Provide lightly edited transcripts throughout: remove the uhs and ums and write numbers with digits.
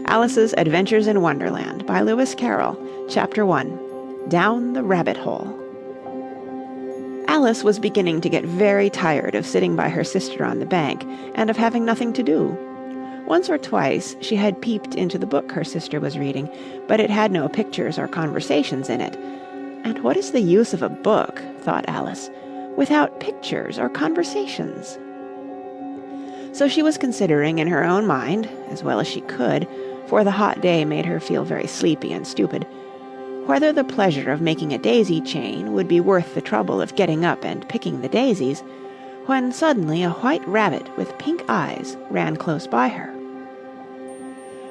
Alice's Adventures in Wonderland by Lewis Carroll, Chapter 1, Down the Rabbit Hole. Alice was beginning to get very tired of sitting by her sister on the bank and of having nothing to do. Once or twice she had peeped into the book her sister was reading, but it had no pictures or conversations in it. And what is the use of a book, thought Alice, without pictures or conversations? So she was considering in her own mind, as well as she could, for the hot day made her feel very sleepy and stupid, whether the pleasure of making a daisy chain would be worth the trouble of getting up and picking the daisies, when suddenly a white rabbit with pink eyes ran close by her.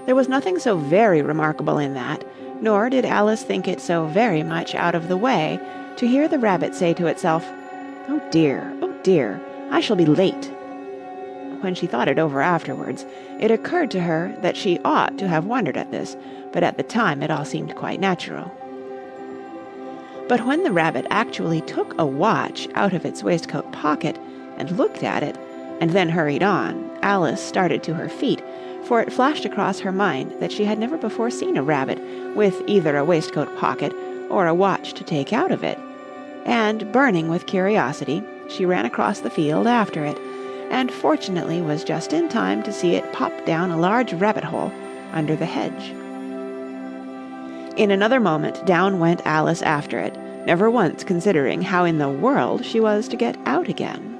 There was nothing so very remarkable in that, nor did Alice think it so very much out of the way to hear the rabbit say to itself, oh dear, I shall be late." When she thought it over afterwards, it occurred to her that she ought to have wondered at this, but at the time it all seemed quite natural. But when the rabbit actually took a watch out of its waistcoat pocket and looked at it, and then hurried on, Alice started to her feet, for it flashed across her mind that she had never before seen a rabbit with either a waistcoat pocket or a watch to take out of it, and, burning with curiosity, she ran across the field after it, and fortunately was just in time to see it pop down a large rabbit hole under the hedge. In another moment down went Alice after it, never once considering how in the world she was to get out again.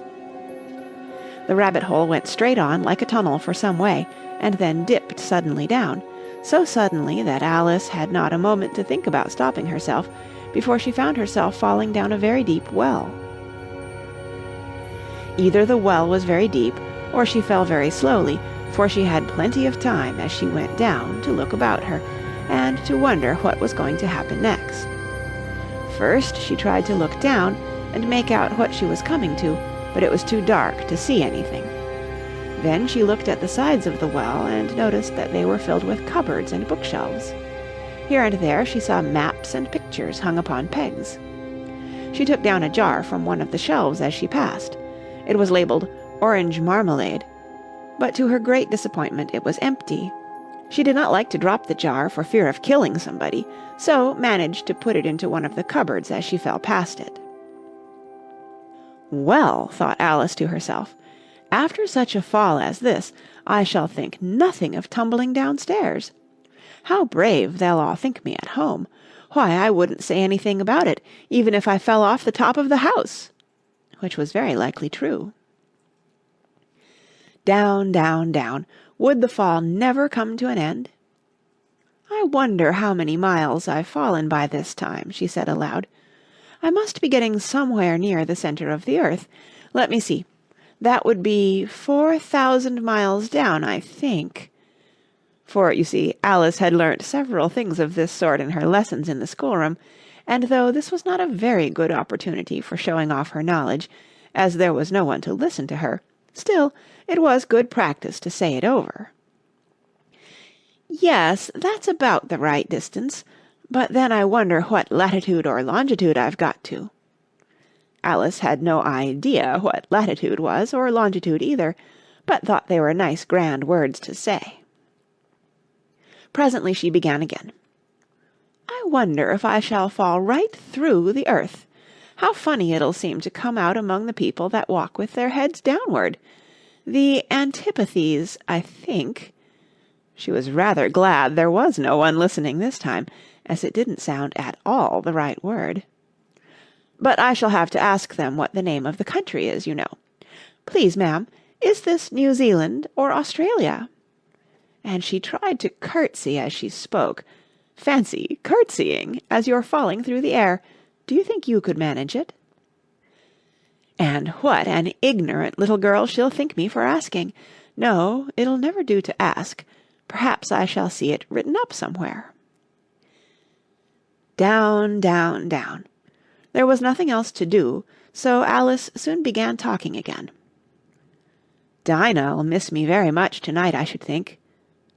The rabbit hole went straight on like a tunnel for some way, and then dipped suddenly down, so suddenly that Alice had not a moment to think about stopping herself before she found herself falling down a very deep well. Either the well was very deep, or she fell very slowly, for she had plenty of time as she went down to look about her, and to wonder what was going to happen next. First she tried to look down and make out what she was coming to, but it was too dark to see anything. Then she looked at the sides of the well and noticed that they were filled with cupboards and bookshelves. Here and there she saw maps and pictures hung upon pegs. She took down a jar from one of the shelves as she passed. It was labeled Orange Marmalade, but to her great disappointment it was empty. She did not like to drop the jar for fear of killing somebody, so managed to put it into one of the cupboards as she fell past it. Well, thought Alice to herself, after such a fall as this, I shall think nothing of tumbling downstairs. How brave they'll all think me at home. Why, I wouldn't say anything about it, even if I fell off the top of the house, which was very likely true. Down, down, down. Would the fall never come to an end? I wonder how many miles I've fallen by this time, she said aloud. I must be getting somewhere near the center of the earth. Let me see. That would be 4,000 miles down, I think. For, you see, Alice had learnt several things of this sort in her lessons in the schoolroom, and though this was not a very good opportunity for showing off her knowledge, as there was no one to listen to her, still it was good practice to say it over. Yes, that's about the right distance, but then I wonder what latitude or longitude I've got to. Alice had no idea what latitude was, or longitude either, but thought they were nice grand words to say. Presently she began again. I wonder if I shall fall right through the earth. How funny it'll seem to come out among the people that walk with their heads downward. The antipathies, I think. She was rather glad there was no one listening this time, as it didn't sound at all the right word. But I shall have to ask them what the name of the country is, you know. Please, ma'am, is this New Zealand or Australia? And she tried to curtsy as she spoke. Fancy curtsying as you're falling through the air. Do you think you could manage it? And what an ignorant little girl she'll think me for asking. No, it'll never do to ask. Perhaps I shall see it written up somewhere. Down, down, down. There was nothing else to do, so Alice soon began talking again. Dinah'll miss me very much tonight, I should think.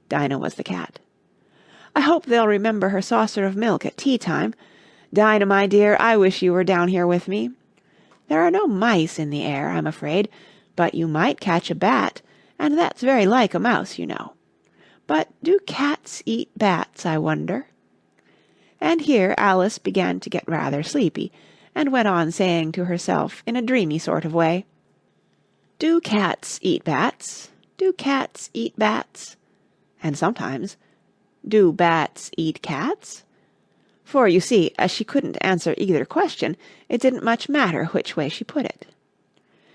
Dinah was the cat. I hope they'll remember her saucer of milk at tea-time. Dinah, my dear, I wish you were down here with me. There are no mice in the air, I'm afraid, but you might catch a bat, and that's very like a mouse, you know. But do cats eat bats, I wonder?" And here Alice began to get rather sleepy, and went on saying to herself in a dreamy sort of way, "Do cats eat bats? Do cats eat bats?" And sometimes, "Do bats eat cats?" For, you see, as she couldn't answer either question, it didn't much matter which way she put it.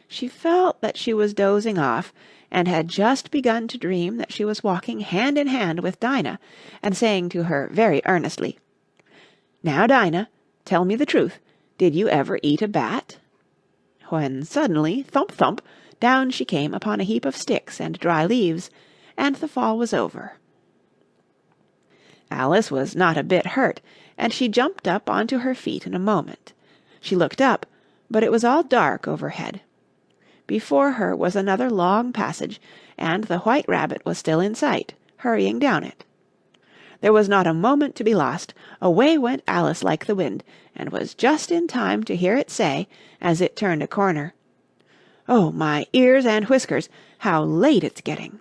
She felt that she was dozing off, and had just begun to dream that she was walking hand in hand with Dinah, and saying to her very earnestly, "Now, Dinah, tell me the truth, did you ever eat a bat?" When suddenly, thump, thump, down she came upon a heap of sticks and dry leaves, and the fall was over. Alice was not a bit hurt, and she jumped up onto her feet in a moment. She looked up, but it was all dark overhead. Before her was another long passage, and the White Rabbit was still in sight, hurrying down it. There was not a moment to be lost. Away went Alice like the wind, and was just in time to hear it say, as it turned a corner, "Oh, my ears and whiskers, how late it's getting!"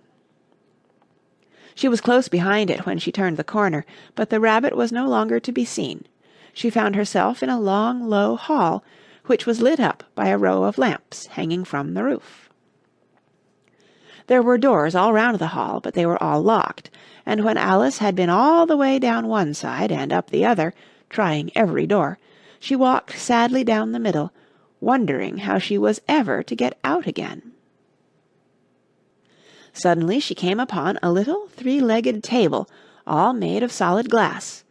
She was close behind it when she turned the corner, but the rabbit was no longer to be seen. She found herself in a long, low hall, which was lit up by a row of lamps hanging from the roof. There were doors all round the hall, but they were all locked, and when Alice had been all the way down one side and up the other, trying every door, she walked sadly down the middle, wondering how she was ever to get out again. Suddenly she came upon a little three-legged table, all made of solid glass.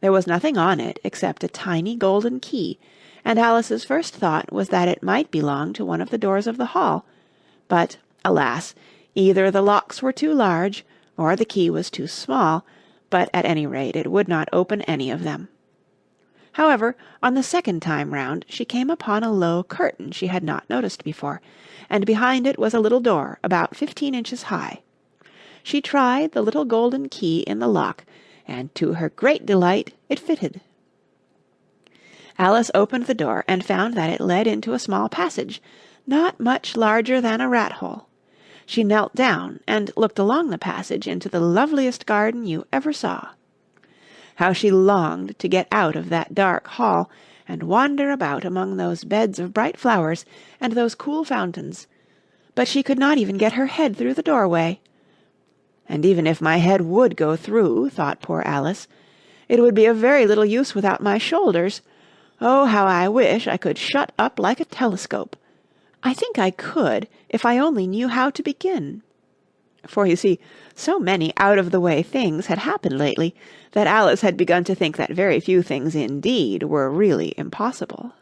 There was nothing on it except a tiny golden key, and Alice's first thought was that it might belong to one of the doors of the hall. But, alas, either the locks were too large, or the key was too small, but at any rate it would not open any of them. However, on the second time round she came upon a low curtain she had not noticed before, and behind it was a little door about 15 inches high. She tried the little golden key in the lock, and to her great delight it fitted. Alice opened the door and found that it led into a small passage, not much larger than a rat-hole. She knelt down and looked along the passage into the loveliest garden you ever saw. How she longed to get out of that dark hall and wander about among those beds of bright flowers and those cool fountains, but she could not even get her head through the doorway. "And even if my head would go through," thought poor Alice, "it would be of very little use without my shoulders. Oh, how I wish I could shut up like a telescope! I think I could, if I only knew how to begin." For, you see, so many out-of-the-way things had happened lately that Alice had begun to think that very few things indeed were really impossible.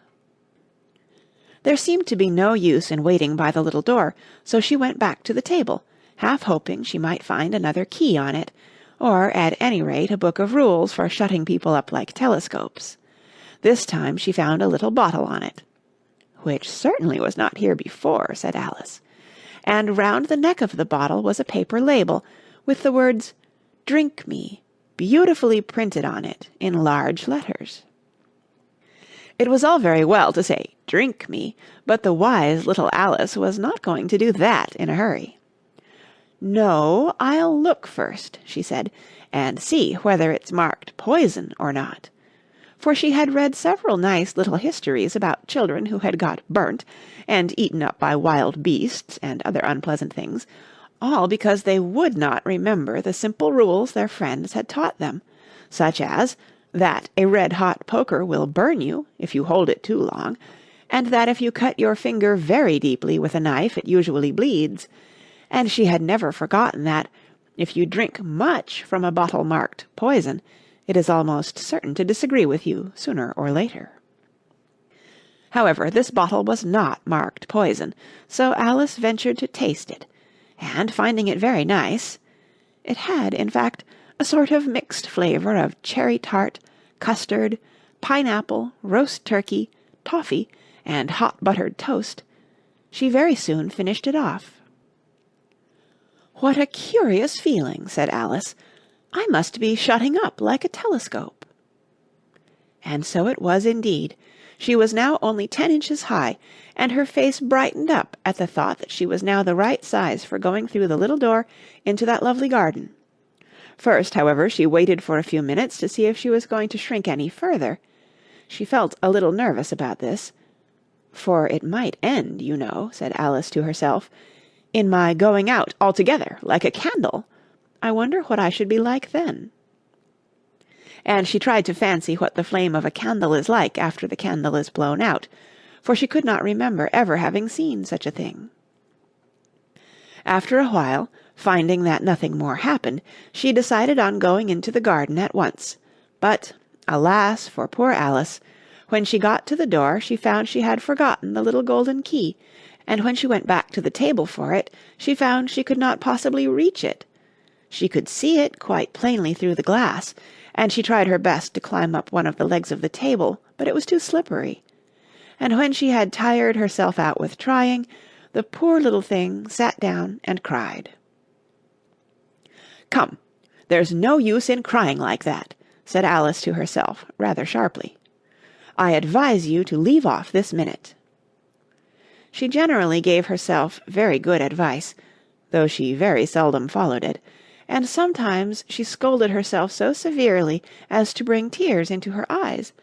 There seemed to be no use in waiting by the little door, so she went back to the table, half hoping she might find another key on it, or at any rate a book of rules for shutting people up like telescopes. This time she found a little bottle on it. "Which certainly was not here before," said Alice. And round the neck of the bottle was a paper label, with the words, "Drink me," beautifully printed on it in large letters. It was all very well to say, "Drink me," but the wise little Alice was not going to do that in a hurry. "No, I'll look first," she said, "and see whether it's marked poison or not." For she had read several nice little histories about children who had got burnt and eaten up by wild beasts and other unpleasant things, all because they would not remember the simple rules their friends had taught them, such as that a red-hot poker will burn you if you hold it too long, and that if you cut your finger very deeply with a knife it usually bleeds, and she had never forgotten that, if you drink much from a bottle marked poison, it is almost certain to disagree with you sooner or later. However, this bottle was not marked poison, so Alice ventured to taste it, and finding it very nice, it had, in fact, a sort of mixed flavour of cherry tart, custard, pineapple, roast turkey, toffee, and hot buttered toast, she very soon finished it off. "What a curious feeling," said Alice. "I must be shutting up like a telescope." And so it was indeed. She was now only 10 inches high, and her face brightened up at the thought that she was now the right size for going through the little door into that lovely garden. First, however, she waited for a few minutes to see if she was going to shrink any further. She felt a little nervous about this. "For it might end, you know," said Alice to herself, "in my going out altogether, like a candle. I wonder what I should be like then." And she tried to fancy what the flame of a candle is like after the candle is blown out, for she could not remember ever having seen such a thing. After a while, finding that nothing more happened, she decided on going into the garden at once. But, alas for poor Alice! When she got to the door, she found she had forgotten the little golden key, and when she went back to the table for it, she found she could not possibly reach it. She could see it quite plainly through the glass, and she tried her best to climb up one of the legs of the table, but it was too slippery. And when she had tired herself out with trying, the poor little thing sat down and cried. "Come, there's no use in crying like that," said Alice to herself, rather sharply. "I advise you to leave off this minute." She generally gave herself very good advice, though she very seldom followed it, and sometimes she scolded herself so severely as to bring tears into her eyes,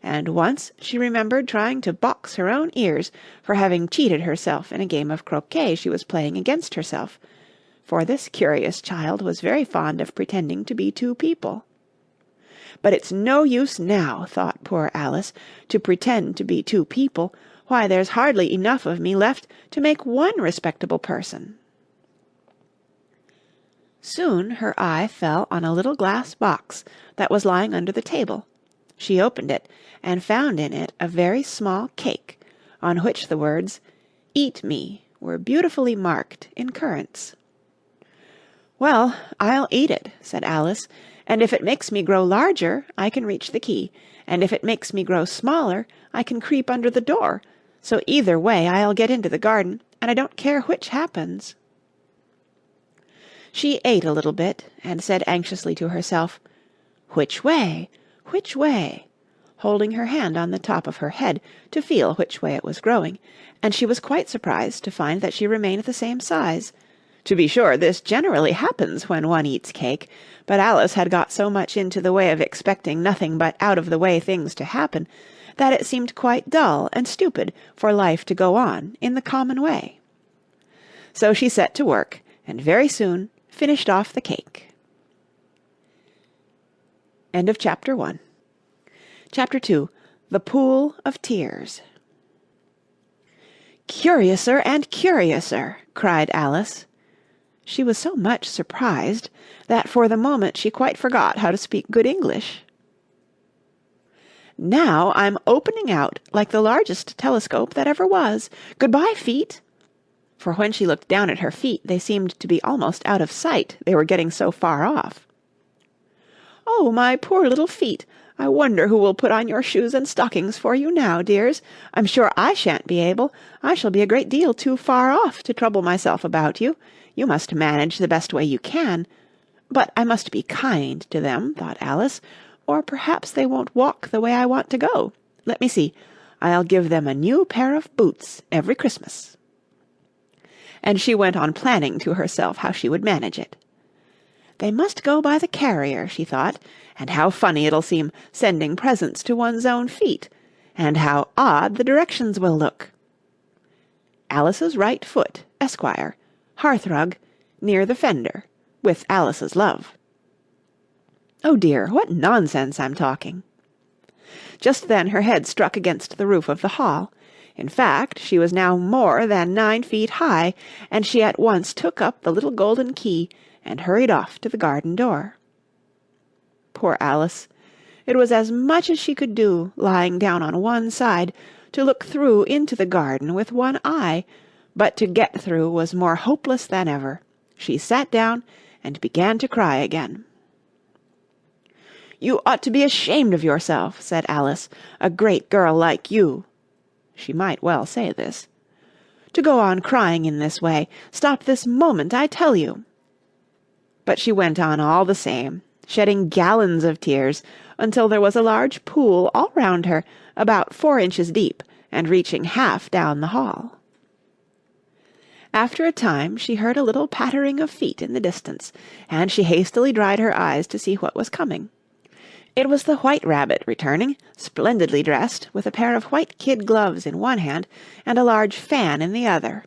and once she remembered trying to box her own ears for having cheated herself in a game of croquet she was playing against herself, for this curious child was very fond of pretending to be two people. "But it's no use now," thought poor Alice, "to pretend to be two people. Why, there's hardly enough of me left to make one respectable person." Soon her eye fell on a little glass box that was lying under the table. She opened it, and found in it a very small cake, on which the words, "Eat me," were beautifully marked in currants. "Well, I'll eat it," said Alice, "and if it makes me grow larger, I can reach the key, and if it makes me grow smaller, I can creep under the door, so either way I'll get into the garden, and I don't care which happens." She ate a little bit, and said anxiously to herself, "Which way? Which way?" holding her hand on the top of her head to feel which way it was growing, and she was quite surprised to find that she remained the same size. To be sure, this generally happens when one eats cake, but Alice had got so much into the way of expecting nothing but out-of-the-way things to happen, that it seemed quite dull and stupid for life to go on in the common way. So she set to work, and very soon finished off the cake. End of Chapter 1. Chapter 2. The Pool of Tears. "Curiouser and curiouser!" cried Alice. She was so much surprised that for the moment she quite forgot how to speak good English. "Now I'm opening out like the largest telescope that ever was. Good-bye, feet!" For when she looked down at her feet, they seemed to be almost out of sight, they were getting so far off. "Oh, my poor little feet! I wonder who will put on your shoes and stockings for you now, dears. I'm sure I shan't be able. I shall be a great deal too far off to trouble myself about you. You must manage the best way you can. But I must be kind to them," thought Alice, "or perhaps they won't walk the way I want to go. Let me see. I'll give them a new pair of boots every Christmas." And she went on planning to herself how she would manage it. "They must go by the carrier," she thought, "and how funny it'll seem sending presents to one's own feet, and how odd the directions will look. Alice's right foot, Esquire, hearthrug, near the fender, with Alice's love. Oh dear, what nonsense I'm talking." Just then her head struck against the roof of the hall. In fact, she was now more than 9 feet high, and she at once took up the little golden key and hurried off to the garden door. Poor Alice! It was as much as she could do, lying down on one side, to look through into the garden with one eye, but to get through was more hopeless than ever. She sat down and began to cry again. "You ought to be ashamed of yourself," said Alice, "a great girl like you." She might well say this. "To go on crying in this way. Stop this moment, I tell you." But she went on all the same, shedding gallons of tears, until there was a large pool all round her, about 4 inches deep, and reaching half down the hall. After a time she heard a little pattering of feet in the distance, and she hastily dried her eyes to see what was coming. It was the White Rabbit returning, splendidly dressed, with a pair of white kid gloves in one hand and a large fan in the other.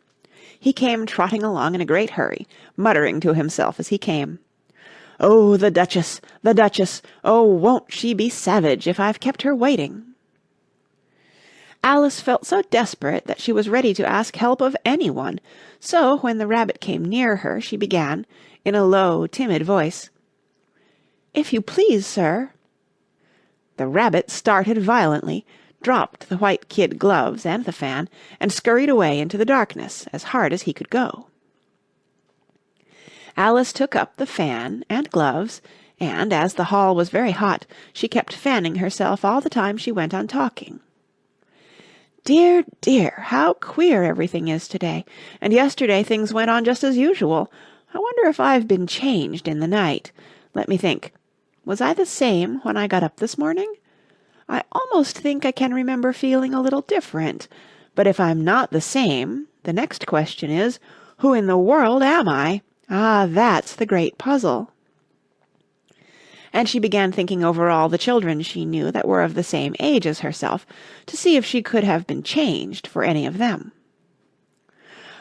He came trotting along in a great hurry, muttering to himself as he came, "Oh, the Duchess! The Duchess! Oh, won't she be savage if I've kept her waiting!" Alice felt so desperate that she was ready to ask help of anyone, so when the rabbit came near her, she began, in a low, timid voice, "If you please, sir." The rabbit started violently, dropped the white kid gloves and the fan, and scurried away into the darkness as hard as he could go. Alice took up the fan and gloves, and, as the hall was very hot, she kept fanning herself all the time she went on talking. "Dear, dear, how queer everything is today, and yesterday things went on just as usual. I wonder if I've been changed in the night. Let me think. Was I the same when I got up this morning? I almost think I can remember feeling a little different. But if I'm not the same, the next question is, who in the world am I? Ah, that's the great puzzle." And she began thinking over all the children she knew that were of the same age as herself, to see if she could have been changed for any of them.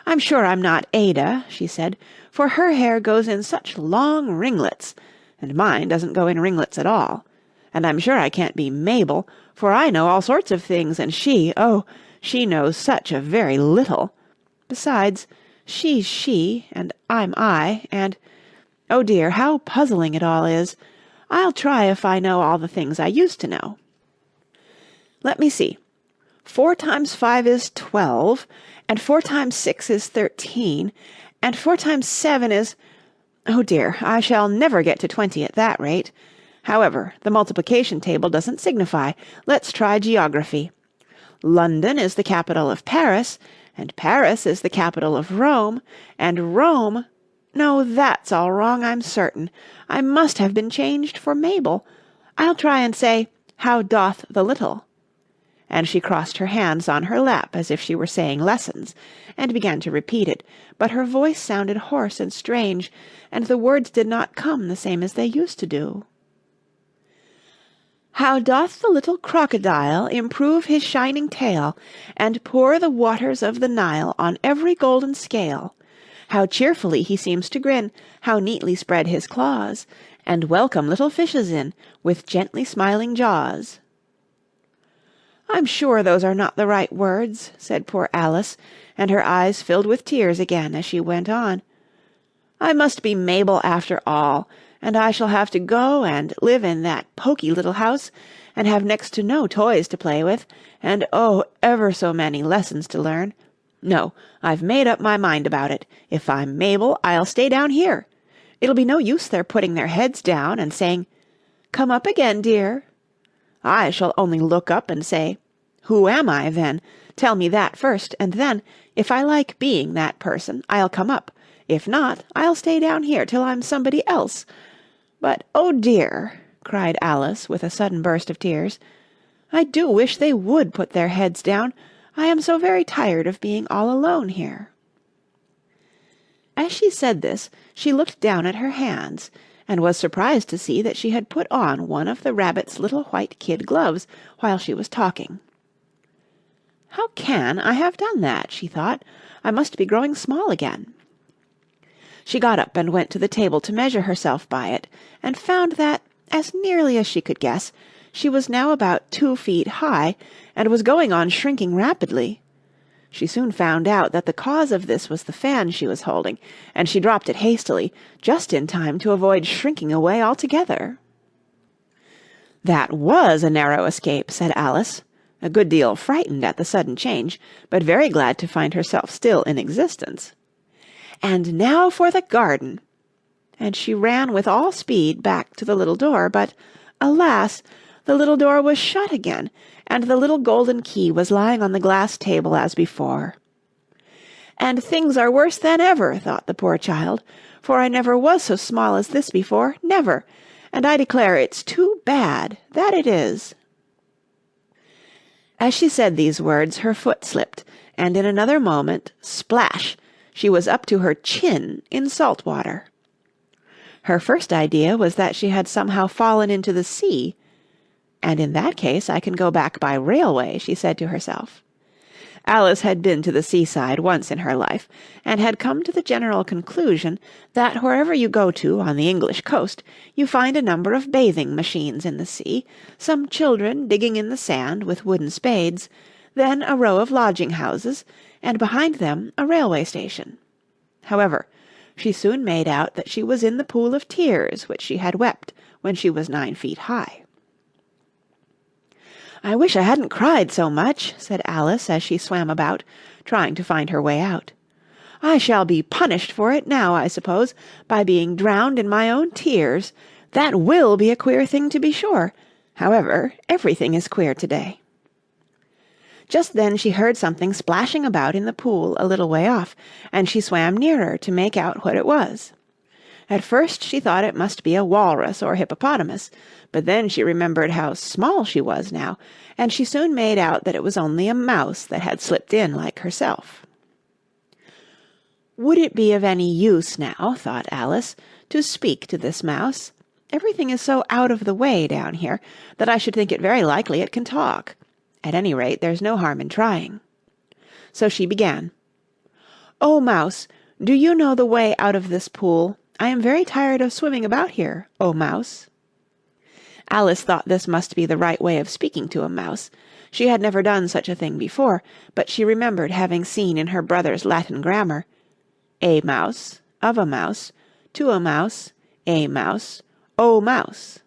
"I'm sure I'm not Ada," she said, "for her hair goes in such long ringlets, and mine doesn't go in ringlets at all. And I'm sure I can't be Mabel, for I know all sorts of things, and she knows such a very little. Besides, she's she, and I'm I, and, oh dear, how puzzling it all is. I'll try if I know all the things I used to know. Let me see. 4 times 5 is 12, and 4 times 6 is 13, and 4 times 7 is... Oh dear, I shall never get to 20 at that rate. However, the multiplication table doesn't signify. Let's try geography. London is the capital of Paris, and Paris is the capital of Rome, and Rome... No, that's all wrong, I'm certain. I must have been changed for Mabel. I'll try and say, how doth the little? And she crossed her hands on her lap as if she were saying lessons, and began to repeat it, but her voice sounded hoarse and strange, and the words did not come the same as they used to do. How doth the little crocodile improve his shining tail, and pour the waters of the Nile on every golden scale? How cheerfully he seems to grin, how neatly spread his claws, and welcome little fishes in, with gently smiling jaws. "I'm sure those are not the right words," said poor Alice, and her eyes filled with tears again as she went on. "I must be Mabel after all, and I shall have to go and live in that poky little house, and have next to no toys to play with, and oh, ever so many lessons to learn. No, I've made up my mind about it. If I'm Mabel, I'll stay down here. It'll be no use their putting their heads down and saying, 'Come up again, dear.' I shall only look up and say, 'Who am I, then? Tell me that first, and then, if I like being that person, I'll come up. If not, I'll stay down here till I'm somebody else. But, oh dear," cried Alice with a sudden burst of tears, "I do wish they would put their heads down. I am so very tired of being all alone here." As she said this, she looked down at her hands, and was surprised to see that she had put on one of the rabbit's little white kid gloves while she was talking. "How can I have done that?" she thought. "I must be growing small again." She got up and went to the table to measure herself by it, and found that, as nearly as she could guess, she was now about 2 feet high, and was going on shrinking rapidly. She soon found out that the cause of this was the fan she was holding, and she dropped it hastily, just in time to avoid shrinking away altogether. "That was a narrow escape," said Alice, a good deal frightened at the sudden change, but very glad to find herself still in existence. "And now for the garden!" And she ran with all speed back to the little door, but, alas! the little door was shut again, and the little golden key was lying on the glass table as before. "And things are worse than ever," thought the poor child, "for I never was so small as this before, never, and I declare it's too bad, that it is." As she said these words, her foot slipped, and in another moment, splash, She was up to her chin in salt water. Her first idea was that she had somehow fallen into the sea. "And in that case I can go back by railway," she said to herself. Alice had been to the seaside once in her life, and had come to the general conclusion that wherever you go to on the English coast you find a number of bathing machines in the sea, some children digging in the sand with wooden spades, then a row of lodging-houses, and behind them a railway station. However, she soon made out that she was in the pool of tears which she had wept when she was 9 feet high. "I wish I hadn't cried so much," said Alice as she swam about, trying to find her way out. "I shall be punished for it now, I suppose, by being drowned in my own tears. That will be a queer thing, to be sure. However, everything is queer today." Just then she heard something splashing about in the pool a little way off, and she swam nearer to make out what it was. At first she thought it must be a walrus or hippopotamus, but then she remembered how small she was now, and she soon made out that it was only a mouse that had slipped in like herself. "Would it be of any use now," thought Alice, "to speak to this mouse? Everything is so out of the way down here that I should think it very likely it can talk. At any rate, there's no harm in trying." So she began. "Oh, Mouse, do you know the way out of this pool? I am very tired of swimming about here, oh Mouse." Alice thought this must be the right way of speaking to a mouse. She had never done such a thing before, but she remembered having seen in her brother's Latin grammar, "A mouse, of a mouse, to a mouse, a mouse, o mouse."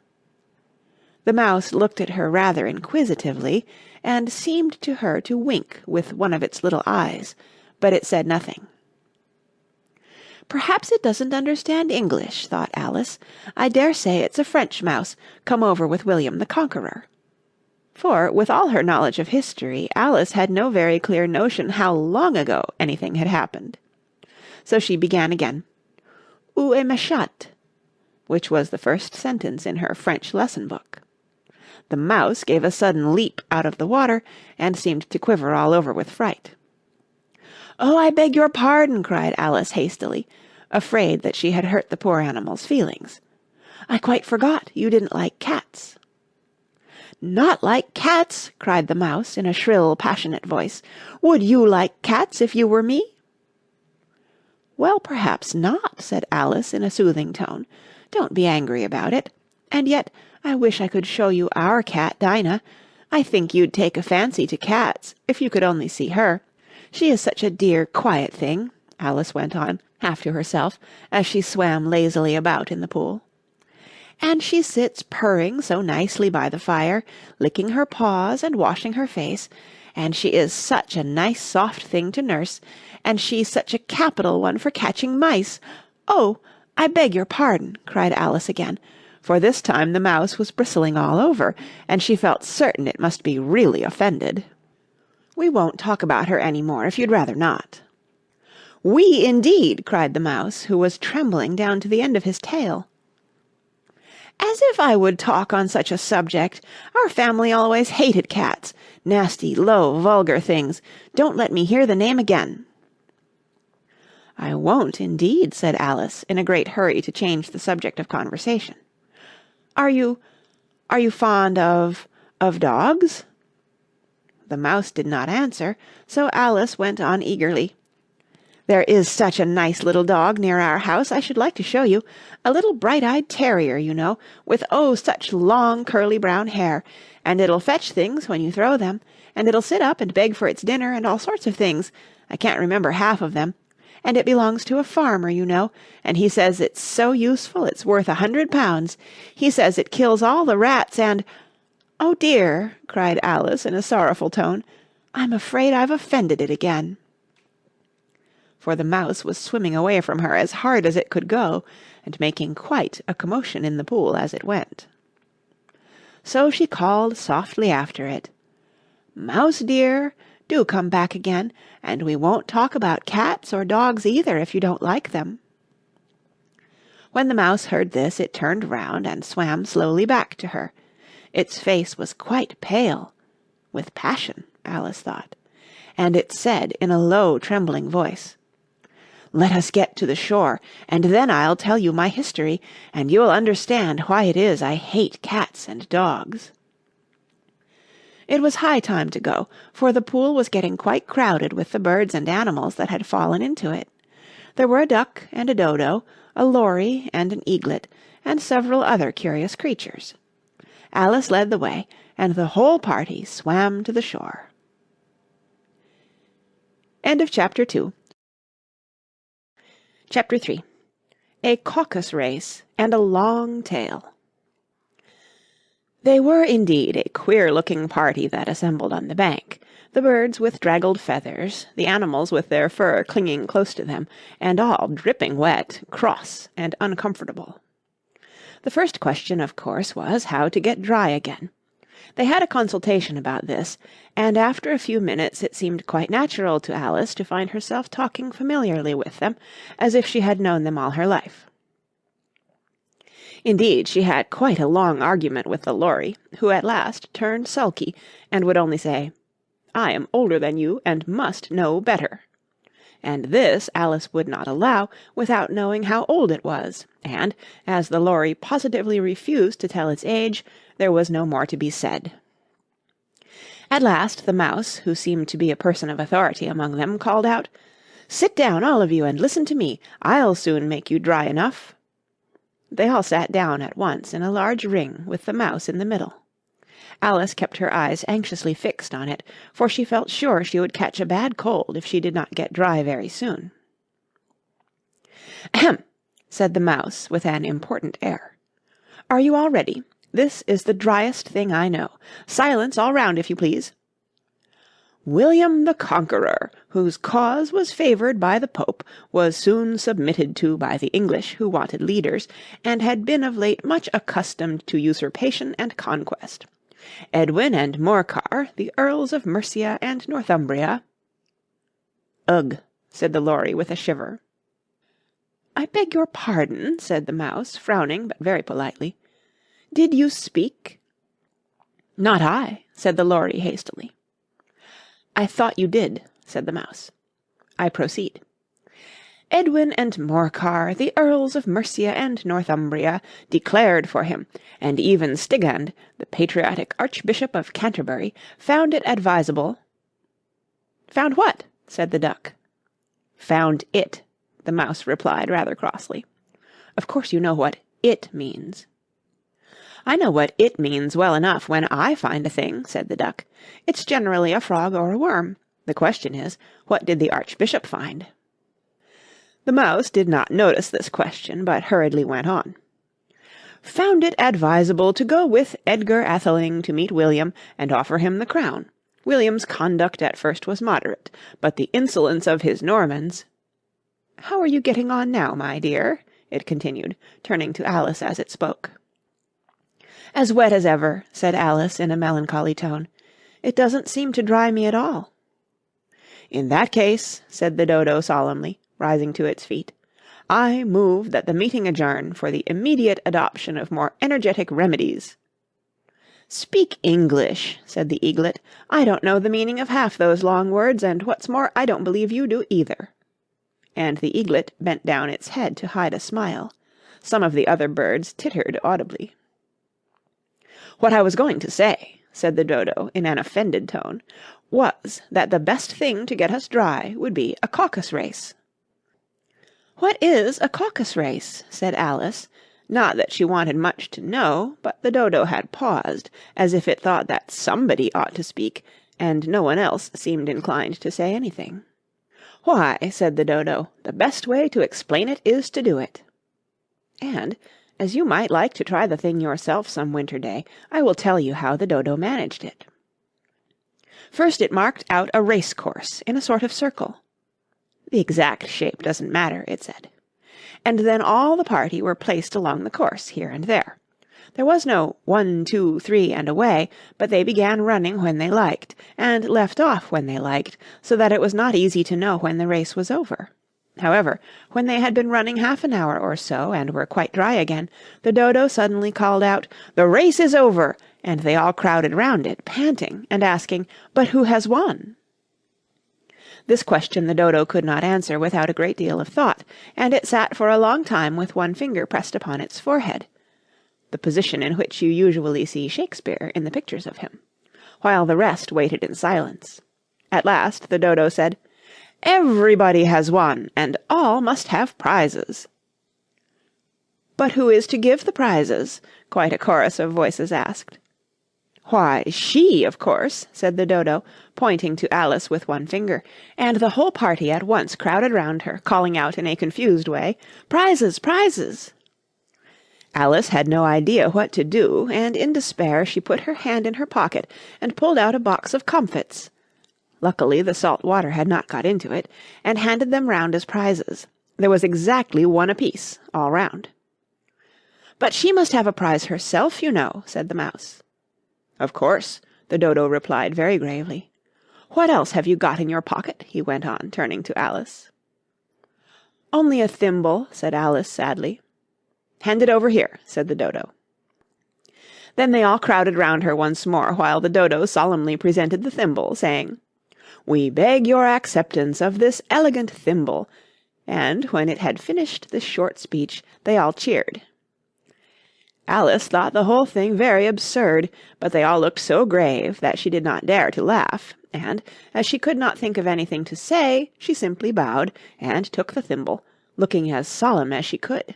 The mouse looked at her rather inquisitively, and seemed to her to wink with one of its little eyes, but it said nothing. "Perhaps it doesn't understand English," thought Alice. "I dare say it's a French mouse, come over with William the Conqueror." For, with all her knowledge of history, Alice had no very clear notion how long ago anything had happened. So she began again, "Où est ma chatte?" which was the first sentence in her French lesson book. The mouse gave a sudden leap out of the water, and seemed to quiver all over with fright. "Oh, I beg your pardon," cried Alice hastily, afraid that she had hurt the poor animal's feelings. "I quite forgot you didn't like cats." "Not like cats!" cried the mouse in a shrill, passionate voice. "Would you like cats if you were me?" "Well, perhaps not," said Alice in a soothing tone. "Don't be angry about it. And yet I wish I could show you our cat, Dinah. I think you'd take a fancy to cats if you could only see her. She is such a dear, quiet thing," Alice went on, half to herself, as she swam lazily about in the pool. "And she sits purring so nicely by the fire, licking her paws and washing her face, and she is such a nice soft thing to nurse, and she's such a capital one for catching mice. Oh, I beg your pardon," cried Alice again, for this time the mouse was bristling all over, and she felt certain it must be really offended. "We won't talk about her any more, if you'd rather not." "We, indeed!" cried the mouse, who was trembling down to the end of his tail. "As if I would talk on such a subject! Our family always hated cats. Nasty, low, vulgar things. Don't let me hear the name again." "I won't, indeed," said Alice, in a great hurry to change the subject of conversation. Are you fond of dogs?" The mouse did not answer, so Alice went on eagerly. "There is such a nice little dog near our house I should like to show you. A little bright-eyed terrier, you know, with oh, such long curly brown hair, and it'll fetch things when you throw them, and it'll sit up and beg for its dinner and all sorts of things. I can't remember half of them. And it belongs to a farmer, you know, and he says it's so useful it's worth 100 pounds. He says it kills all the rats and—" "Oh dear," cried Alice in a sorrowful tone, "I'm afraid I've offended it again." For the mouse was swimming away from her as hard as it could go, and making quite a commotion in the pool as it went. So she called softly after it, "Mouse dear, do come back again, and we won't talk about cats or dogs either if you don't like them." When the mouse heard this, it turned round and swam slowly back to her. Its face was quite pale, with passion, Alice thought, and it said in a low, trembling voice, Let us get to the shore, and then I'll tell you my history, and you'll understand why it is I hate cats and dogs." It was high time to go, for the pool was getting quite crowded with the birds and animals that had fallen into it. There were a duck and a dodo, a lory and an eaglet, and several other curious creatures. Alice led the way, and the whole party swam to the shore. End of Chapter 2. Chapter 3. A Caucus Race and a Long Tail. They were indeed a queer-looking party that assembled on the bank, the birds with draggled feathers, the animals with their fur clinging close to them, and all dripping wet, cross, and uncomfortable. The first question, of course, was how to get dry again. They had a consultation about this, and after a few minutes it seemed quite natural to Alice to find herself talking familiarly with them, as if she had known them all her life. Indeed, she had quite a long argument with the lory, who at last turned sulky, and would only say, "I am older than you, and must know better." And this Alice would not allow without knowing how old it was, and, as the lory positively refused to tell its age, there was no more to be said. At last the mouse, who seemed to be a person of authority among them, called out, "Sit down, all of you, and listen to me. I'll soon make you dry enough." They all sat down at once in a large ring with the mouse in the middle. Alice kept her eyes anxiously fixed on it, for she felt sure she would catch a bad cold if she did not get dry very soon. "Ahem!" said the mouse with an important air. "Are you all ready? This is the driest thing I know. Silence all round, if you please. William the Conqueror, whose cause was favoured by the Pope, was soon submitted to by the English, who wanted leaders, and had been of late much accustomed to usurpation and conquest. Edwin and Morcar, the Earls of Mercia and Northumbria—" "Ugh!" said the lory with a shiver. "I beg your pardon," said the mouse, frowning, but very politely. "Did you speak?" "Not I," said the lory hastily. "I thought you did," said the mouse. "I proceed. Edwin and Morcar, the Earls of Mercia and Northumbria, declared for him, and even Stigand, the patriotic Archbishop of Canterbury, found it advisable—" "Found what?" said the duck. "Found it," the mouse replied rather crossly. "Of course you know what 'it' means." "I know what 'it' means well enough when I find a thing," said the duck. "It's generally a frog or a worm. The question is, what did the Archbishop find?" The mouse did not notice this question, but hurriedly went on. "Found it advisable to go with Edgar Atheling to meet William and offer him the crown. William's conduct at first was moderate, but the insolence of his Normans— How are you getting on now, my dear?" it continued, turning to Alice as it spoke. "As wet as ever," said Alice in a melancholy tone. "It doesn't seem to dry me at all." "In that case," said the dodo solemnly, rising to its feet, "I move that the meeting adjourn for the immediate adoption of more energetic remedies." "Speak English," said the eaglet. "I don't know the meaning of half those long words, and what's more, I don't believe you do either." And the eaglet bent down its head to hide a smile. Some of the other birds tittered audibly. "What I was going to say," said the dodo in an offended tone, "was that the best thing to get us dry would be a caucus race." "What is a caucus race?" said Alice, not that she wanted much to know, but the dodo had paused, as if it thought that somebody ought to speak, and no one else seemed inclined to say anything. "Why," said the dodo, "the best way to explain it is to do it. And, as you might like to try the thing yourself some winter day, I will tell you how the dodo managed it. First it marked out a race course in a sort of circle. The exact shape doesn't matter, it said. And then all the party were placed along the course, here and there. There was no 1, 2, 3, and away, but they began running when they liked, and left off when they liked, so that it was not easy to know when the race was over. However, when they had been running half an hour or so, and were quite dry again, the dodo suddenly called out, "The race is over!" and they all crowded round it, panting, and asking, "But who has won?" This question the dodo could not answer without a great deal of thought, and it sat for a long time with one finger pressed upon its forehead, the position in which you usually see Shakespeare in the pictures of him, while the rest waited in silence. At last the dodo said, "Everybody has won, and all must have prizes." "But who is to give the prizes?" quite a chorus of voices asked. "Why, she, of course," said the dodo, pointing to Alice with one finger, and the whole party at once crowded round her, calling out in a confused way, "Prizes! Prizes!" Alice had no idea what to do, and in despair she put her hand in her pocket and pulled out a box of comfits. Luckily the salt water had not got into it, and handed them round as prizes. There was exactly one apiece, all round. "But she must have a prize herself, you know," said the mouse. "Of course," the dodo replied very gravely. "What else have you got in your pocket?" he went on, turning to Alice. "Only a thimble," said Alice sadly. "Hand it over here," said the dodo. Then they all crowded round her once more, while the dodo solemnly presented the thimble, saying, "We beg your acceptance of this elegant thimble," and when it had finished this short speech, they all cheered. Alice thought the whole thing very absurd, but they all looked so grave that she did not dare to laugh, and, as she could not think of anything to say, she simply bowed, and took the thimble, looking as solemn as she could.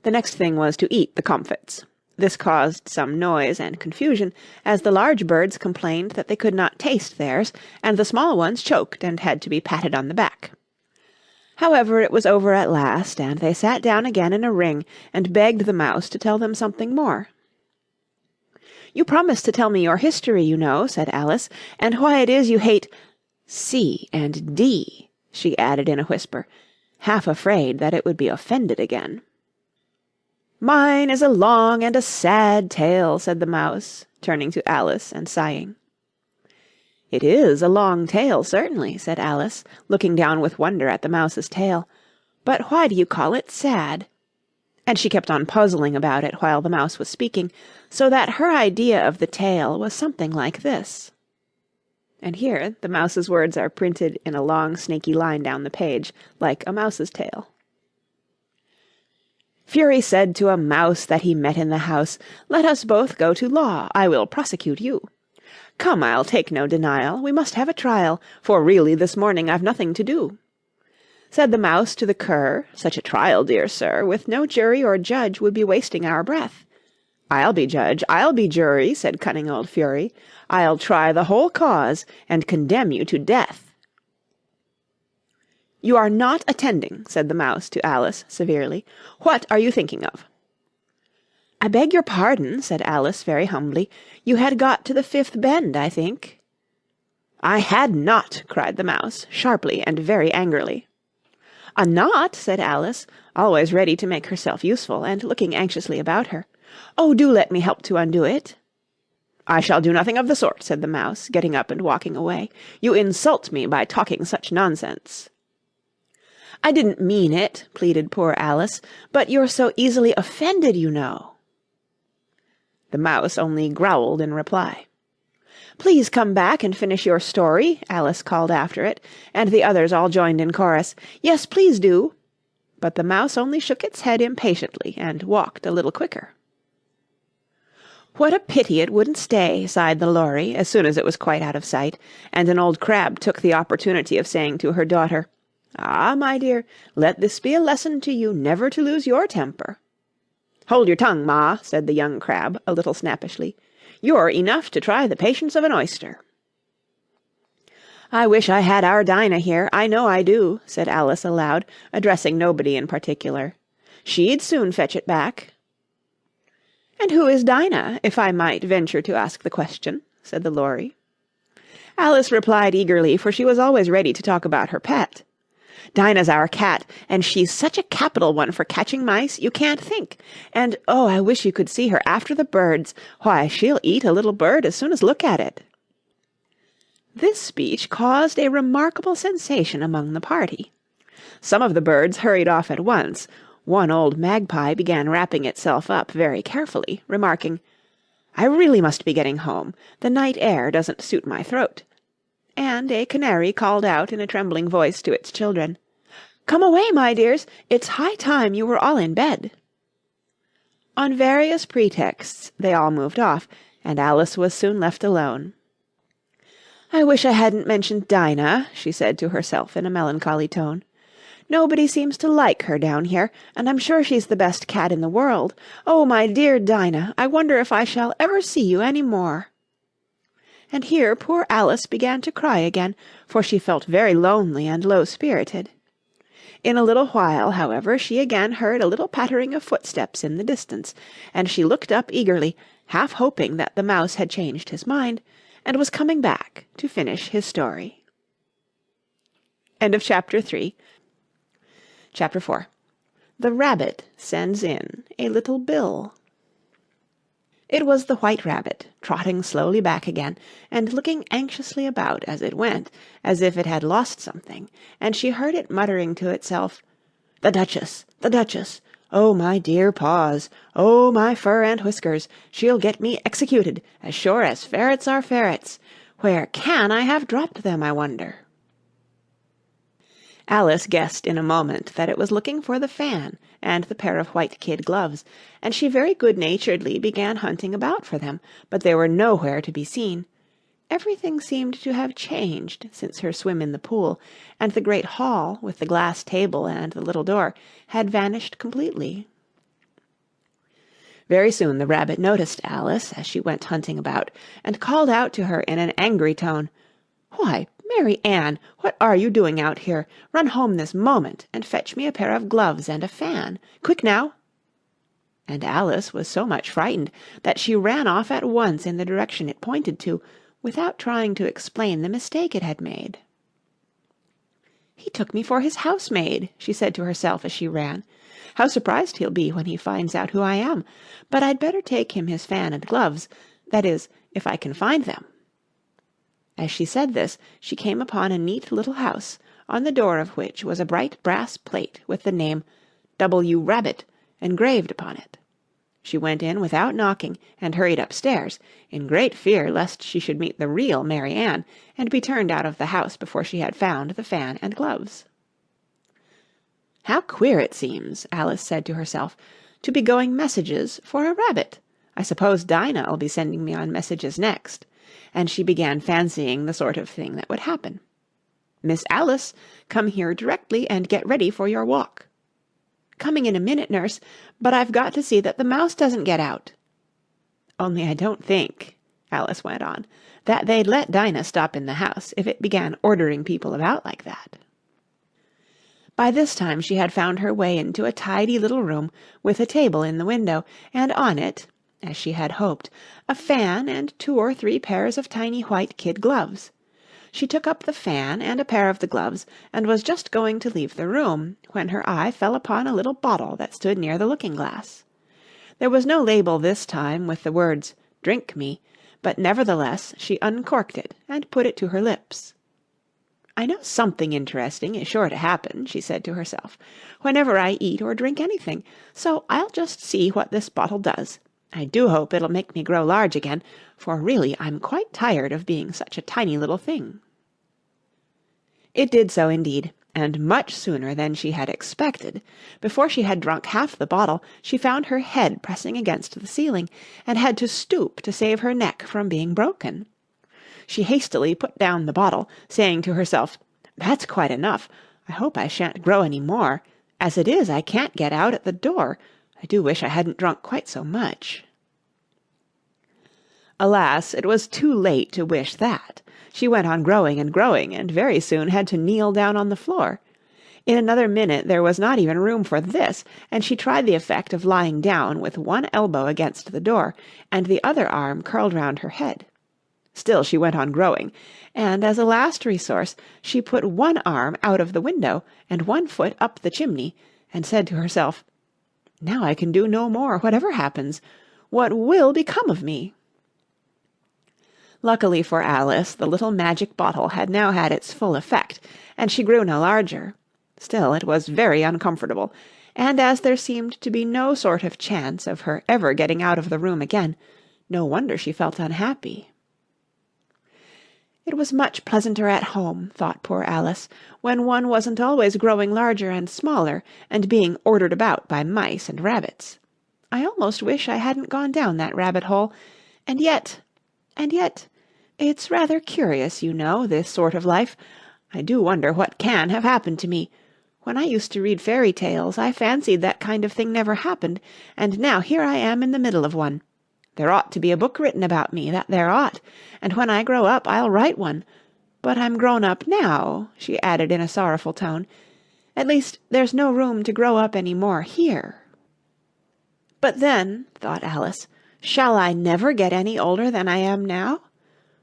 The next thing was to eat the comfits. This caused some noise and confusion, as the large birds complained that they could not taste theirs, and the small ones choked and had to be patted on the back. However, it was over at last, and they sat down again in a ring and begged the mouse to tell them something more. "You promised to tell me your history, you know," said Alice, "and why it is you hate C and D," she added in a whisper, half afraid that it would be offended again. "Mine is a long and a sad tale," said the mouse, turning to Alice and sighing. "It is a long tale, certainly," said Alice, looking down with wonder at the mouse's tail. "But why do you call it sad?" And she kept on puzzling about it while the mouse was speaking, so that her idea of the tale was something like this. And here the mouse's words are printed in a long snaky line down the page, like a mouse's tail. "Fury said to a mouse that he met in the house, 'Let us both go to law, I will prosecute you.' 'Come, I'll take no denial, we must have a trial, for really this morning I've nothing to do.' Said the mouse to the cur, 'Such a trial, dear sir, with no jury or judge would be wasting our breath.' 'I'll be judge, I'll be jury,' said cunning old Fury. 'I'll try the whole cause, and condemn you to death.' 'You are not attending,' said the mouse to Alice severely. 'What are you thinking of?' 'I beg your pardon,' said Alice very humbly. 'You had got to the fifth bend, I think.' 'I had not,' cried the mouse, sharply and very angrily. 'A knot?' said Alice, always ready to make herself useful, and looking anxiously about her. 'Oh, do let me help to undo it.' 'I shall do nothing of the sort,' said the mouse, getting up and walking away. 'You insult me by talking such nonsense.' 'I didn't mean it,' pleaded poor Alice, 'but you're so easily offended, you know.' The mouse only growled in reply. 'Please come back and finish your story,' Alice called after it, and the others all joined in chorus, 'Yes, please do.' But the mouse only shook its head impatiently and walked a little quicker. "What a pity it wouldn't stay," sighed the lory, as soon as it was quite out of sight, and an old crab took the opportunity of saying to her daughter, "Ah, my dear, let this be a lesson to you never to lose your temper." "Hold your tongue, Ma," said the young crab, a little snappishly. "You're enough to try the patience of an oyster." "I wish I had our Dinah here, I know I do," said Alice aloud, addressing nobody in particular. "She'd soon fetch it back." "And who is Dinah, if I might venture to ask the question?" said the lory. Alice replied eagerly, for she was always ready to talk about her pet. "Dinah's our cat, and she's such a capital one for catching mice, you can't think. And, oh, I wish you could see her after the birds. Why, she'll eat a little bird as soon as look at it." This speech caused a remarkable sensation among the party. Some of the birds hurried off at once. One old magpie began wrapping itself up very carefully, remarking, "I really must be getting home. The night air doesn't suit my throat." and a canary called out in a trembling voice to its children, "Come away, my dears, it's high time you were all in bed." On various pretexts they all moved off, and Alice was soon left alone. "I wish I hadn't mentioned Dinah," she said to herself in a melancholy tone. "Nobody seems to like her down here, and I'm sure she's the best cat in the world. Oh, my dear Dinah, I wonder if I shall ever see you any more." And here poor Alice began to cry again, for she felt very lonely and low-spirited. In a little while, however, she again heard a little pattering of footsteps in the distance, and she looked up eagerly, half hoping that the mouse had changed his mind, and was coming back to finish his story. End of Chapter 3. Chapter 4. The Rabbit Sends in a Little Bill. It was the White Rabbit, trotting slowly back again, and looking anxiously about as it went, as if it had lost something, and she heard it muttering to itself, "The Duchess! The Duchess! Oh, my dear paws! Oh, my fur and whiskers! She'll get me executed, as sure as ferrets are ferrets! Where can I have dropped them, I wonder?" Alice guessed in a moment that it was looking for the fan and the pair of white kid gloves, and she very good-naturedly began hunting about for them, but they were nowhere to be seen. Everything seemed to have changed since her swim in the pool, and the great hall, with the glass table and the little door, had vanished completely. Very soon the rabbit noticed Alice as she went hunting about, and called out to her in an angry tone, "Why, Mary Ann, what are you doing out here? Run home this moment, and fetch me a pair of gloves and a fan. Quick now!" And Alice was so much frightened that she ran off at once in the direction it pointed to, without trying to explain the mistake it had made. "He took me for his housemaid," she said to herself as she ran. "How surprised he'll be when he finds out who I am! But I'd better take him his fan and gloves, that is, if I can find them." As she said this, she came upon a neat little house, on the door of which was a bright brass plate with the name W. Rabbit engraved upon it. She went in without knocking, and hurried upstairs, in great fear lest she should meet the real Mary Ann, and be turned out of the house before she had found the fan and gloves. "How queer it seems," Alice said to herself, "to be going messages for a rabbit. I suppose Dinah'll be sending me on messages next." And she began fancying the sort of thing that would happen. "Miss Alice, come here directly and get ready for your walk." "Coming in a minute, nurse, but I've got to see that the mouse doesn't get out." "Only I don't think," Alice went on, "that they'd let Dinah stop in the house if it began ordering people about like that." By this time she had found her way into a tidy little room with a table in the window, and on it, as she had hoped, a fan and 2 or 3 pairs of tiny white kid gloves. She took up the fan and a pair of the gloves, and was just going to leave the room, when her eye fell upon a little bottle that stood near the looking-glass. There was no label this time with the words, "Drink me," but nevertheless she uncorked it and put it to her lips. "I know something interesting is sure to happen," she said to herself, "whenever I eat or drink anything, so I'll just see what this bottle does. I do hope it'll make me grow large again, for really I'm quite tired of being such a tiny little thing." It did so indeed, and much sooner than she had expected. Before she had drunk half the bottle, she found her head pressing against the ceiling, and had to stoop to save her neck from being broken. She hastily put down the bottle, saying to herself, "That's quite enough. I hope I shan't grow any more. As it is, I can't get out at the door. I do wish I hadn't drunk quite so much." Alas, it was too late to wish that. She went on growing and growing, and very soon had to kneel down on the floor. In another minute there was not even room for this, and she tried the effect of lying down with one elbow against the door, and the other arm curled round her head. Still she went on growing, and as a last resource she put one arm out of the window and one foot up the chimney, and said to herself, "Now I can do no more, whatever happens. What will become of me?" Luckily for Alice, the little magic bottle had now had its full effect, and she grew no larger. Still, it was very uncomfortable, and as there seemed to be no sort of chance of her ever getting out of the room again, no wonder she felt unhappy. It was much pleasanter at home, thought poor Alice, when one wasn't always growing larger and smaller and being ordered about by mice and rabbits. I almost wish I hadn't gone down that rabbit-hole, and yet, it's rather curious, you know, this sort of life. I do wonder what can have happened to me. When I used to read fairy tales, I fancied that kind of thing never happened, and now here I am in the middle of one. There ought to be a book written about me, that there ought, and when I grow up I'll write one. But I'm grown up now, she added in a sorrowful tone. At least there's no room to grow up any more here. But then, thought Alice, shall I never get any older than I am now?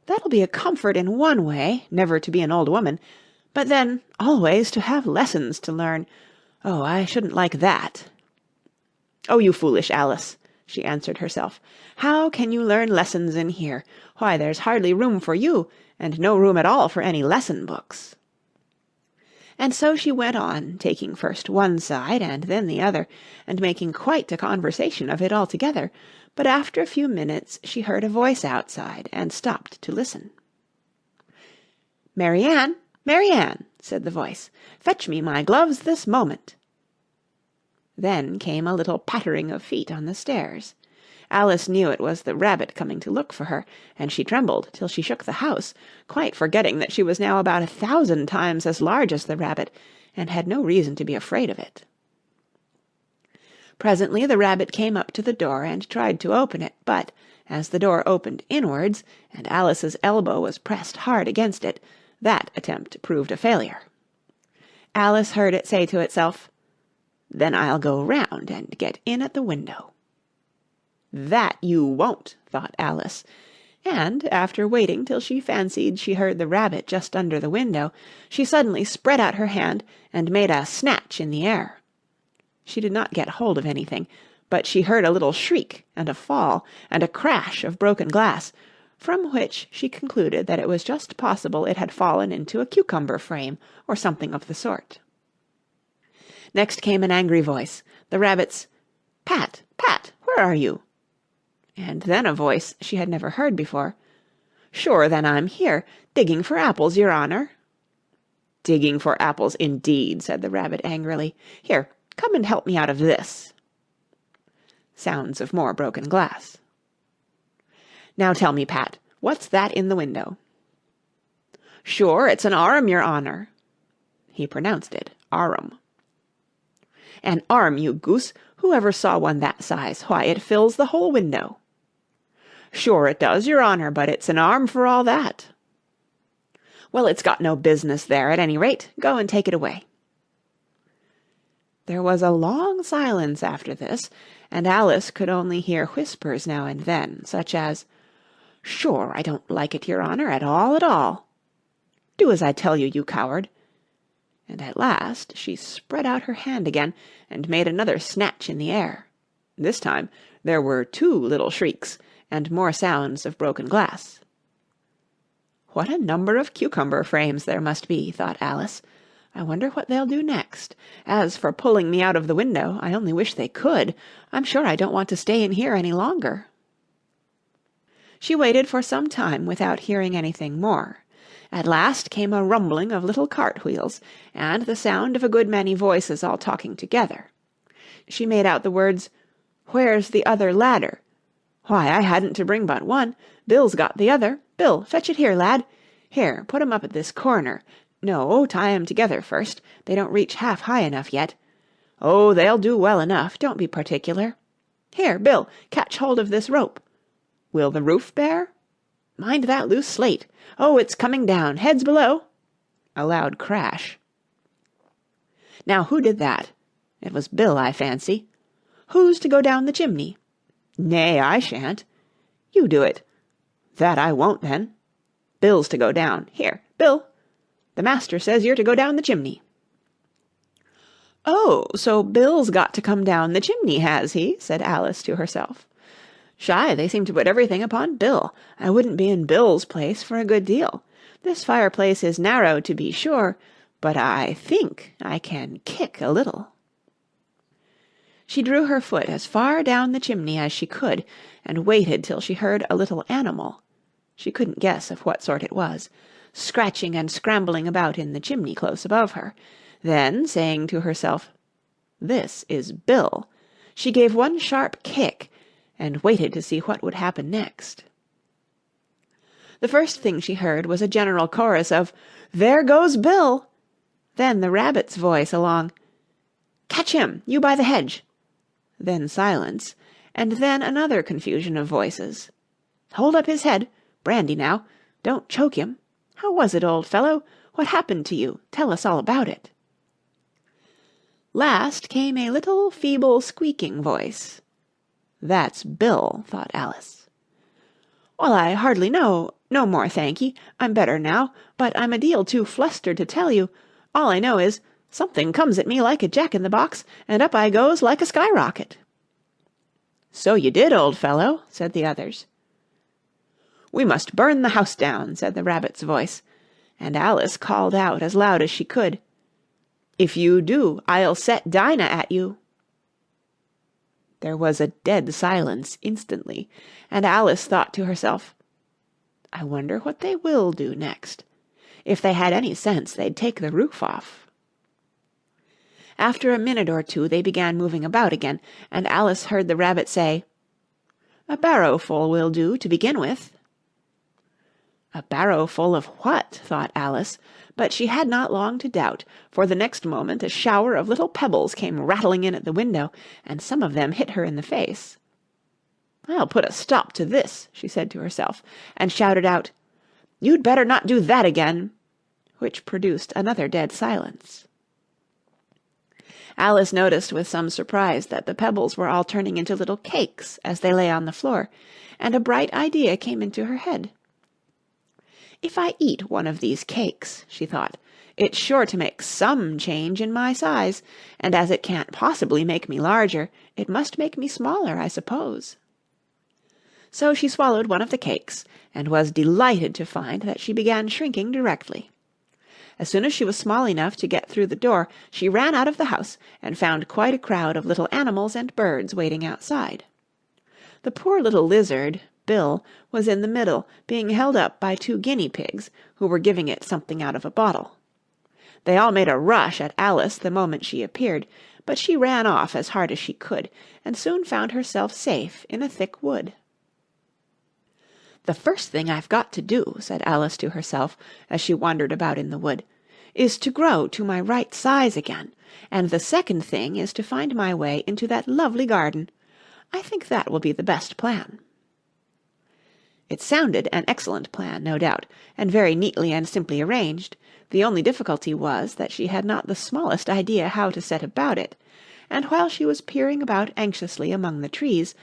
That'll be a comfort in one way, never to be an old woman, but then always to have lessons to learn. Oh, I shouldn't like that. Oh, you foolish Alice, she answered herself. How can you learn lessons in here? Why, there's hardly room for you, and no room at all for any lesson books. And so she went on, taking first one side and then the other, and making quite a conversation of it altogether, but after a few minutes she heard a voice outside, and stopped to listen. "Marianne, Marianne," said the voice, "fetch me my gloves this moment." Then came a little pattering of feet on the stairs. Alice knew it was the rabbit coming to look for her, and she trembled till she shook the house, quite forgetting that she was now about 1,000 times as large as the rabbit, and had no reason to be afraid of it. Presently the rabbit came up to the door and tried to open it, but, as the door opened inwards, and Alice's elbow was pressed hard against it, that attempt proved a failure. Alice heard it say to itself, "Then I'll go round and get in at the window." "That you won't," thought Alice, and, after waiting till she fancied she heard the rabbit just under the window, she suddenly spread out her hand and made a snatch in the air. She did not get hold of anything, but she heard a little shriek and a fall and a crash of broken glass, from which she concluded that it was just possible it had fallen into a cucumber frame or something of the sort. Next came an angry voice, the rabbit's, "Pat, Pat, where are you?" And then a voice she had never heard before, "Sure, then I'm here, digging for apples, your honour." "Digging for apples, indeed," said the rabbit angrily. "Here, come and help me out of this." Sounds of more broken glass. "Now tell me, Pat, what's that in the window?" "Sure, it's an arm, your honour." He pronounced it arum. "An arm, you goose! Who ever saw one that size? Why, it fills the whole window." "Sure it does, your honour, but it's an arm for all that." "Well, it's got no business there, at any rate. Go and take it away." There was a long silence after this, and Alice could only hear whispers now and then, such as, "Sure, I don't like it, your honour, at all. Do as I tell you, you coward." And at last she spread out her hand again, and made another snatch in the air. This time there were 2 little shrieks, and more sounds of broken glass. "What a number of cucumber frames there must be," thought Alice. "I wonder what they'll do next. As for pulling me out of the window, I only wish they could. I'm sure I don't want to stay in here any longer." She waited for some time without hearing anything more. At last came a rumbling of little cart-wheels, and the sound of a good many voices all talking together. She made out the words, "Where's the other ladder? Why, I hadn't to bring but one. Bill's got the other. Bill, fetch it here, lad. Here, put 'em up at this corner. No, tie 'em together first. They don't reach half high enough yet. Oh, they'll do well enough. Don't be particular. Here, Bill, catch hold of this rope. Will the roof bear? Mind that loose slate. Oh, it's coming down. Heads below." A loud crash. "Now, who did that? It was Bill, I fancy. Who's to go down the chimney? Nay, I shan't. You do it. That I won't, then. Bill's to go down. Here, Bill. The master says you're to go down the chimney." "Oh, so Bill's got to come down the chimney, has he?" said Alice to herself. "Shy, they seem to put everything upon Bill. I wouldn't be in Bill's place for a good deal. This fireplace is narrow, to be sure, but I think I can kick a little." She drew her foot as far down the chimney as she could, and waited till she heard a little animal. She couldn't guess of what sort it was, scratching and scrambling about in the chimney close above her. Then, saying to herself, "This is Bill," she gave one sharp kick and waited to see what would happen next. The first thing she heard was a general chorus of "There goes Bill!" Then the rabbit's voice along, "Catch him, you by the hedge!" Then silence, and then another confusion of voices. "Hold up his head! Brandy now! Don't choke him! How was it, old fellow? What happened to you? Tell us all about it." Last came a little feeble squeaking voice. "That's Bill," thought Alice. "Well, I hardly know. No more, thank'ee. I'm better now, but I'm a deal too flustered to tell you. All I know is, something comes at me like a jack-in-the-box, and up I goes like a skyrocket." "So you did, old fellow," said the others. "We must burn the house down," said the rabbit's voice, and Alice called out as loud as she could, "If you do, I'll set Dinah at you." There was a dead silence instantly, and Alice thought to herself, "I wonder what they will do next. If they had any sense, they'd take the roof off." After a minute or two they began moving about again, and Alice heard the rabbit say, "A barrowful will do to begin with." A barrowful of what? thought Alice, but she had not long to doubt, for the next moment a shower of little pebbles came rattling in at the window, and some of them hit her in the face. "I'll put a stop to this," she said to herself, and shouted out, "You'd better not do that again," which produced another dead silence. Alice noticed with some surprise that the pebbles were all turning into little cakes as they lay on the floor, and a bright idea came into her head. "If I eat one of these cakes," she thought, "it's sure to make some change in my size, and as it can't possibly make me larger, it must make me smaller, I suppose." So she swallowed one of the cakes, and was delighted to find that she began shrinking directly. As soon as she was small enough to get through the door, she ran out of the house, and found quite a crowd of little animals and birds waiting outside. The poor little lizard, Bill, was in the middle, being held up by 2 guinea pigs, who were giving it something out of a bottle. They all made a rush at Alice the moment she appeared, but she ran off as hard as she could, and soon found herself safe in a thick wood. "The first thing I've got to do," said Alice to herself, as she wandered about in the wood, "is to grow to my right size again, and the second thing is to find my way into that lovely garden. I think that will be the best plan." It sounded an excellent plan, no doubt, and very neatly and simply arranged. The only difficulty was that she had not the smallest idea how to set about it, and while she was peering about anxiously among the trees,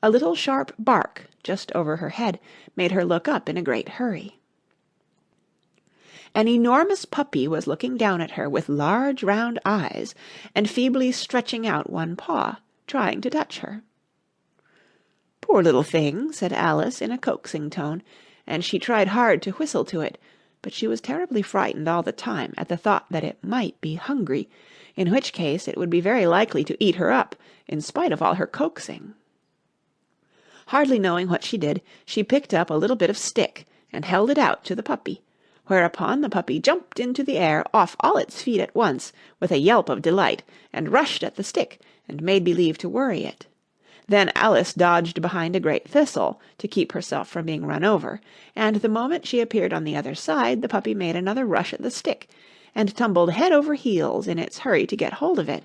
a little sharp bark just over her head made her look up in a great hurry. An enormous puppy was looking down at her with large round eyes, and feebly stretching out one paw, trying to touch her. "Poor little thing," said Alice in a coaxing tone, and she tried hard to whistle to it, but she was terribly frightened all the time at the thought that it might be hungry, in which case it would be very likely to eat her up, in spite of all her coaxing. Hardly knowing what she did, she picked up a little bit of stick and held it out to the puppy, whereupon the puppy jumped into the air off all its feet at once with a yelp of delight, and rushed at the stick and made believe to worry it. Then Alice dodged behind a great thistle to keep herself from being run over, and the moment she appeared on the other side the puppy made another rush at the stick, and tumbled head over heels in its hurry to get hold of it.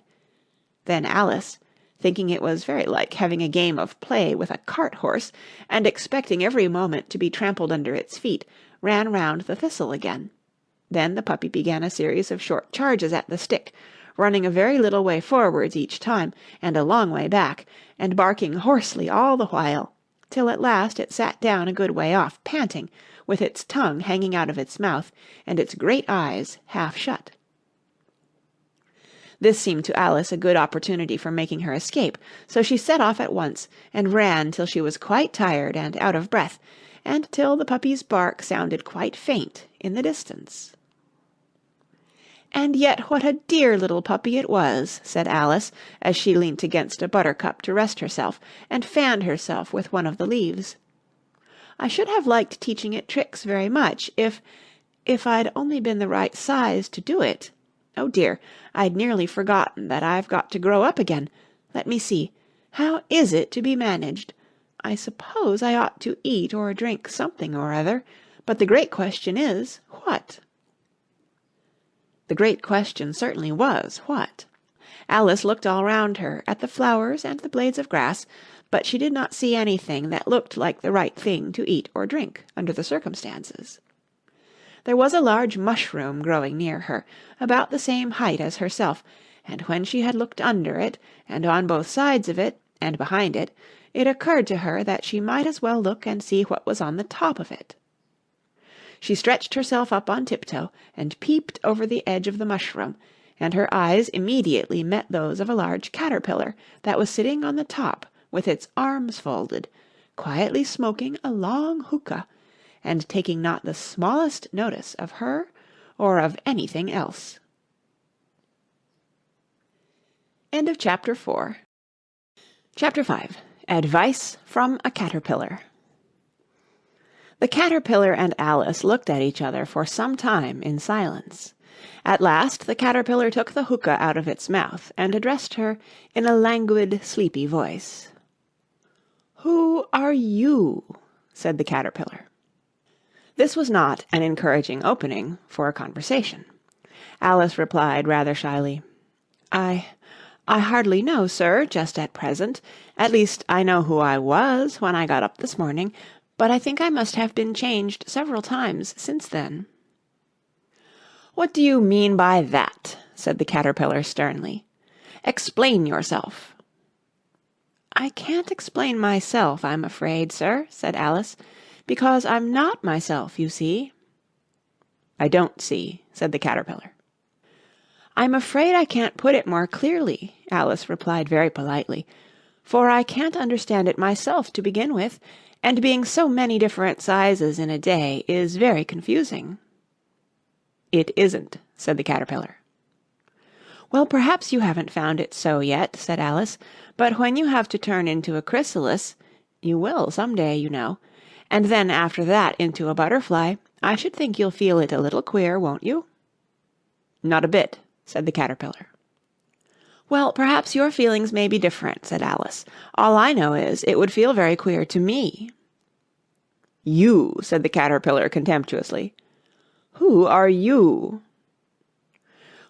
Then Alice, thinking it was very like having a game of play with a cart-horse, and expecting every moment to be trampled under its feet, ran round the thistle again. Then the puppy began a series of short charges at the stick, running a very little way forwards each time, and a long way back, and barking hoarsely all the while, till at last it sat down a good way off, panting, with its tongue hanging out of its mouth, and its great eyes half shut. This seemed to Alice a good opportunity for making her escape, so she set off at once, and ran till she was quite tired and out of breath, and till the puppy's bark sounded quite faint in the distance. "And yet what a dear little puppy it was," said Alice, as she leant against a buttercup to rest herself, and fanned herself with one of the leaves. I should have liked teaching it tricks very much, if I'd only been the right size to do it. Oh dear, I'd nearly forgotten that I've got to grow up again. Let me see. How is it to be managed? I suppose I ought to eat or drink something or other, but the great question is, what? The great question certainly was, what? Alice looked all round her, at the flowers and the blades of grass, but she did not see anything that looked like the right thing to eat or drink under the circumstances. There was a large mushroom growing near her, about the same height as herself, and when she had looked under it, and on both sides of it, and behind it, it occurred to her that she might as well look and see what was on the top of it. She stretched herself up on tiptoe, and peeped over the edge of the mushroom, and her eyes immediately met those of a large caterpillar that was sitting on the top with its arms folded, quietly smoking a long hookah, and taking not the smallest notice of her or of anything else. End of Chapter 4. Chapter 5. Advice from a Caterpillar. The caterpillar and Alice looked at each other for some time in silence. At last the caterpillar took the hookah out of its mouth and addressed her in a languid, sleepy voice. "Who are you?" said the caterpillar. This was not an encouraging opening for a conversation. Alice replied rather shyly, I hardly know, sir, just at present. At least I know who I was when I got up this morning, but I think I must have been changed several times since then." "What do you mean by that?" said the caterpillar sternly. "Explain yourself." "I can't explain myself, I'm afraid, sir," said Alice, "because I'm not myself, you see." "I don't see," said the caterpillar. "I'm afraid I can't put it more clearly," Alice replied very politely, "for I can't understand it myself to begin with, and being so many different sizes in a day is very confusing." "It isn't," said the caterpillar. "Well, perhaps you haven't found it so yet," said Alice, "but when you have to turn into a chrysalis, you will some day, you know, and then after that into a butterfly, I should think you'll feel it a little queer, won't you?" "Not a bit," said the caterpillar. "Well, perhaps your feelings may be different," said Alice. "All I know is, it would feel very queer to me." "You," said the caterpillar contemptuously. "Who are you?"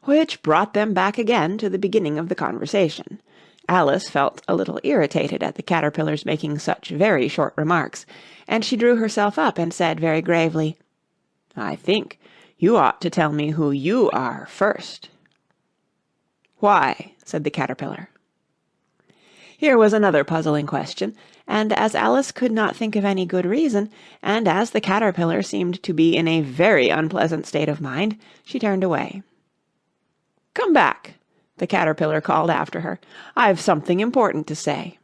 Which brought them back again to the beginning of the conversation. Alice felt a little irritated at the caterpillar's making such very short remarks, and she drew herself up and said very gravely, "I think you ought to tell me who you are first." "Why?" said the caterpillar. Here was another puzzling question, and as Alice could not think of any good reason, and as the caterpillar seemed to be in a very unpleasant state of mind, she turned away. "Come back," the caterpillar called after her. "I've something important to say."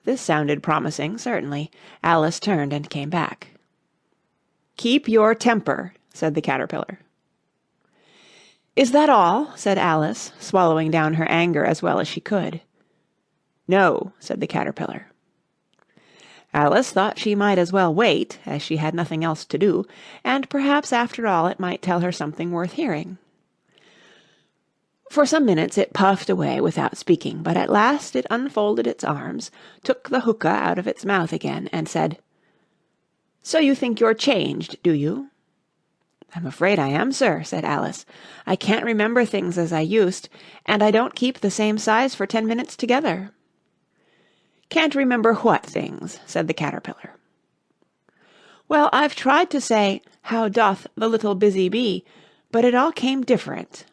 This sounded promising, certainly. Alice turned and came back. "Keep your temper," said the caterpillar. "Is that all?" said Alice, swallowing down her anger as well as she could. "No," said the caterpillar. Alice thought she might as well wait, as she had nothing else to do, and perhaps after all it might tell her something worth hearing. For some minutes it puffed away without speaking, but at last it unfolded its arms, took the hookah out of its mouth again, and said, "So you think you're changed, do you?" "I'm afraid I am, sir," said Alice. "I can't remember things as I used, and I don't keep the same size for 10 minutes together." "Can't remember what things?" said the caterpillar. "Well, I've tried to say, 'How doth the little busy bee?' but it all came different,"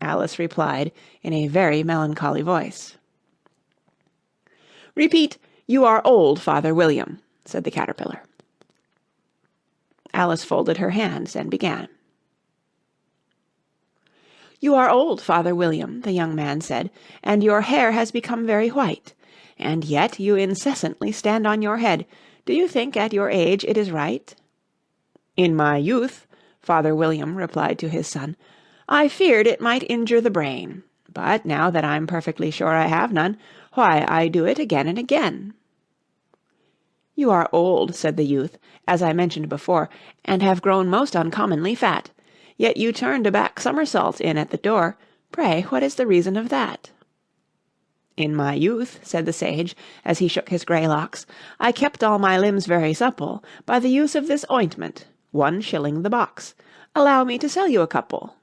Alice replied in a very melancholy voice. "Repeat, 'You are old, Father William,'" said the caterpillar. Alice folded her hands and began. "You are old, Father William," the young man said, "and your hair has become very white. And yet you incessantly stand on your head. Do you think at your age it is right?" "In my youth," Father William replied to his son, "I feared it might injure the brain. But now that I'm perfectly sure I have none, why, I do it again and again." "You are old," said the youth, "as I mentioned before, and have grown most uncommonly fat. Yet you turned a back somersault in at the door. Pray, what is the reason of that?" "In my youth," said the sage, as he shook his grey locks, "I kept all my limbs very supple by the use of this ointment, 1 shilling the box. Allow me to sell you a couple."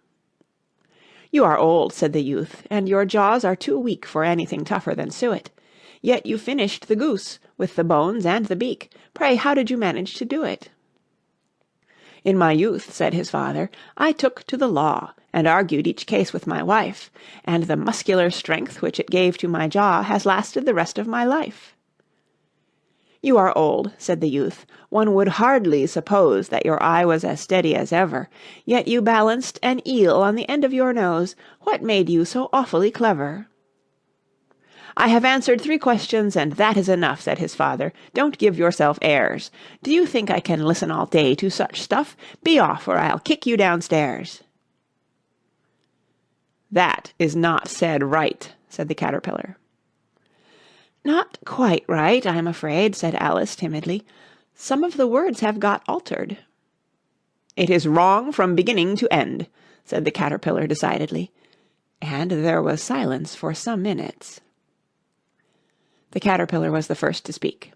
"You are old," said the youth, "and your jaws are too weak for anything tougher than suet. Yet you finished the goose, with the bones and the beak. Pray, how did you manage to do it?" "In my youth," said his father, "I took to the law, and argued each case with my wife, and the muscular strength which it gave to my jaw has lasted the rest of my life." "You are old," said the youth. "One would hardly suppose that your eye was as steady as ever. Yet you balanced an eel on the end of your nose. What made you so awfully clever?" "I have answered 3 questions, and that is enough," said his father. "Don't give yourself airs. Do you think I can listen all day to such stuff? Be off, or I'll kick you downstairs." "That is not said right," said the caterpillar. "Not quite right, I'm afraid," said Alice timidly. "Some of the words have got altered." "It is wrong from beginning to end," said the caterpillar decidedly, and there was silence for some minutes. The caterpillar was the first to speak.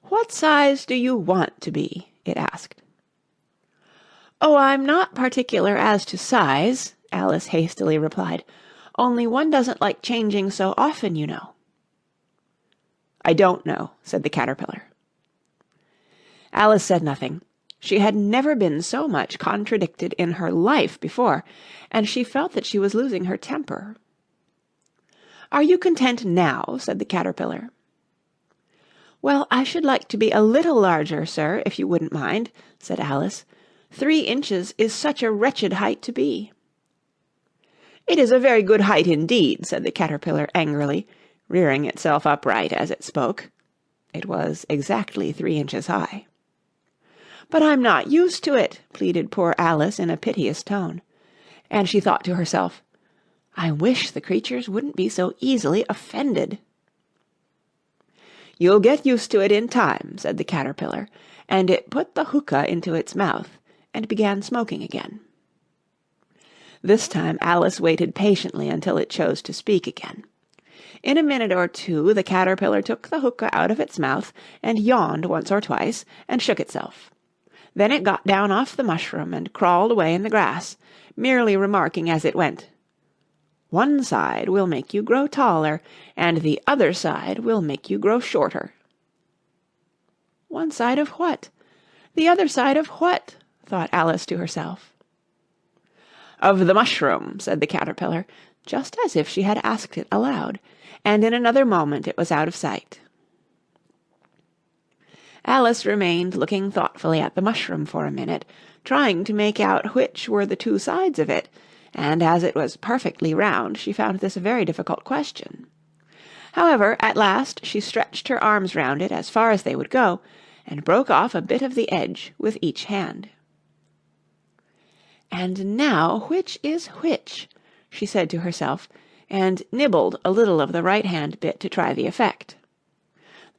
"What size do you want to be?" it asked. "Oh, I'm not particular as to size," Alice hastily replied. "Only one doesn't like changing so often, you know." "I don't know," said the caterpillar. Alice said nothing. She had never been so much contradicted in her life before, and she felt that she was losing her temper. "Are you content now?" said the caterpillar. "Well, I should like to be a little larger, sir, if you wouldn't mind," said Alice. 3 inches is such a wretched height to be." "It is a very good height indeed," said the caterpillar angrily, rearing itself upright as it spoke. It was exactly 3 inches high. "But I'm not used to it," pleaded poor Alice in a piteous tone. And she thought to herself, "I wish the creatures wouldn't be so easily offended." "You'll get used to it in time," said the caterpillar, and it put the hookah into its mouth and began smoking again. This time Alice waited patiently until it chose to speak again. In a minute or 2 the caterpillar took the hookah out of its mouth and yawned once or twice and shook itself. Then it got down off the mushroom and crawled away in the grass, merely remarking as it went, "One side will make you grow taller, and the other side will make you grow shorter." "One side of what? The other side of what?" thought Alice to herself. "Of the mushroom," said the caterpillar, just as if she had asked it aloud, and in another moment it was out of sight. Alice remained looking thoughtfully at the mushroom for a minute, trying to make out which were the 2 sides of it, and as it was perfectly round, she found this a very difficult question. However, at last she stretched her arms round it as far as they would go, and broke off a bit of the edge with each hand. "And now which is which?" she said to herself, and nibbled a little of the right-hand bit to try the effect.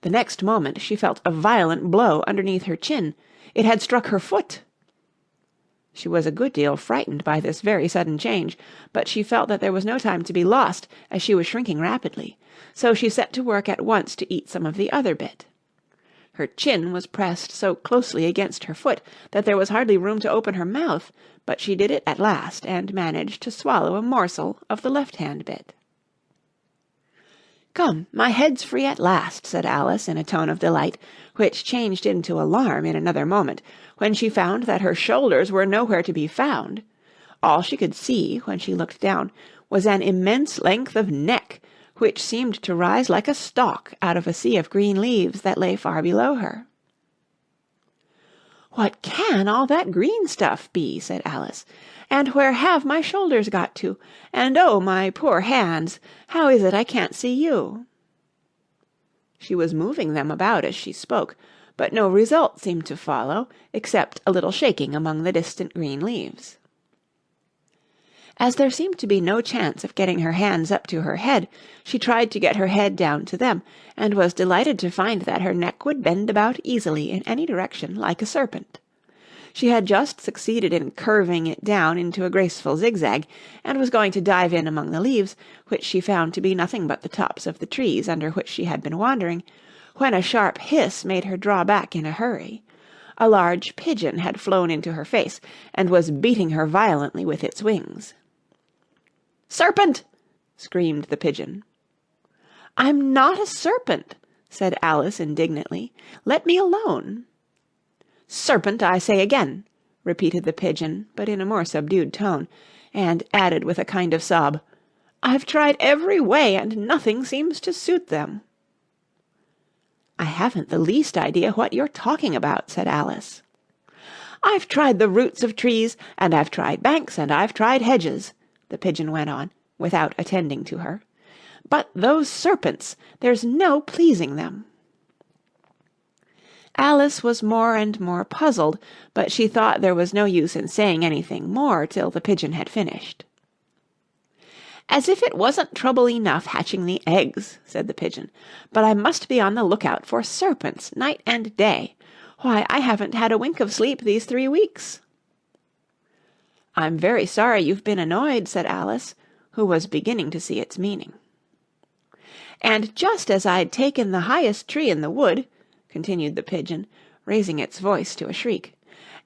The next moment she felt a violent blow underneath her chin. It had struck her foot. She was a good deal frightened by this very sudden change, but she felt that there was no time to be lost, as she was shrinking rapidly, so she set to work at once to eat some of the other bit. Her chin was pressed so closely against her foot that there was hardly room to open her mouth, but she did it at last, and managed to swallow a morsel of the left-hand bit. "Come, my head's free at last," said Alice in a tone of delight, which changed into alarm in another moment, when she found that her shoulders were nowhere to be found. All she could see, when she looked down, was an immense length of neck, which seemed to rise like a stalk out of a sea of green leaves that lay far below her. "What can all that green stuff be?" said Alice. "And where have my shoulders got to? And oh, my poor hands! How is it I can't see you?" She was moving them about as she spoke, but no result seemed to follow, except a little shaking among the distant green leaves. As there seemed to be no chance of getting her hands up to her head, she tried to get her head down to them, and was delighted to find that her neck would bend about easily in any direction like a serpent. She had just succeeded in curving it down into a graceful zigzag, and was going to dive in among the leaves, which she found to be nothing but the tops of the trees under which she had been wandering, when a sharp hiss made her draw back in a hurry. A large pigeon had flown into her face, and was beating her violently with its wings. "Serpent!" screamed the pigeon. "I'm not a serpent," said Alice indignantly. "Let me alone." "Serpent, I say again," repeated the pigeon, but in a more subdued tone, and added with a kind of sob, "I've tried every way, and nothing seems to suit them." "I haven't the least idea what you're talking about," said Alice. "I've tried the roots of trees, and I've tried banks, and I've tried hedges," the pigeon went on, without attending to her. "But those serpents, there's no pleasing them." Alice was more and more puzzled, but she thought there was no use in saying anything more till the pigeon had finished. "As if it wasn't trouble enough hatching the eggs," said the pigeon, "but I must be on the lookout for serpents night and day. Why, I haven't had a wink of sleep these 3 weeks." "I'm very sorry you've been annoyed," said Alice, who was beginning to see its meaning. "And just as I'd taken the highest tree in the wood," continued the pigeon, raising its voice to a shriek,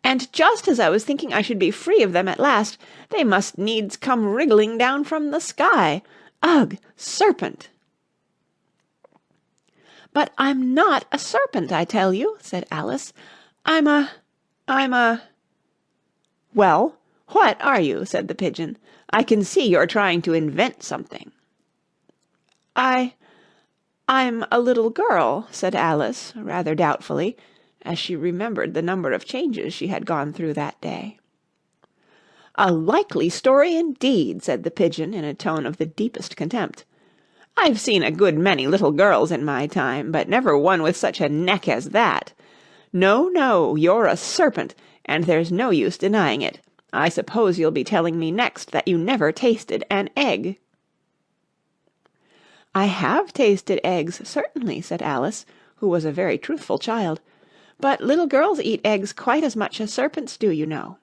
"and just as I was thinking I should be free of them at last, they must needs come wriggling down from the sky. Ugh! Serpent!" "But I'm not a serpent, I tell you," said Alice. I'm a—" "Well, what are you?" said the pigeon. "I can see you're trying to invent something." "I'm a little girl," said Alice, rather doubtfully, as she remembered the number of changes she had gone through that day. "A likely story indeed," said the pigeon in a tone of the deepest contempt. "I've seen a good many little girls in my time, but never one with such a neck as that. No, no, you're a serpent, and there's no use denying it. I suppose you'll be telling me next that you never tasted an egg." "I have tasted eggs, certainly," said Alice, who was a very truthful child. "But little girls eat eggs quite as much as serpents do, you know."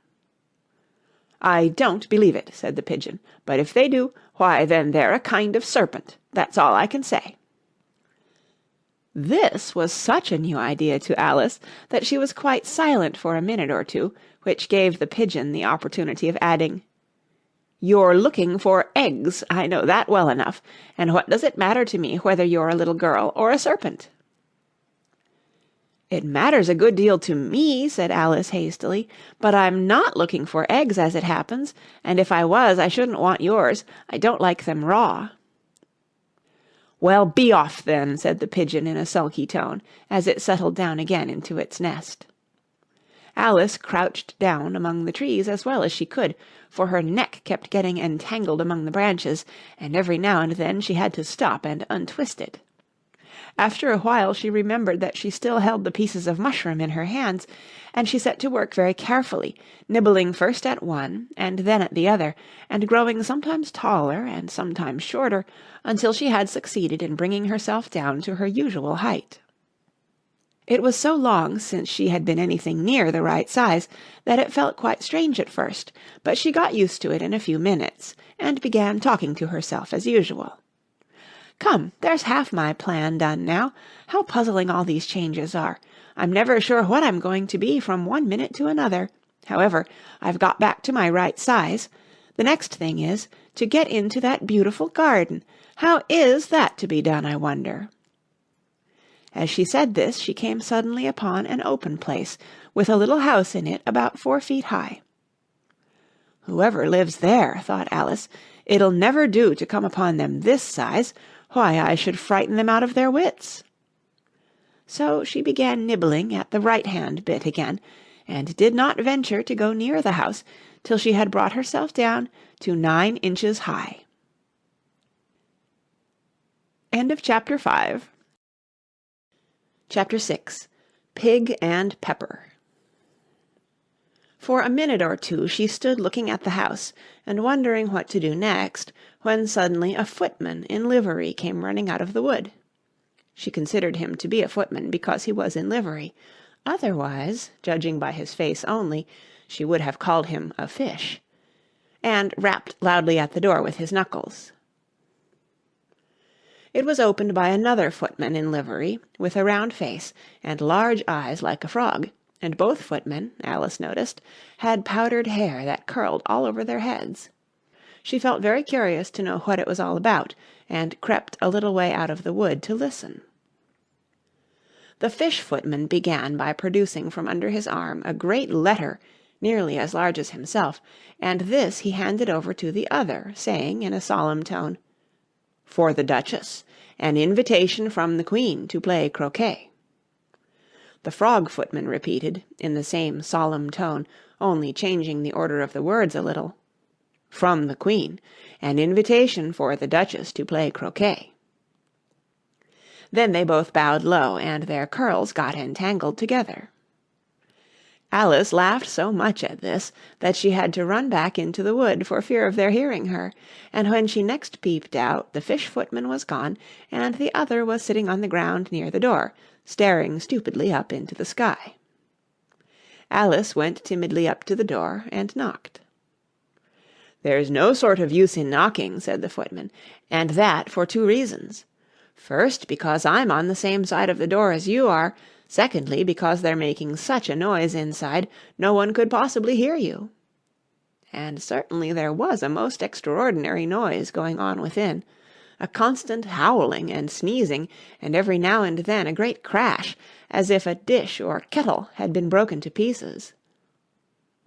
"I don't believe it," said the pigeon. "But if they do, why, then they're a kind of serpent. That's all I can say." This was such a new idea to Alice that she was quite silent for a minute or two, which gave the pigeon the opportunity of adding, "You're looking for eggs, I know that well enough, and what does it matter to me whether you're a little girl or a serpent?" "It matters a good deal to me," said Alice hastily, "but I'm not looking for eggs as it happens, and if I was I shouldn't want yours. I don't like them raw." "Well, be off then," said the pigeon in a sulky tone, as it settled down again into its nest. Alice crouched down among the trees as well as she could, for her neck kept getting entangled among the branches, and every now and then she had to stop and untwist it. After a while she remembered that she still held the pieces of mushroom in her hands, and she set to work very carefully, nibbling first at one and then at the other, and growing sometimes taller and sometimes shorter, until she had succeeded in bringing herself down to her usual height. It was so long since she had been anything near the right size that it felt quite strange at first, but she got used to it in a few minutes, and began talking to herself as usual. "Come, there's half my plan done now. How puzzling all these changes are! I'm never sure what I'm going to be from one minute to another. However, I've got back to my right size. The next thing is to get into that beautiful garden. How is that to be done, I wonder?" As she said this, she came suddenly upon an open place, with a little house in it about 4 feet high. "Whoever lives there," thought Alice, "it'll never do to come upon them this size. Why, I should frighten them out of their wits." So she began nibbling at the right-hand bit again, and did not venture to go near the house till she had brought herself down to 9 inches high. End of Chapter 5. Chapter 6. Pig and Pepper. For a minute or two she stood looking at the house and wondering what to do next, when suddenly a footman in livery came running out of the wood. She considered him to be a footman because he was in livery. Otherwise, judging by his face only, she would have called him a fish, and rapped loudly at the door with his knuckles. It was opened by another footman in livery, with a round face and large eyes like a frog, and both footmen, Alice noticed, had powdered hair that curled all over their heads. She felt very curious to know what it was all about, and crept a little way out of the wood to listen. The fish footman began by producing from under his arm a great letter nearly as large as himself, and this he handed over to the other, saying in a solemn tone, "For the Duchess, an invitation from the Queen to play croquet." The frog footman repeated, in the same solemn tone, only changing the order of the words a little, "From the Queen, an invitation for the Duchess to play croquet." Then they both bowed low, and their curls got entangled together. Alice laughed so much at this that she had to run back into the wood for fear of their hearing her, and when she next peeped out the fish footman was gone, and the other was sitting on the ground near the door, staring stupidly up into the sky. Alice went timidly up to the door and knocked. "There's no sort of use in knocking," said the footman, "and that for 2 reasons. First, because I'm on the same side of the door as you are. Secondly, because they're making such a noise inside, no one could possibly hear you." And certainly there was a most extraordinary noise going on within, a constant howling and sneezing, and every now and then a great crash, as if a dish or kettle had been broken to pieces.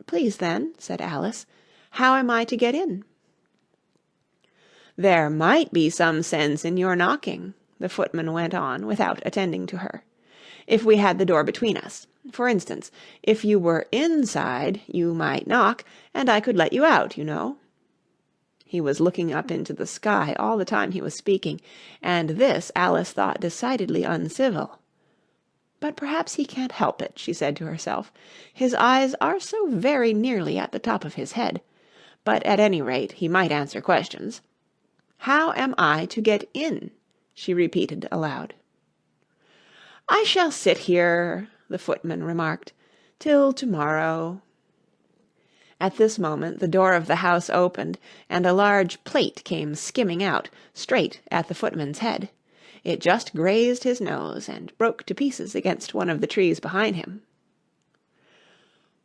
"Please, then," said Alice, "how am I to get in?" "There might be some sense in your knocking," the footman went on without attending to her, "if we had the door between us. For instance, if you were inside, you might knock, and I could let you out, you know." He was looking up into the sky all the time he was speaking, and this Alice thought decidedly uncivil. "But perhaps he can't help it," she said to herself. "His eyes are so very nearly at the top of his head. But at any rate he might answer questions. How am I to get in?" she repeated aloud. "I shall sit here," the footman remarked, "till to-morrow." At this moment the door of the house opened, and a large plate came skimming out, straight at the footman's head. It just grazed his nose, and broke to pieces against one of the trees behind him.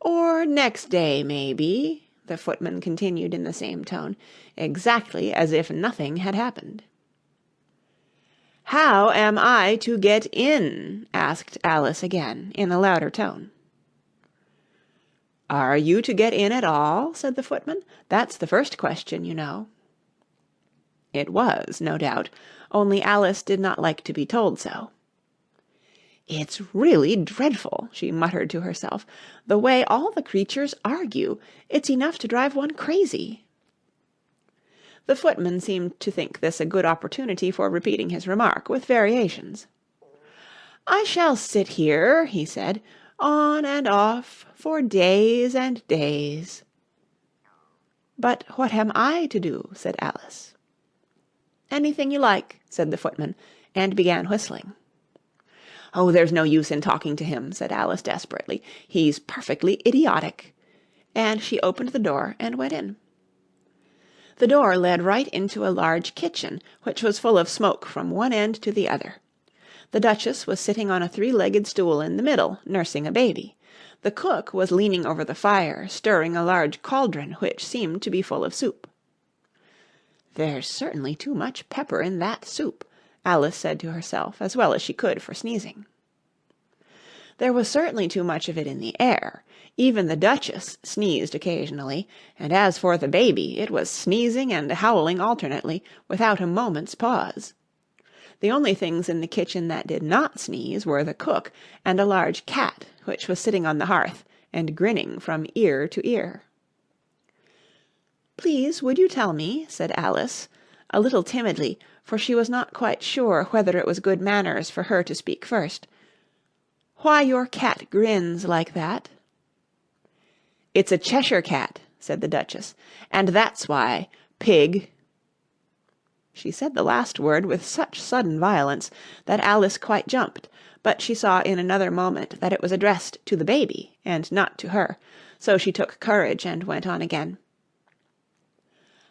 "Or next day, maybe," the footman continued in the same tone, exactly as if nothing had happened. "How am I to get in?" asked Alice again, in a louder tone. "Are you to get in at all?" said the footman. "That's the first question, you know." It was, no doubt, only Alice did not like to be told so. "It's really dreadful," she muttered to herself, "the way all the creatures argue. It's enough to drive one crazy." The footman seemed to think this a good opportunity for repeating his remark, with variations. "I shall sit here," he said, "on and off, for days and days." "But what am I to do?" said Alice. "Anything you like," said the footman, and began whistling. "Oh, there's no use in talking to him," said Alice desperately. "He's perfectly idiotic." And she opened the door and went in. The door led right into a large kitchen, which was full of smoke from one end to the other. The Duchess was sitting on a 3-legged stool in the middle, nursing a baby. The cook was leaning over the fire, stirring a large cauldron which seemed to be full of soup. "There's certainly too much pepper in that soup," Alice said to herself, as well as she could for sneezing. There was certainly too much of it in the air. Even the Duchess sneezed occasionally, and as for the baby, it was sneezing and howling alternately, without a moment's pause. The only things in the kitchen that did not sneeze were the cook and a large cat, which was sitting on the hearth and grinning from ear to ear. "Please, would you tell me," said Alice, a little timidly, for she was not quite sure whether it was good manners for her to speak first, "why your cat grins like that?" "It's a Cheshire cat," said the Duchess, "and that's why, pig—" She said the last word with such sudden violence that Alice quite jumped, but she saw in another moment that it was addressed to the baby and not to her, so she took courage and went on again.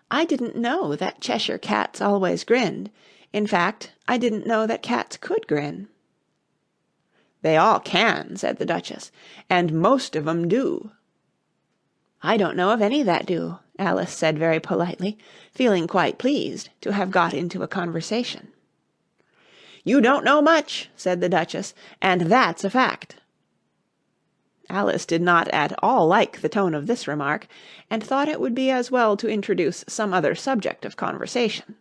"I didn't know that Cheshire cats always grinned. In fact, I didn't know that cats could grin." "They all can," said the Duchess, "and most of 'em do." "I don't know of any that do," Alice said very politely, feeling quite pleased to have got into a conversation. "You don't know much," said the Duchess, "and that's a fact." Alice did not at all like the tone of this remark, and thought it would be as well to introduce some other subject of conversation.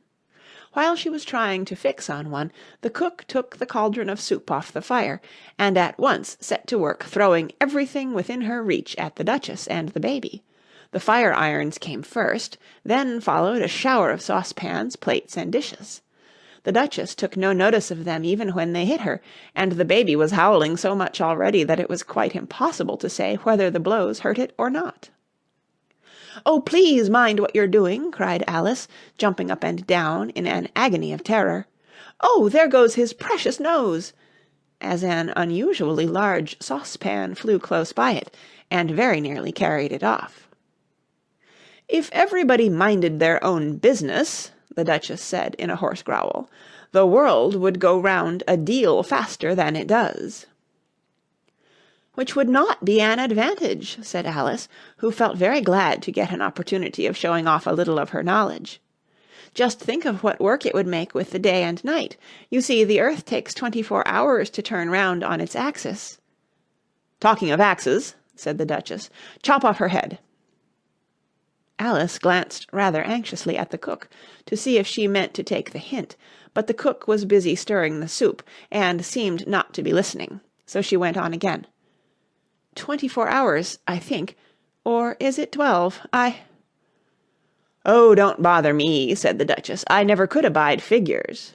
While she was trying to fix on one, the cook took the cauldron of soup off the fire, and at once set to work throwing everything within her reach at the Duchess and the baby. The fire-irons came first, then followed a shower of saucepans, plates, and dishes. The Duchess took no notice of them even when they hit her, and the baby was howling so much already that it was quite impossible to say whether the blows hurt it or not. "Oh, please mind what you're doing," cried Alice, jumping up and down in an agony of terror. "Oh, there goes his precious nose!" as an unusually large saucepan flew close by it, and very nearly carried it off. "If everybody minded their own business," the Duchess said in a hoarse growl, "the world would go round a deal faster than it does." "Which would not be an advantage," said Alice, who felt very glad to get an opportunity of showing off a little of her knowledge. "Just think of what work it would make with the day and night. You see, the earth takes 24 hours to turn round on its axis." "Talking of axes," said the Duchess, "chop off her head." Alice glanced rather anxiously at the cook, to see if she meant to take the hint, but the cook was busy stirring the soup, and seemed not to be listening, so she went on again. 24 hours, I think, or is it 12? "Oh, don't bother me," said the Duchess. "I never could abide figures."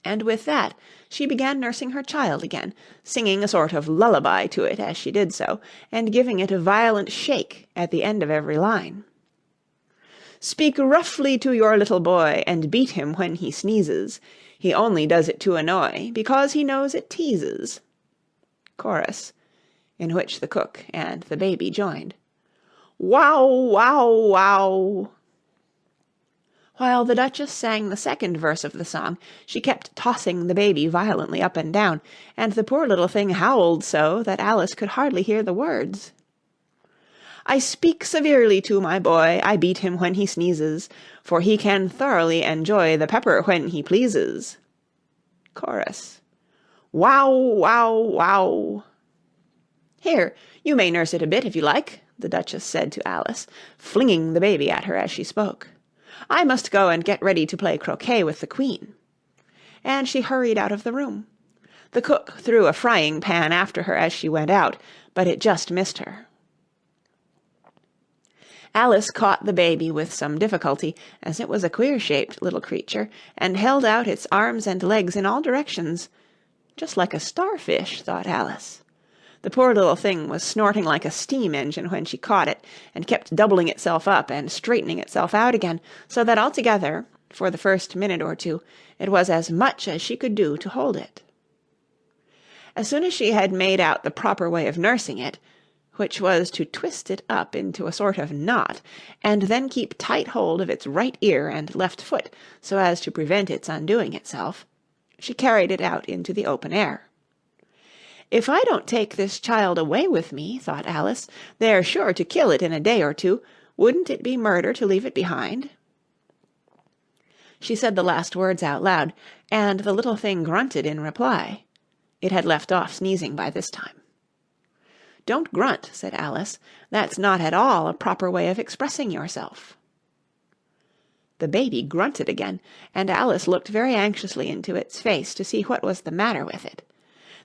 And with that she began nursing her child again, singing a sort of lullaby to it as she did so, and giving it a violent shake at the end of every line. "Speak roughly to your little boy, and beat him when he sneezes. He only does it to annoy, because he knows it teases." Chorus, in which the cook and the baby joined. "Wow, wow, wow!" While the Duchess sang the second verse of the song, she kept tossing the baby violently up and down, and the poor little thing howled so that Alice could hardly hear the words. "I speak severely to my boy, I beat him when he sneezes, for he can thoroughly enjoy the pepper when he pleases." Chorus. "Wow, wow, wow!" "Here, you may nurse it a bit if you like," the Duchess said to Alice, flinging the baby at her as she spoke. "I must go and get ready to play croquet with the Queen." And she hurried out of the room. The cook threw a frying pan after her as she went out, but it just missed her. Alice caught the baby with some difficulty, as it was a queer-shaped little creature, and held out its arms and legs in all directions. "Just like a starfish," thought Alice. The poor little thing was snorting like a steam engine when she caught it, and kept doubling itself up and straightening itself out again, so that altogether, for the first minute or two, it was as much as she could do to hold it. As soon as she had made out the proper way of nursing it, which was to twist it up into a sort of knot, and then keep tight hold of its right ear and left foot so as to prevent its undoing itself, she carried it out into the open air. "If I don't take this child away with me," thought Alice, "they're sure to kill it in a day or two. Wouldn't it be murder to leave it behind?" She said the last words out loud, and the little thing grunted in reply. It had left off sneezing by this time. "Don't grunt," said Alice. "That's not at all a proper way of expressing yourself." The baby grunted again, and Alice looked very anxiously into its face to see what was the matter with it.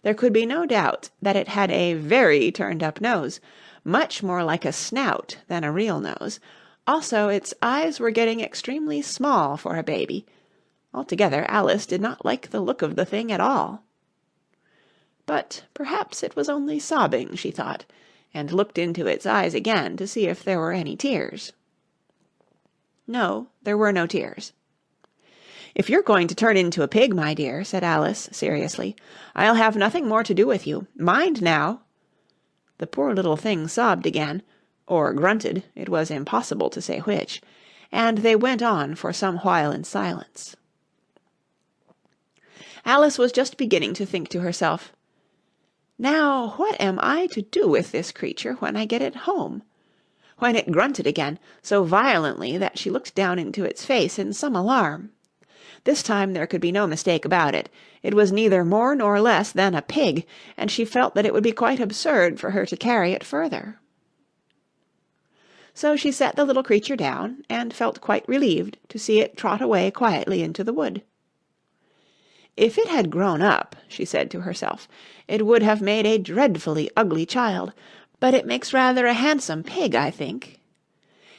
There could be no doubt that it had a very turned-up nose, much more like a snout than a real nose. Also, its eyes were getting extremely small for a baby. Altogether, Alice did not like the look of the thing at all. But perhaps it was only sobbing, she thought, and looked into its eyes again to see if there were any tears. No, there were no tears. "If you're going to turn into a pig, my dear," said Alice seriously, "I'll have nothing more to do with you. Mind now!" The poor little thing sobbed again, or grunted, it was impossible to say which, and they went on for some while in silence. Alice was just beginning to think to herself, "Now, what am I to do with this creature when I get it home?" when it grunted again, so violently that she looked down into its face in some alarm. This time there could be no mistake about it. It was neither more nor less than a pig, and she felt that it would be quite absurd for her to carry it further. So she set the little creature down, and felt quite relieved to see it trot away quietly into the wood. "If it had grown up," she said to herself, "it would have made a dreadfully ugly child, but it makes rather a handsome pig, I think."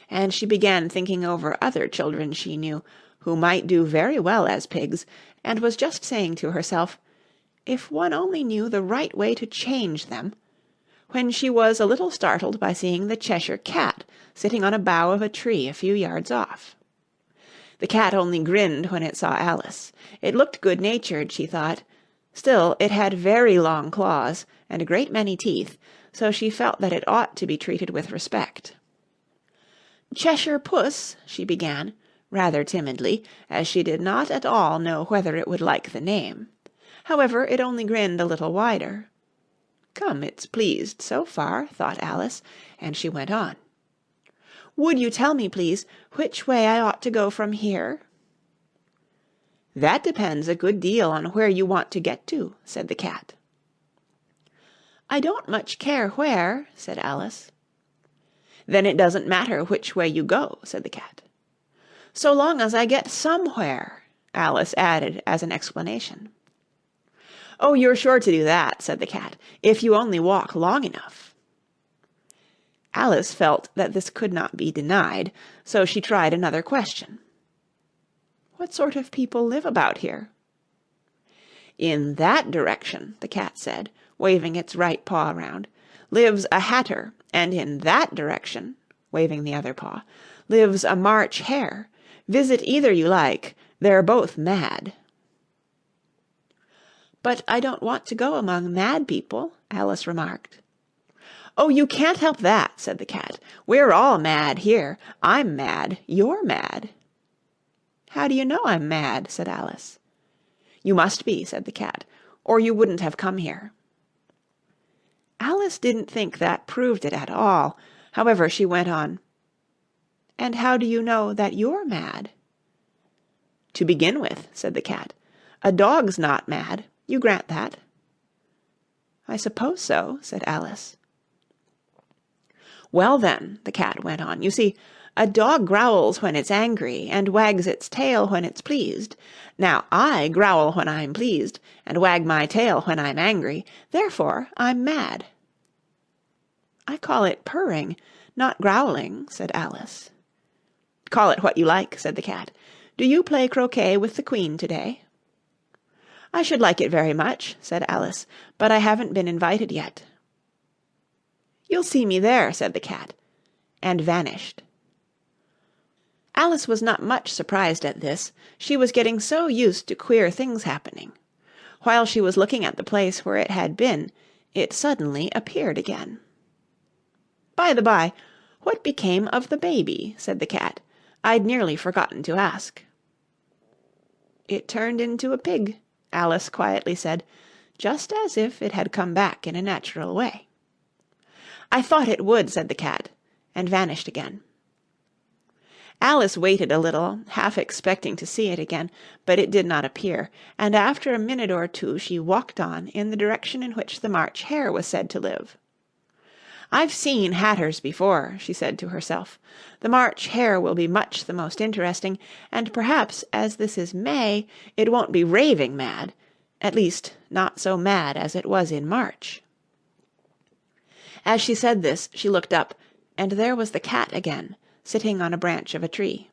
And she began thinking over other children she knew, who might do very well as pigs, and was just saying to herself, "If one only knew the right way to change them," when she was a little startled by seeing the Cheshire Cat sitting on a bough of a tree a few yards off. The cat only grinned when it saw Alice. It looked good-natured, she thought. Still, it had very long claws and a great many teeth, so she felt that it ought to be treated with respect. "Cheshire Puss," she began, rather timidly, as she did not at all know whether it would like the name. However, it only grinned a little wider. "Come, it's pleased so far," thought Alice, and she went on. "Would you tell me, please, which way I ought to go from here?" "That depends a good deal on where you want to get to," said the cat. "I don't much care where," said Alice. "Then it doesn't matter which way you go," said the cat. "So long as I get somewhere," Alice added as an explanation. "Oh, you're sure to do that," said the cat, "if you only walk long enough." Alice felt that this could not be denied, so she tried another question. "What sort of people live about here?" "In that direction," the cat said, waving its right paw round, "lives a hatter, and in that direction," waving the other paw, "lives a March hare. Visit either you like. They're both mad." "But I don't want to go among mad people," Alice remarked. "Oh, you can't help that," said the cat. "We're all mad here. I'm mad. You're mad." "How do you know I'm mad?" said Alice. "You must be," said the cat, "or you wouldn't have come here." Alice didn't think that proved it at all. However, she went on. "And how do you know that you're mad?" "To begin with," said the cat, "a dog's not mad. You grant that?" "I suppose so," said Alice. "Well then," the cat went on, "you see, a dog growls when it's angry and wags its tail when it's pleased. Now I growl when I'm pleased and wag my tail when I'm angry. Therefore I'm mad." "I call it purring, not growling," said Alice. "Call it what you like," said the cat. "Do you play croquet with the Queen today?" "I should like it very much," said Alice, "but I haven't been invited yet." "You'll see me there," said the cat, and vanished. Alice was not much surprised at this. She was getting so used to queer things happening. While she was looking at the place where it had been, it suddenly appeared again. "By the by, what became of the baby?" said the cat. "I'd nearly forgotten to ask." "It turned into a pig," Alice quietly said, just as if it had come back in a natural way. "I thought it would," said the cat, and vanished again. Alice waited a little, half expecting to see it again, but it did not appear, and after a minute or two she walked on in the direction in which the March hare was said to live. "I've seen hatters before," she said to herself. "The March hare will be much the most interesting, and perhaps, as this is May, it won't be raving mad, at least not so mad as it was in March." As she said this, she looked up, and there was the cat again, sitting on a branch of a tree.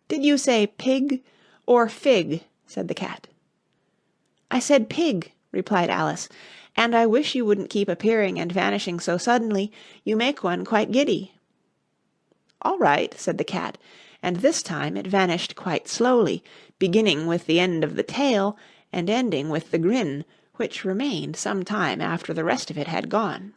"Did you say pig or fig?" said the cat. "I said pig," replied Alice, "and I wish you wouldn't keep appearing and vanishing so suddenly. You make one quite giddy." "All right," said the cat, and this time it vanished quite slowly, beginning with the end of the tail and ending with the grin, which remained some time after the rest of it had gone.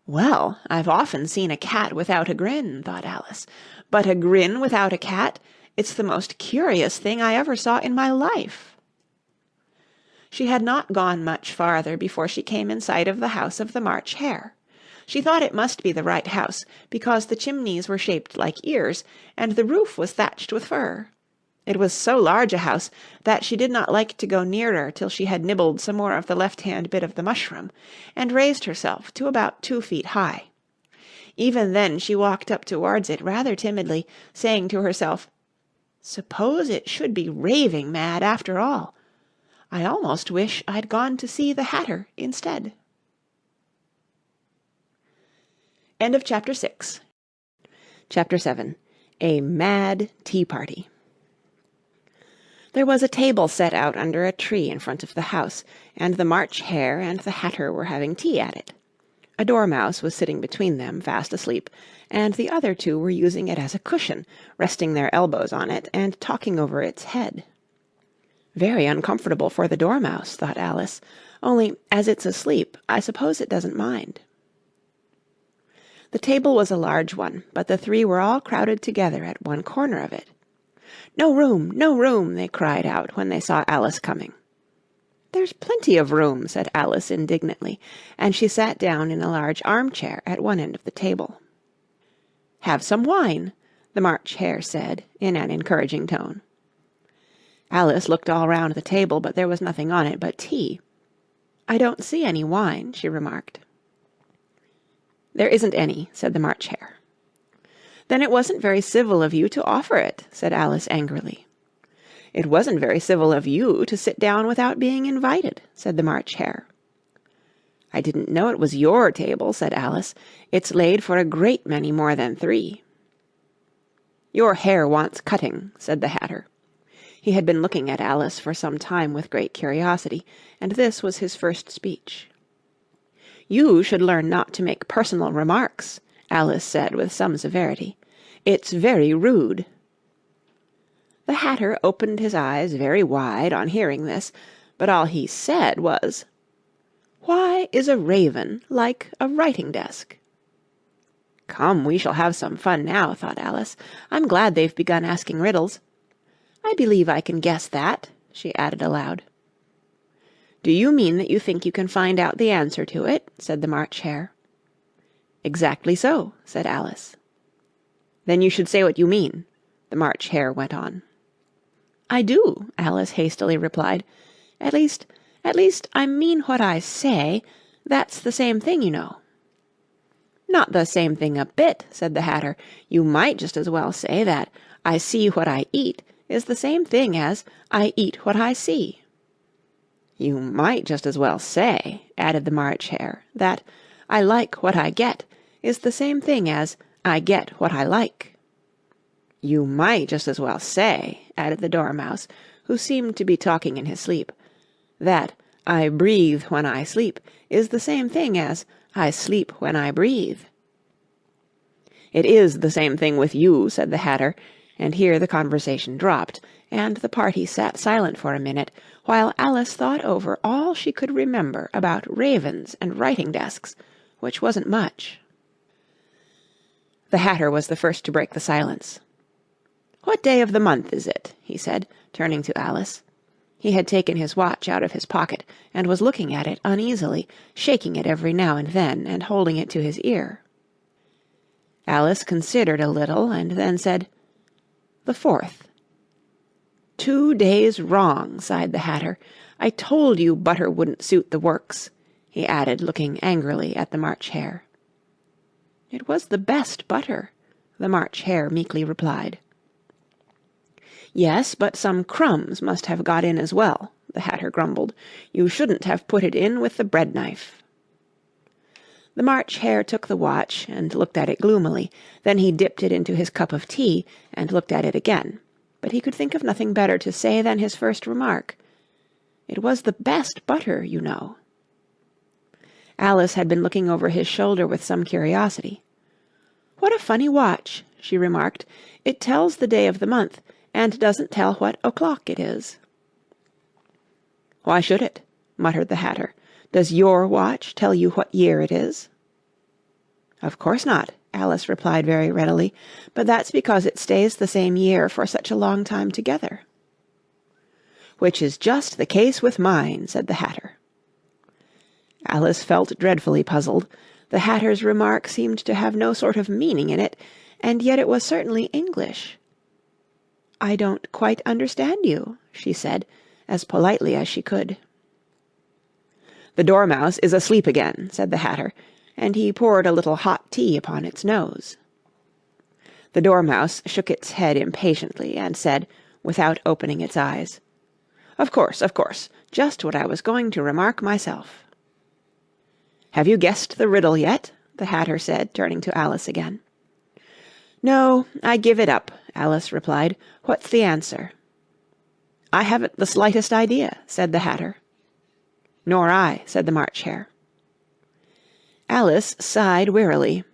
"Well, I've often seen a cat without a grin," thought Alice, "but a grin without a cat, it's the most curious thing I ever saw in my life." She had not gone much farther before she came in sight of the house of the March Hare. She thought it must be the right house, because the chimneys were shaped like ears, and the roof was thatched with fur. It was so large a house that she did not like to go nearer till she had nibbled some more of the left-hand bit of the mushroom, and raised herself to about 2 feet high. Even then she walked up towards it rather timidly, saying to herself, "Suppose it should be raving mad after all. I almost wish I'd gone to see the Hatter instead." End of Chapter 6. Chapter 7. A Mad Tea Party. There was a table set out under a tree in front of the house, and the March Hare and the Hatter were having tea at it. A dormouse was sitting between them, fast asleep, and the other two were using it as a cushion, resting their elbows on it and talking over its head. "Very uncomfortable for the dormouse," thought Alice, "only, as it's asleep, I suppose it doesn't mind." The table was a large one, but the three were all crowded together at one corner of it. "No room, no room!" they cried out when they saw Alice coming. "There's plenty of room," said Alice indignantly, and she sat down in a large armchair at one end of the table. "Have some wine," the March Hare said in an encouraging tone. Alice looked all round the table, but there was nothing on it but tea. "I don't see any wine," she remarked. "There isn't any," said the March Hare. "Then it wasn't very civil of you to offer it," said Alice angrily. "It wasn't very civil of you to sit down without being invited," said the March Hare. "I didn't know it was your table," said Alice. "It's laid for a great many more than 3." "Your hair wants cutting," said the Hatter. He had been looking at Alice for some time with great curiosity, and this was his first speech. "You should learn not to make personal remarks," Alice said with some severity. "It's very rude." The Hatter opened his eyes very wide on hearing this, but all he said was, "Why is a raven like a writing-desk?" "Come, we shall have some fun now," thought Alice. "I'm glad they've begun asking riddles. I believe I can guess that," she added aloud. "Do you mean that you think you can find out the answer to it?" said the March Hare. "Exactly so," said Alice. "Then you should say what you mean," the March Hare went on. "I do," Alice hastily replied. At least, I mean what I say. That's the same thing, you know." "Not the same thing a bit," said the Hatter. "You might just as well say that I see what I eat is the same thing as I eat what I see." "You might just as well say," added the March Hare, "that I like what I get is the same thing as I get what I like." "You might just as well say," added the Dormouse, who seemed to be talking in his sleep, "that I breathe when I sleep is the same thing as I sleep when I breathe." "It is the same thing with you," said the Hatter, and here the conversation dropped, and the party sat silent for a minute, while Alice thought over all she could remember about ravens and writing-desks, which wasn't much. The Hatter was the first to break the silence. "What day of the month is it?" he said, turning to Alice. He had taken his watch out of his pocket, and was looking at it uneasily, shaking it every now and then, and holding it to his ear. Alice considered a little, and then said, "The 4th." "2 days wrong," sighed the Hatter. "I told you butter wouldn't suit the works," he added, looking angrily at the March Hare. "It was the best butter," the March Hare meekly replied. "Yes, but some crumbs must have got in as well," the Hatter grumbled. "You shouldn't have put it in with the bread-knife." The March Hare took the watch and looked at it gloomily. Then he dipped it into his cup of tea and looked at it again, but he could think of nothing better to say than his first remark. It was the best butter, you know." Alice had been looking over his shoulder with some curiosity. "What a funny watch," she remarked. "It tells the day of the month, and doesn't tell what o'clock it is." "Why should it?" muttered the Hatter. "Does your watch tell you what year it is?" "Of course not," Alice replied very readily, "but that's because it stays the same year for such a long time together." "Which is just the case with mine," said the Hatter. Alice felt dreadfully puzzled. The Hatter's remark seemed to have no sort of meaning in it, and yet it was certainly English. "I don't quite understand you," she said, as politely as she could. "The Dormouse is asleep again," said the Hatter, and he poured a little hot tea upon its nose. The Dormouse shook its head impatiently, and said, without opening its eyes, Of course, just what I was going to remark myself." "Have you guessed the riddle yet?" the Hatter said, turning to Alice again. "No, I give it up," Alice replied. "What's the answer?" "I haven't the slightest idea," said the Hatter. "Nor I," said the March Hare. Alice sighed wearily.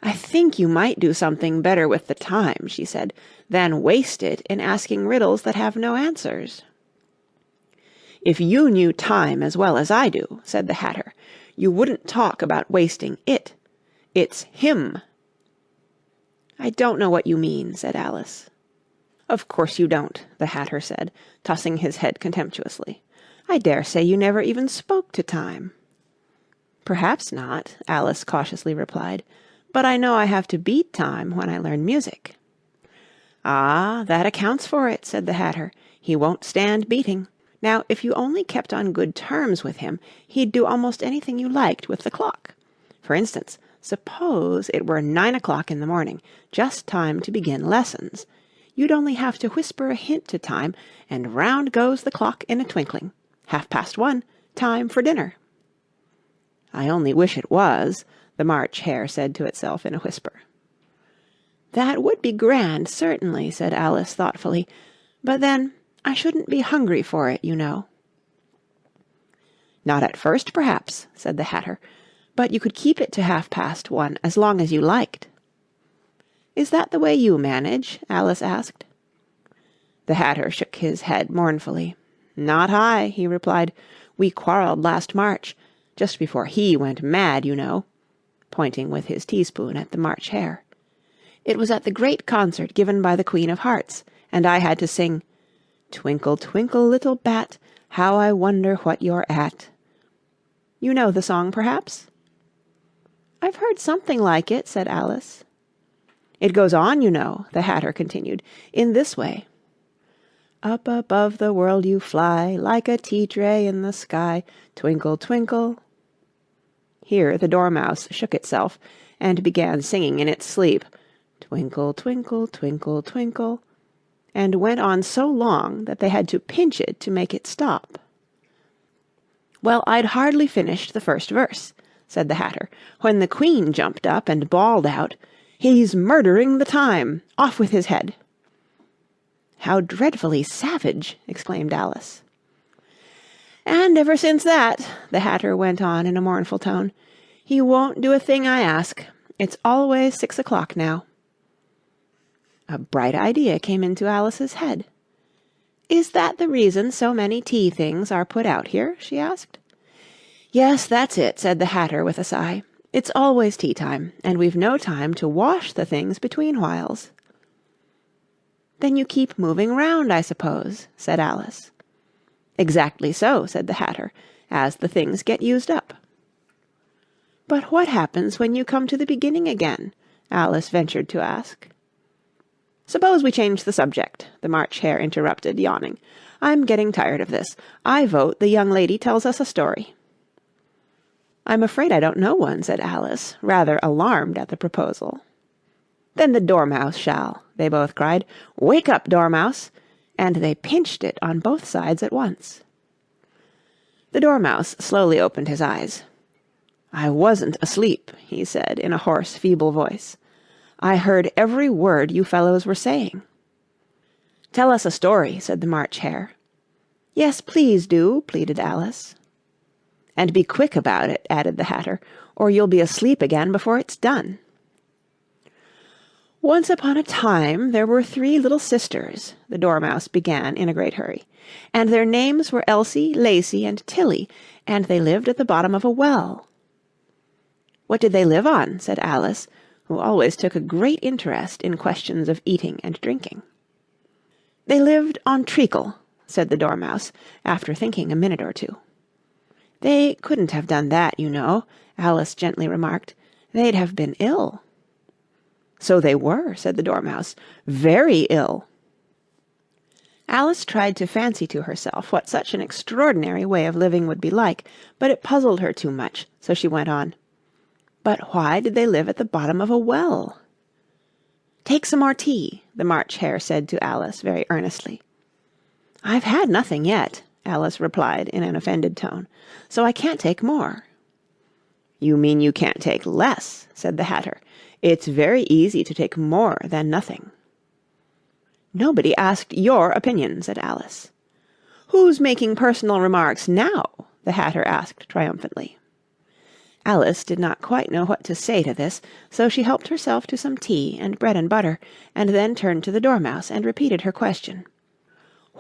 "I think you might do something better with the time," she said, "than waste it in asking riddles that have no answers." "If you knew time as well as I do," said the Hatter, "you wouldn't talk about wasting it. It's him." "I don't know what you mean," said Alice. "Of course you don't," the Hatter said, tossing his head contemptuously. "I dare say you never even spoke to time." "Perhaps not," Alice cautiously replied, "but I know I have to beat time when I learn music." "Ah, that accounts for it," said the Hatter. "He won't stand beating. Now, if you only kept on good terms with him, he'd do almost anything you liked with the clock. For instance, suppose it were 9 o'clock in the morning, just time to begin lessons. You'd only have to whisper a hint to time, and round goes the clock in a twinkling. 1:30, time for dinner." "I only wish it was," the March Hare said to itself in a whisper. "That would be grand, certainly," said Alice thoughtfully. "But then, I shouldn't be hungry for it, you know." "Not at first, perhaps," said the Hatter, "but you could keep it to 1:30 as long as you liked." "Is that the way you manage?" Alice asked. The Hatter shook his head mournfully. "Not I," he replied. "We quarrelled last March, just before he went mad, you know," pointing with his teaspoon at the March Hare. "It was at the great concert given by the Queen of Hearts, and I had to sing, 'Twinkle, twinkle, little bat, how I wonder what you're at.' You know the song, perhaps?" "I've heard something like it," said Alice. "It goes on, you know," the Hatter continued, "in this way. Up above the world you fly, like a tea-tray in the sky, twinkle, twinkle." Here the Dormouse shook itself, and began singing in its sleep, "Twinkle, twinkle, twinkle, twinkle," and went on so long that they had to pinch it to make it stop. "Well, I'd hardly finished the first verse," said the Hatter, "when the Queen jumped up and bawled out, 'He's murdering the time! Off with his head!'" "How dreadfully savage!" exclaimed Alice. "And ever since that," the Hatter went on in a mournful tone, "he won't do a thing I ask. It's always 6 o'clock now." A bright idea came into Alice's head. "Is that the reason so many tea things are put out here?" she asked. "Yes, that's it," said the Hatter with a sigh. "It's always tea time, and we've no time to wash the things between whiles." "Then you keep moving round, I suppose," said Alice. "Exactly so," said the Hatter, "as the things get used up." "But what happens when you come to the beginning again?" Alice ventured to ask. "Suppose we change the subject," the March Hare interrupted, yawning. "I'm getting tired of this. I vote the young lady tells us a story." "I'm afraid I don't know one," said Alice, rather alarmed at the proposal. "Then the Dormouse shall," they both cried. "Wake up, Dormouse!" and they pinched it on both sides at once. The Dormouse slowly opened his eyes. "I wasn't asleep," he said in a hoarse, feeble voice. "I heard every word you fellows were saying." "Tell us a story," said the March Hare. "Yes, please do," pleaded Alice. "And be quick about it," added the Hatter, "or you'll be asleep again before it's done." "Once upon a time there were 3 little sisters," the Dormouse began in a great hurry, "and their names were Elsie, Lacie, and Tilly, and they lived at the bottom of a well." "What did they live on?" said Alice, who always took a great interest in questions of eating and drinking. "They lived on treacle," said the Dormouse, after thinking a minute or two. "They couldn't have done that, you know," Alice gently remarked. "They'd have been ill." "So they were," said the Dormouse, "very ill." Alice tried to fancy to herself what such an extraordinary way of living would be like, but it puzzled her too much, so she went on. "But why did they live at the bottom of a well?" "Take some more tea," the March Hare said to Alice very earnestly. "I've had nothing yet," Alice replied in an offended tone, "so I can't take more." "You mean you can't take less," said the Hatter. "It's very easy to take more than nothing." "Nobody asked your opinion," said Alice. "Who's making personal remarks now?" the Hatter asked triumphantly. Alice did not quite know what to say to this, so she helped herself to some tea and bread and butter, and then turned to the Dormouse and repeated her question.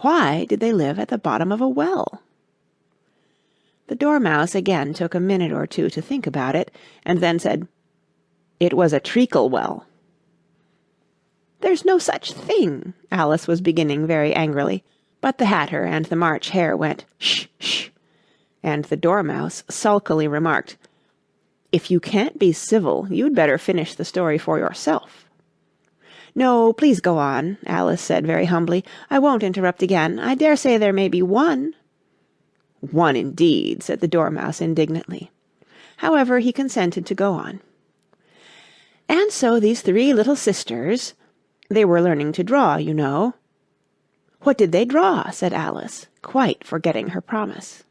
Why did they live at the bottom of a well? The Dormouse again took a minute or two to think about it, and then said, "It was a treacle well." "There's no such thing," Alice was beginning very angrily, but the Hatter and the March Hare went, "Shh, shh," and the Dormouse sulkily remarked, "If you can't be civil, you'd better finish the story for yourself." "No, please go on," Alice said very humbly. "I won't interrupt again. I dare say there may be one." "One indeed," said the Dormouse indignantly. However, he consented to go on. "And so these 3 little sisters, they were learning to draw, you know." "What did they draw?" said Alice, quite forgetting her promise.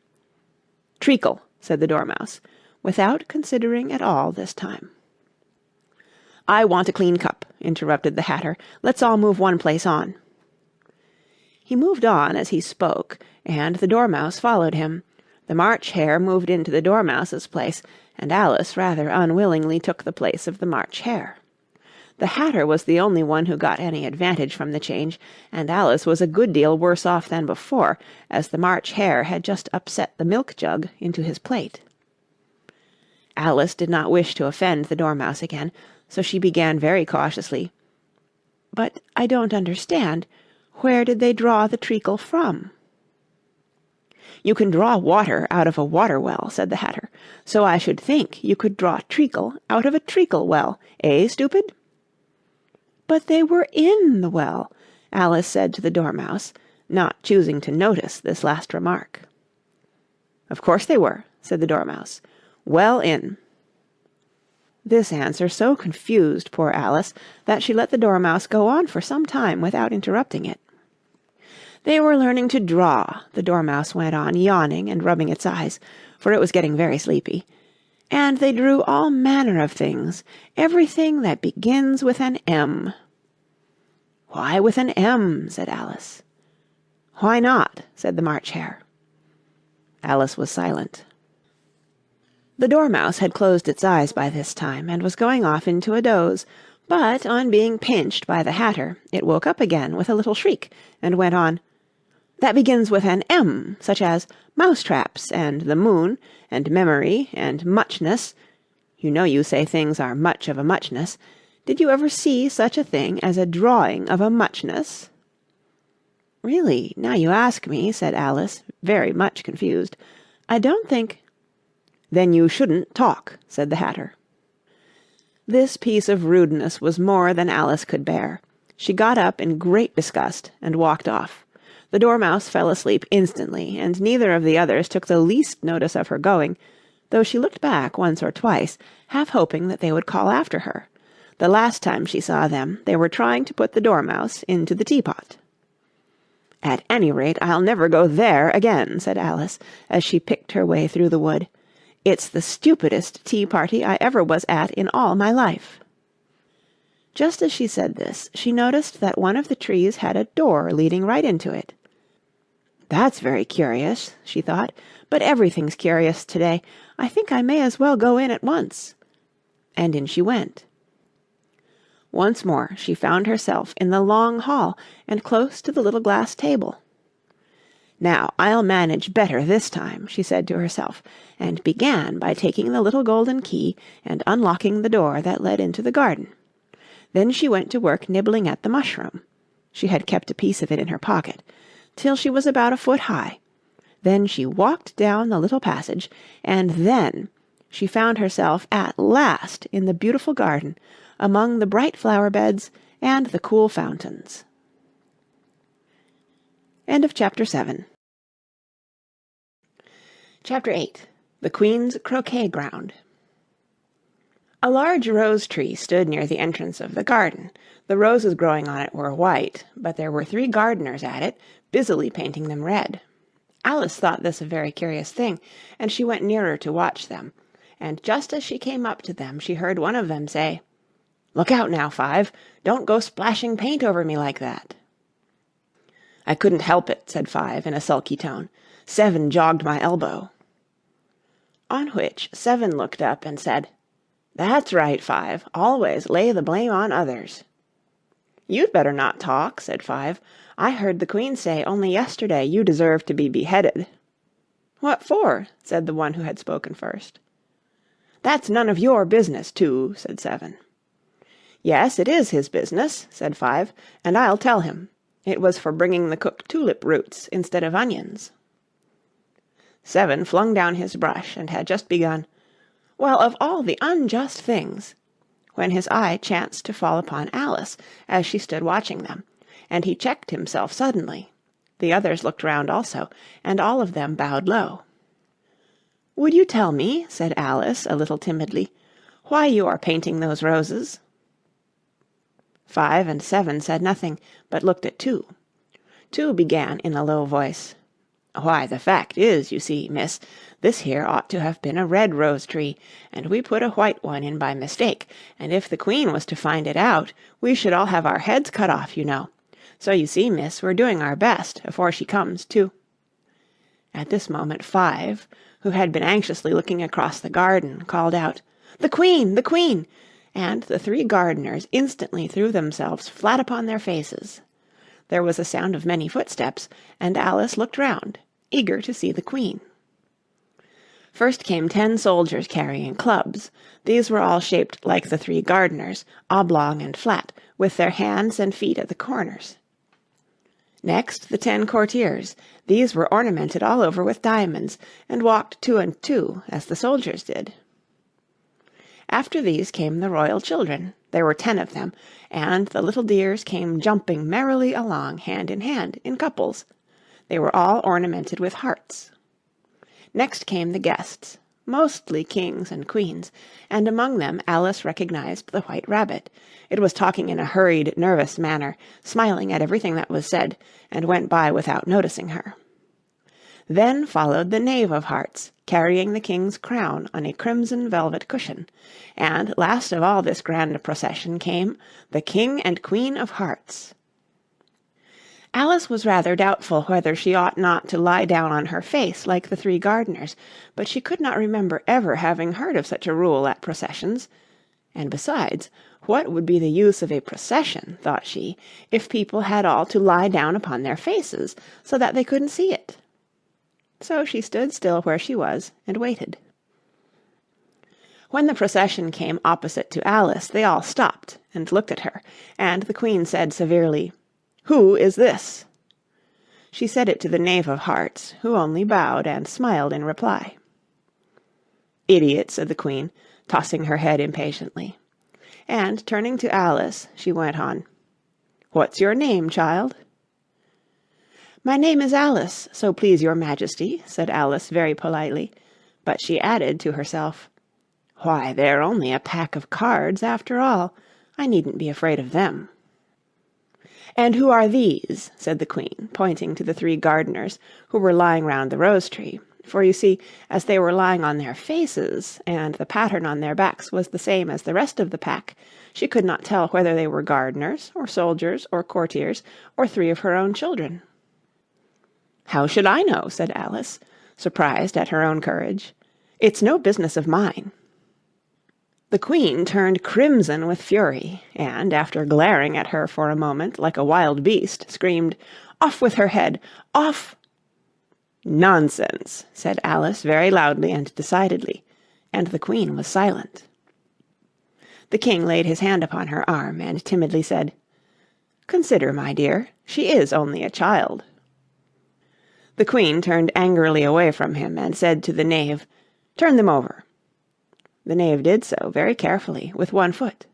"Treacle," said the Dormouse, without considering at all this time. "I want a clean cup," interrupted the Hatter. "Let's all move one place on." He moved on as he spoke, and the Dormouse followed him. The March Hare moved into the Dormouse's place, and Alice rather unwillingly took the place of the March Hare. The Hatter was the only one who got any advantage from the change, and Alice was a good deal worse off than before, as the March Hare had just upset the milk jug into his plate. Alice did not wish to offend the Dormouse again, so she began very cautiously, "But I don't understand. Where did they draw the treacle from?" "You can draw water out of a water well," said the Hatter, "so I should think you could draw treacle out of a treacle well, eh, stupid?" "But they were in the well," Alice said to the Dormouse, not choosing to notice this last remark. "Of course they were," said the Dormouse, "well in." This answer so confused poor Alice that she let the Dormouse go on for some time without interrupting it. "They were learning to draw," the Dormouse went on, yawning and rubbing its eyes, for it was getting very sleepy, "and they drew all manner of things, everything that begins with an M." "Why with an M?" said Alice. "Why not?" said the March Hare. Alice was silent. The Dormouse had closed its eyes by this time, and was going off into a doze, but on being pinched by the Hatter, it woke up again with a little shriek, and went on, "That begins with an M, such as mousetraps, and the moon, and memory, and muchness. You know you say things are much of a muchness. Did you ever see such a thing as a drawing of a muchness?" "Really, now you ask me," said Alice, very much confused, "I don't think—" "Then you shouldn't talk," said the Hatter. This piece of rudeness was more than Alice could bear. She got up in great disgust and walked off. The Dormouse fell asleep instantly, and neither of the others took the least notice of her going, though she looked back once or twice, half hoping that they would call after her. The last time she saw them, they were trying to put the Dormouse into the teapot. "At any rate, I'll never go there again," said Alice, as she picked her way through the wood. "It's the stupidest tea-party I ever was at in all my life." Just as she said this, she noticed that one of the trees had a door leading right into it. "That's very curious," she thought, "but everything's curious today. I think I may as well go in at once." And in she went. Once more she found herself in the long hall and close to the little glass table. "Now I'll manage better this time," she said to herself, and began by taking the little golden key and unlocking the door that led into the garden. Then she went to work nibbling at the mushroom. She had kept a piece of it in her pocket, till she was about a foot high. Then she walked down the little passage, and then she found herself at last in the beautiful garden, among the bright flower beds and the cool fountains. End of Chapter 7. Chapter 8. The Queen's Croquet Ground. A large rose tree stood near the entrance of the garden. The roses growing on it were white, but there were 3 gardeners at it, busily painting them red. Alice thought this a very curious thing, and she went nearer to watch them. And just as she came up to them, she heard one of them say, "Look out now, Five. Don't go splashing paint over me like that." "I couldn't help it," said Five in a sulky tone. "Seven jogged my elbow." On which Seven looked up and said, "That's right, Five. Always lay the blame on others." "You'd better not talk," said Five. "I heard the Queen say only yesterday you deserved to be beheaded." "What for?" said the one who had spoken first. "That's none of your business, Two," said Seven. "Yes, it is his business," said Five, "and I'll tell him. It was for bringing the cooked tulip roots instead of onions." Seven flung down his brush and had just begun, "Well, of all the unjust things," when his eye chanced to fall upon Alice as she stood watching them, and he checked himself suddenly. The others looked round also, and all of them bowed low. "Would you tell me," said Alice a little timidly, "why you are painting those roses?" Five and Seven said nothing, but looked at Two. Two began in a low voice, "Why, the fact is, you see, miss, this here ought to have been a red rose tree, and we put a white one in by mistake, and if the Queen was to find it out, we should all have our heads cut off, you know. So you see, miss, we're doing our best, afore she comes, too." At this moment Five, who had been anxiously looking across the garden, called out, "The Queen! The Queen!" and the 3 gardeners instantly threw themselves flat upon their faces. There was a sound of many footsteps, and Alice looked round, eager to see the Queen. First came 10 soldiers carrying clubs. These were all shaped like the 3 gardeners, oblong and flat, with their hands and feet at the corners. Next the 10 courtiers. These were ornamented all over with diamonds, and walked 2 and 2, as the soldiers did. After these came the royal children. There were 10 of them, and the little dears came jumping merrily along hand, in couples. They were all ornamented with hearts. Next came the guests, mostly kings and queens, and among them Alice recognized the White Rabbit. It was talking in a hurried, nervous manner, smiling at everything that was said, and went by without noticing her. Then followed the Knave of Hearts, carrying the king's crown on a crimson velvet cushion, and last of all this grand procession came the King and Queen of Hearts. Alice was rather doubtful whether she ought not to lie down on her face like the 3 gardeners, but she could not remember ever having heard of such a rule at processions. And besides, what would be the use of a procession, thought she, if people had all to lie down upon their faces, so that they couldn't see it? So she stood still where she was and waited. When the procession came opposite to Alice, they all stopped and looked at her, and the Queen said severely, "Who is this?" She said it to the Knave of Hearts, who only bowed and smiled in reply. "Idiot," said the Queen, tossing her head impatiently. And turning to Alice, she went on, "What's your name, child?" "My name is Alice, so please your Majesty," said Alice very politely, but she added to herself, "Why, they're only a pack of cards after all. I needn't be afraid of them." "And who are these?" said the Queen, pointing to the 3 gardeners who were lying round the rose tree, for you see, as they were lying on their faces, and the pattern on their backs was the same as the rest of the pack, she could not tell whether they were gardeners, or soldiers, or courtiers, or 3 of her own children. "How should I know?" said Alice, surprised at her own courage. "It's no business of mine." The Queen turned crimson with fury, and, after glaring at her for a moment like a wild beast, screamed, "Off with her head! Off!" "Nonsense!" said Alice very loudly and decidedly, and the Queen was silent. The King laid his hand upon her arm, and timidly said, "Consider, my dear, she is only a child." The Queen turned angrily away from him, and said to the knave, "Turn them over." The knave did so, very carefully, with one foot.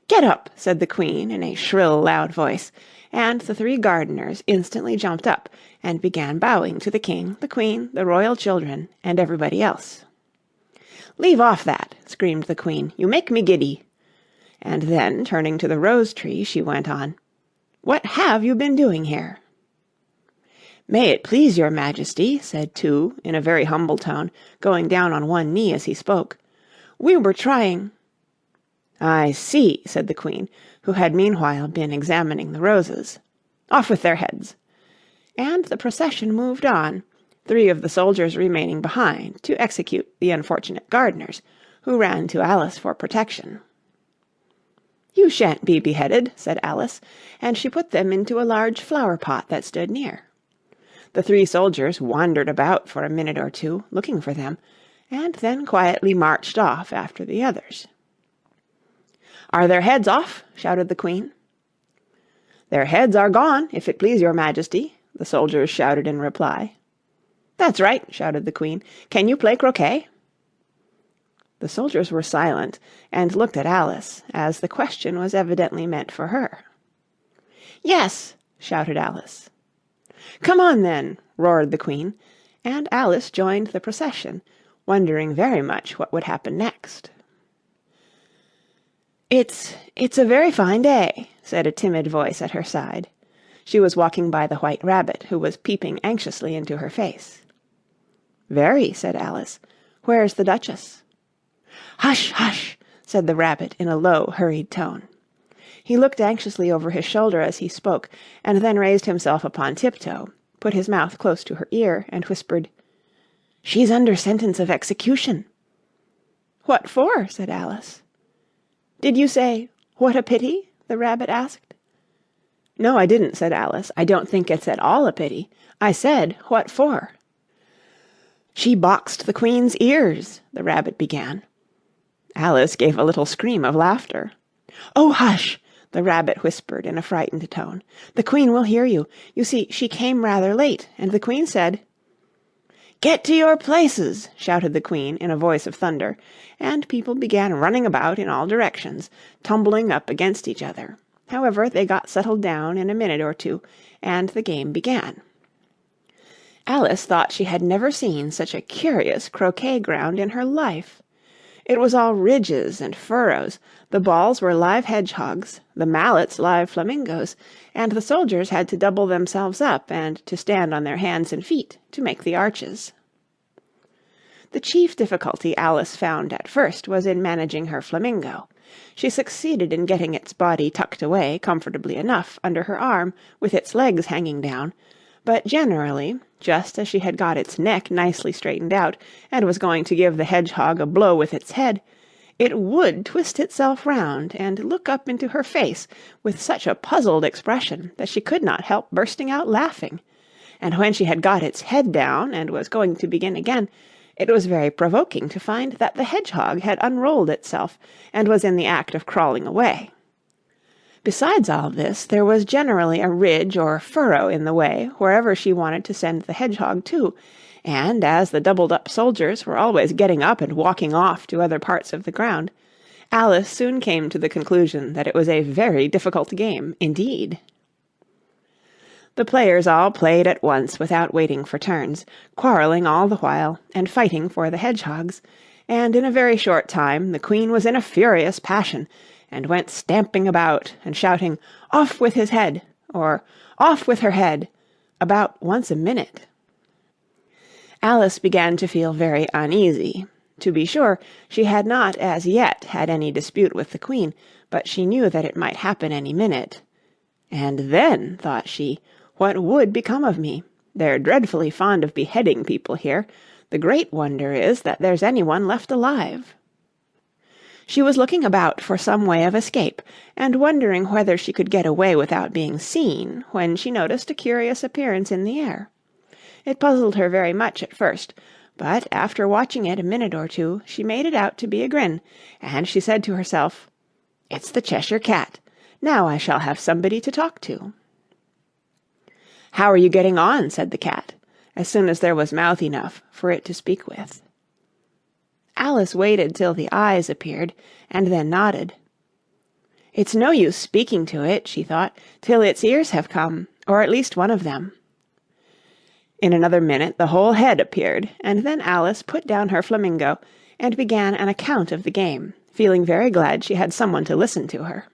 "Get up!" said the Queen in a shrill, loud voice, and the 3 gardeners instantly jumped up, and began bowing to the King, the Queen, the royal children, and everybody else. "Leave off that!" screamed the Queen. "You make me giddy." And then, turning to the rose-tree, she went on, "What have you been doing here?" "May it please your Majesty," said two, in a very humble tone, going down on one knee as he spoke, "we were trying—" "I see," said the Queen, who had meanwhile been examining the roses. "Off with their heads!" And the procession moved on, 3 of the soldiers remaining behind to execute the unfortunate gardeners, who ran to Alice for protection. "You shan't be beheaded," said Alice, and she put them into a large flower-pot that stood near. The 3 soldiers wandered about for a minute or two, looking for them, and then quietly marched off after the others. "Are their heads off?" shouted the Queen. "Their heads are gone, if it please your Majesty," the soldiers shouted in reply. "That's right," shouted the Queen. "Can you play croquet?" The soldiers were silent, and looked at Alice, as the question was evidently meant for her. "Yes," shouted Alice. "Come on, then," roared the Queen, and Alice joined the procession, wondering very much what would happen next. It's a very fine day," said a timid voice at her side. She was walking by the White Rabbit, who was peeping anxiously into her face. "Very," said Alice. "Where's the Duchess?" "Hush, hush!" said the Rabbit in a low, hurried tone. He looked anxiously over his shoulder as he spoke, and then raised himself upon tiptoe, put his mouth close to her ear, and whispered, "She's under sentence of execution." "What for?" said Alice. "Did you say, 'What a pity'?" the Rabbit asked. "No, I didn't," said Alice. "I don't think it's at all a pity. I said, 'What for?'" "She boxed the Queen's ears," the Rabbit began. Alice gave a little scream of laughter. "Oh, hush!" the Rabbit whispered in a frightened tone. "The Queen will hear you. You see, she came rather late, and the Queen said—" "Get to your places!" shouted the Queen in a voice of thunder, and people began running about in all directions, tumbling up against each other. However, they got settled down in a minute or two, and the game began. Alice thought she had never seen such a curious croquet ground in her life. It was all ridges and furrows, the balls were live hedgehogs, the mallets live flamingos, and the soldiers had to double themselves up and to stand on their hands and feet to make the arches. The chief difficulty Alice found at first was in managing her flamingo. She succeeded in getting its body tucked away comfortably enough under her arm with its legs hanging down, but generally, just as she had got its neck nicely straightened out and was going to give the hedgehog a blow with its head, it would twist itself round and look up into her face with such a puzzled expression that she could not help bursting out laughing. And when she had got its head down and was going to begin again, it was very provoking to find that the hedgehog had unrolled itself and was in the act of crawling away. Besides all this, there was generally a ridge or furrow in the way wherever she wanted to send the hedgehog to, and as the doubled-up soldiers were always getting up and walking off to other parts of the ground, Alice soon came to the conclusion that it was a very difficult game indeed. The players all played at once without waiting for turns, quarrelling all the while, and fighting for the hedgehogs, and in a very short time the Queen was in a furious passion, and went stamping about and shouting, "Off with his head!" or "Off with her head!" about once a minute. Alice began to feel very uneasy. To be sure, she had not as yet had any dispute with the Queen, but she knew that it might happen any minute. "And then," thought she, "what would become of me? They're dreadfully fond of beheading people here. The great wonder is that there's anyone left alive." She was looking about for some way of escape, and wondering whether she could get away without being seen, when she noticed a curious appearance in the air. It puzzled her very much at first, but after watching it a minute or two, she made it out to be a grin, and she said to herself, "It's the Cheshire Cat. Now I shall have somebody to talk to." "How are you getting on?" said the cat, as soon as there was mouth enough for it to speak with. Alice waited till the eyes appeared, and then nodded. "It's no use speaking to it," she thought, "till its ears have come, or at least one of them." In another minute the whole head appeared, and then Alice put down her flamingo, and began an account of the game, feeling very glad she had someone to listen to her.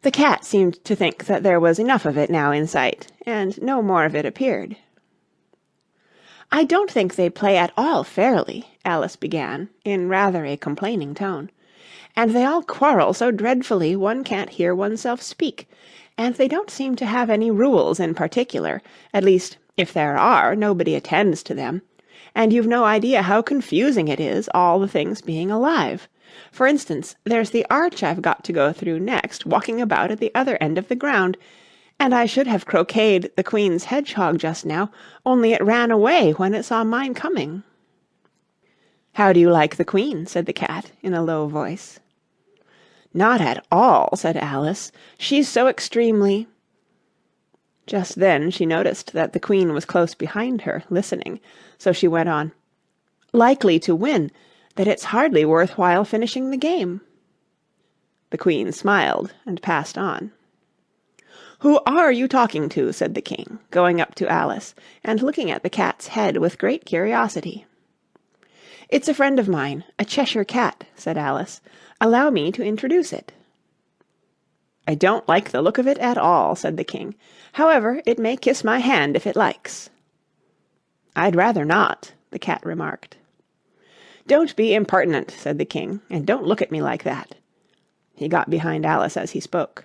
The cat seemed to think that there was enough of it now in sight, and no more of it appeared. "I don't think they play at all fairly," Alice began, in rather a complaining tone. "And they all quarrel so dreadfully one can't hear oneself speak. And they don't seem to have any rules in particular. At least, if there are, nobody attends to them. And you've no idea how confusing it is, all the things being alive. For instance, there's the arch I've got to go through next, walking about at the other end of the ground. And I should have croqueted the Queen's hedgehog just now, only it ran away when it saw mine coming." "How do you like the Queen?" said the cat, in a low voice. "Not at all," said Alice. "She's so extremely—" Just then she noticed that the Queen was close behind her, listening, so she went on, "likely to win, that it's hardly worth while finishing the game." The Queen smiled and passed on. "Who are you talking to?" said the King, going up to Alice, and looking at the cat's head with great curiosity. "It's a friend of mine, a Cheshire Cat," said Alice. "Allow me to introduce it." "I don't like the look of it at all," said the King. "However, it may kiss my hand if it likes." "I'd rather not," the cat remarked. "Don't be impertinent," said the King, "and don't look at me like that." He got behind Alice as he spoke.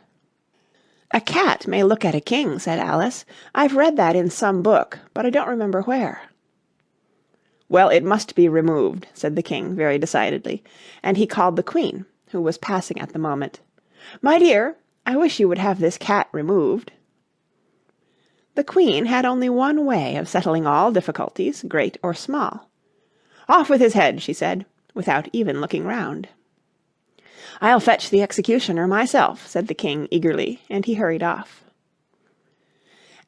"A cat may look at a king," said Alice. "I've read that in some book, but I don't remember where." "Well, it must be removed," said the King very decidedly, and he called the Queen, who was passing at the moment. "My dear, I wish you would have this cat removed." The Queen had only one way of settling all difficulties, great or small. "Off with his head," she said, without even looking round. "I'll fetch the executioner myself," said the King eagerly, and he hurried off.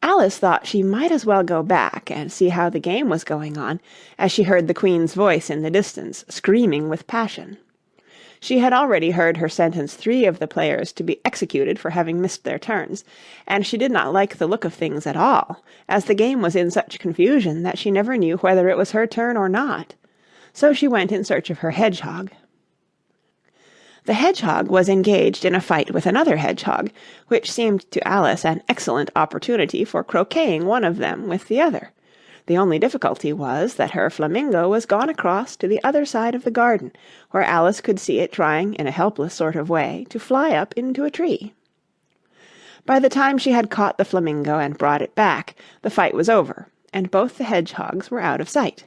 Alice thought she might as well go back and see how the game was going on, as she heard the Queen's voice in the distance, screaming with passion. She had already heard her sentence 3 of the players to be executed for having missed their turns, and she did not like the look of things at all, as the game was in such confusion that she never knew whether it was her turn or not. So she went in search of her hedgehog. The hedgehog was engaged in a fight with another hedgehog, which seemed to Alice an excellent opportunity for croqueting one of them with the other. The only difficulty was that her flamingo was gone across to the other side of the garden, where Alice could see it trying in a helpless sort of way to fly up into a tree. By the time she had caught the flamingo and brought it back, the fight was over, and both the hedgehogs were out of sight.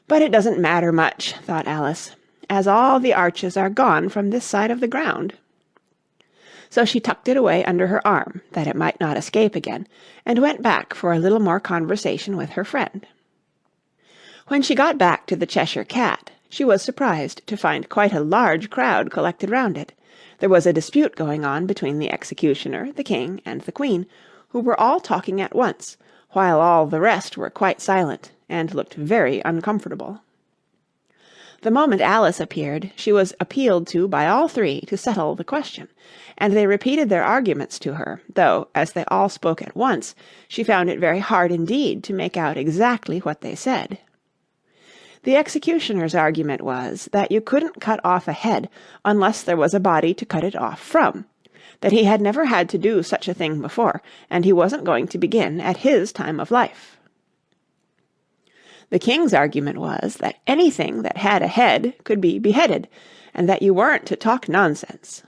"But it doesn't matter much," thought Alice, "as all the arches are gone from this side of the ground." So she tucked it away under her arm, that it might not escape again, and went back for a little more conversation with her friend. When she got back to the Cheshire Cat, she was surprised to find quite a large crowd collected round it. There was a dispute going on between the executioner, the King, and the Queen, who were all talking at once, while all the rest were quite silent, and looked very uncomfortable. The moment Alice appeared, she was appealed to by all 3 to settle the question, and they repeated their arguments to her, though, as they all spoke at once, she found it very hard indeed to make out exactly what they said. The executioner's argument was that you couldn't cut off a head unless there was a body to cut it off from, that he had never had to do such a thing before, and he wasn't going to begin at his time of life. The King's argument was that anything that had a head could be beheaded, and that you weren't to talk nonsense.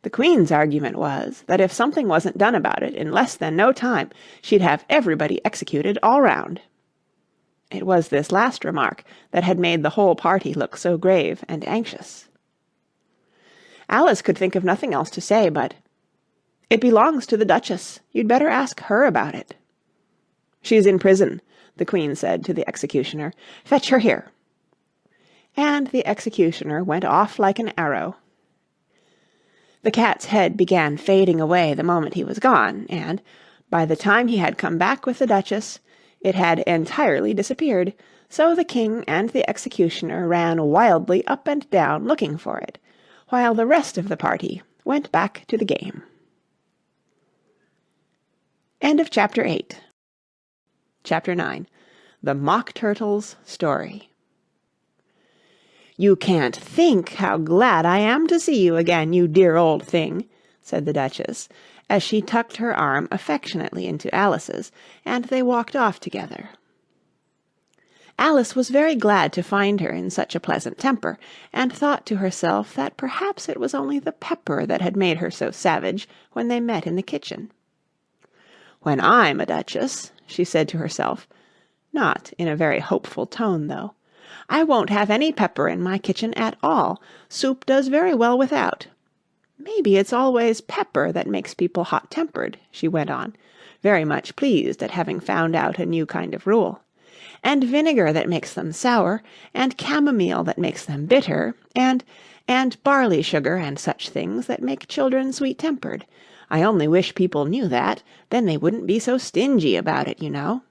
The The Queen's argument was that if something wasn't done about it in less than no time, she'd have everybody executed all round. It was this last remark that had made the whole party look so grave and anxious. Alice could think of nothing else to say but, "It belongs to the Duchess. You'd better ask her about it." "She's in prison," the Queen said to the executioner. "Fetch her here." And the executioner went off like an arrow. The cat's head began fading away the moment he was gone, and, by the time he had come back with the Duchess, it had entirely disappeared, so the King and the executioner ran wildly up and down looking for it, while the rest of the party went back to the game. End of Chapter 8. Chapter 9. The Mock Turtle's Story. "You can't think how glad I am to see you again, you dear old thing," said the Duchess, as she tucked her arm affectionately into Alice's, and they walked off together. Alice was very glad to find her in such a pleasant temper, and thought to herself that perhaps it was only the pepper that had made her so savage when they met in the kitchen. "When I'm a Duchess," she said to herself, not in a very hopeful tone, though, "I won't have any pepper in my kitchen at all. Soup does very well without. Maybe it's always pepper that makes people hot-tempered," she went on, very much pleased at having found out a new kind of rule, "and vinegar that makes them sour, and chamomile that makes them bitter, and barley sugar and such things that make children sweet-tempered. I only wish people knew that, then they wouldn't be so stingy about it, you know."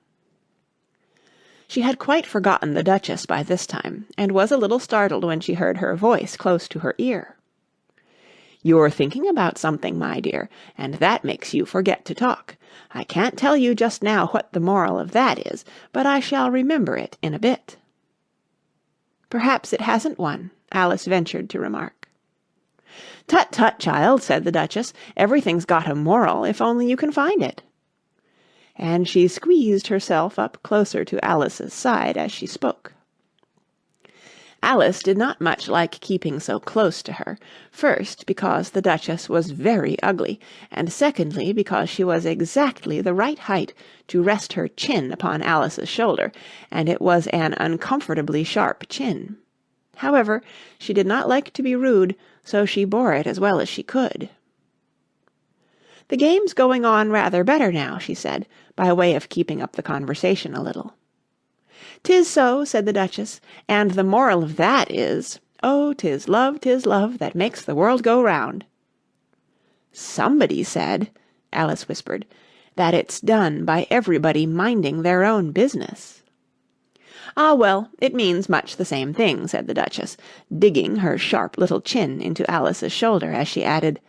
She had quite forgotten the Duchess by this time, and was a little startled when she heard her voice close to her ear. "You're thinking about something, my dear, and that makes you forget to talk. I can't tell you just now what the moral of that is, but I shall remember it in a bit." "Perhaps it hasn't one," Alice ventured to remark. "Tut, tut, child," said the Duchess, "everything's got a moral, if only you can find it." And she squeezed herself up closer to Alice's side as she spoke. Alice did not much like keeping so close to her, first because the Duchess was very ugly, and secondly because she was exactly the right height to rest her chin upon Alice's shoulder, and it was an uncomfortably sharp chin. However, she did not like to be rude, so she bore it as well as she could. "The game's going on rather better now," she said, by way of keeping up the conversation a little. "'Tis so," said the Duchess, "and the moral of that is, 'Oh, 'tis love, that makes the world go round.'" "Somebody said," Alice whispered, "that it's done by everybody minding their own business." "Ah, well, it means much the same thing," said the Duchess, digging her sharp little chin into Alice's shoulder as she added,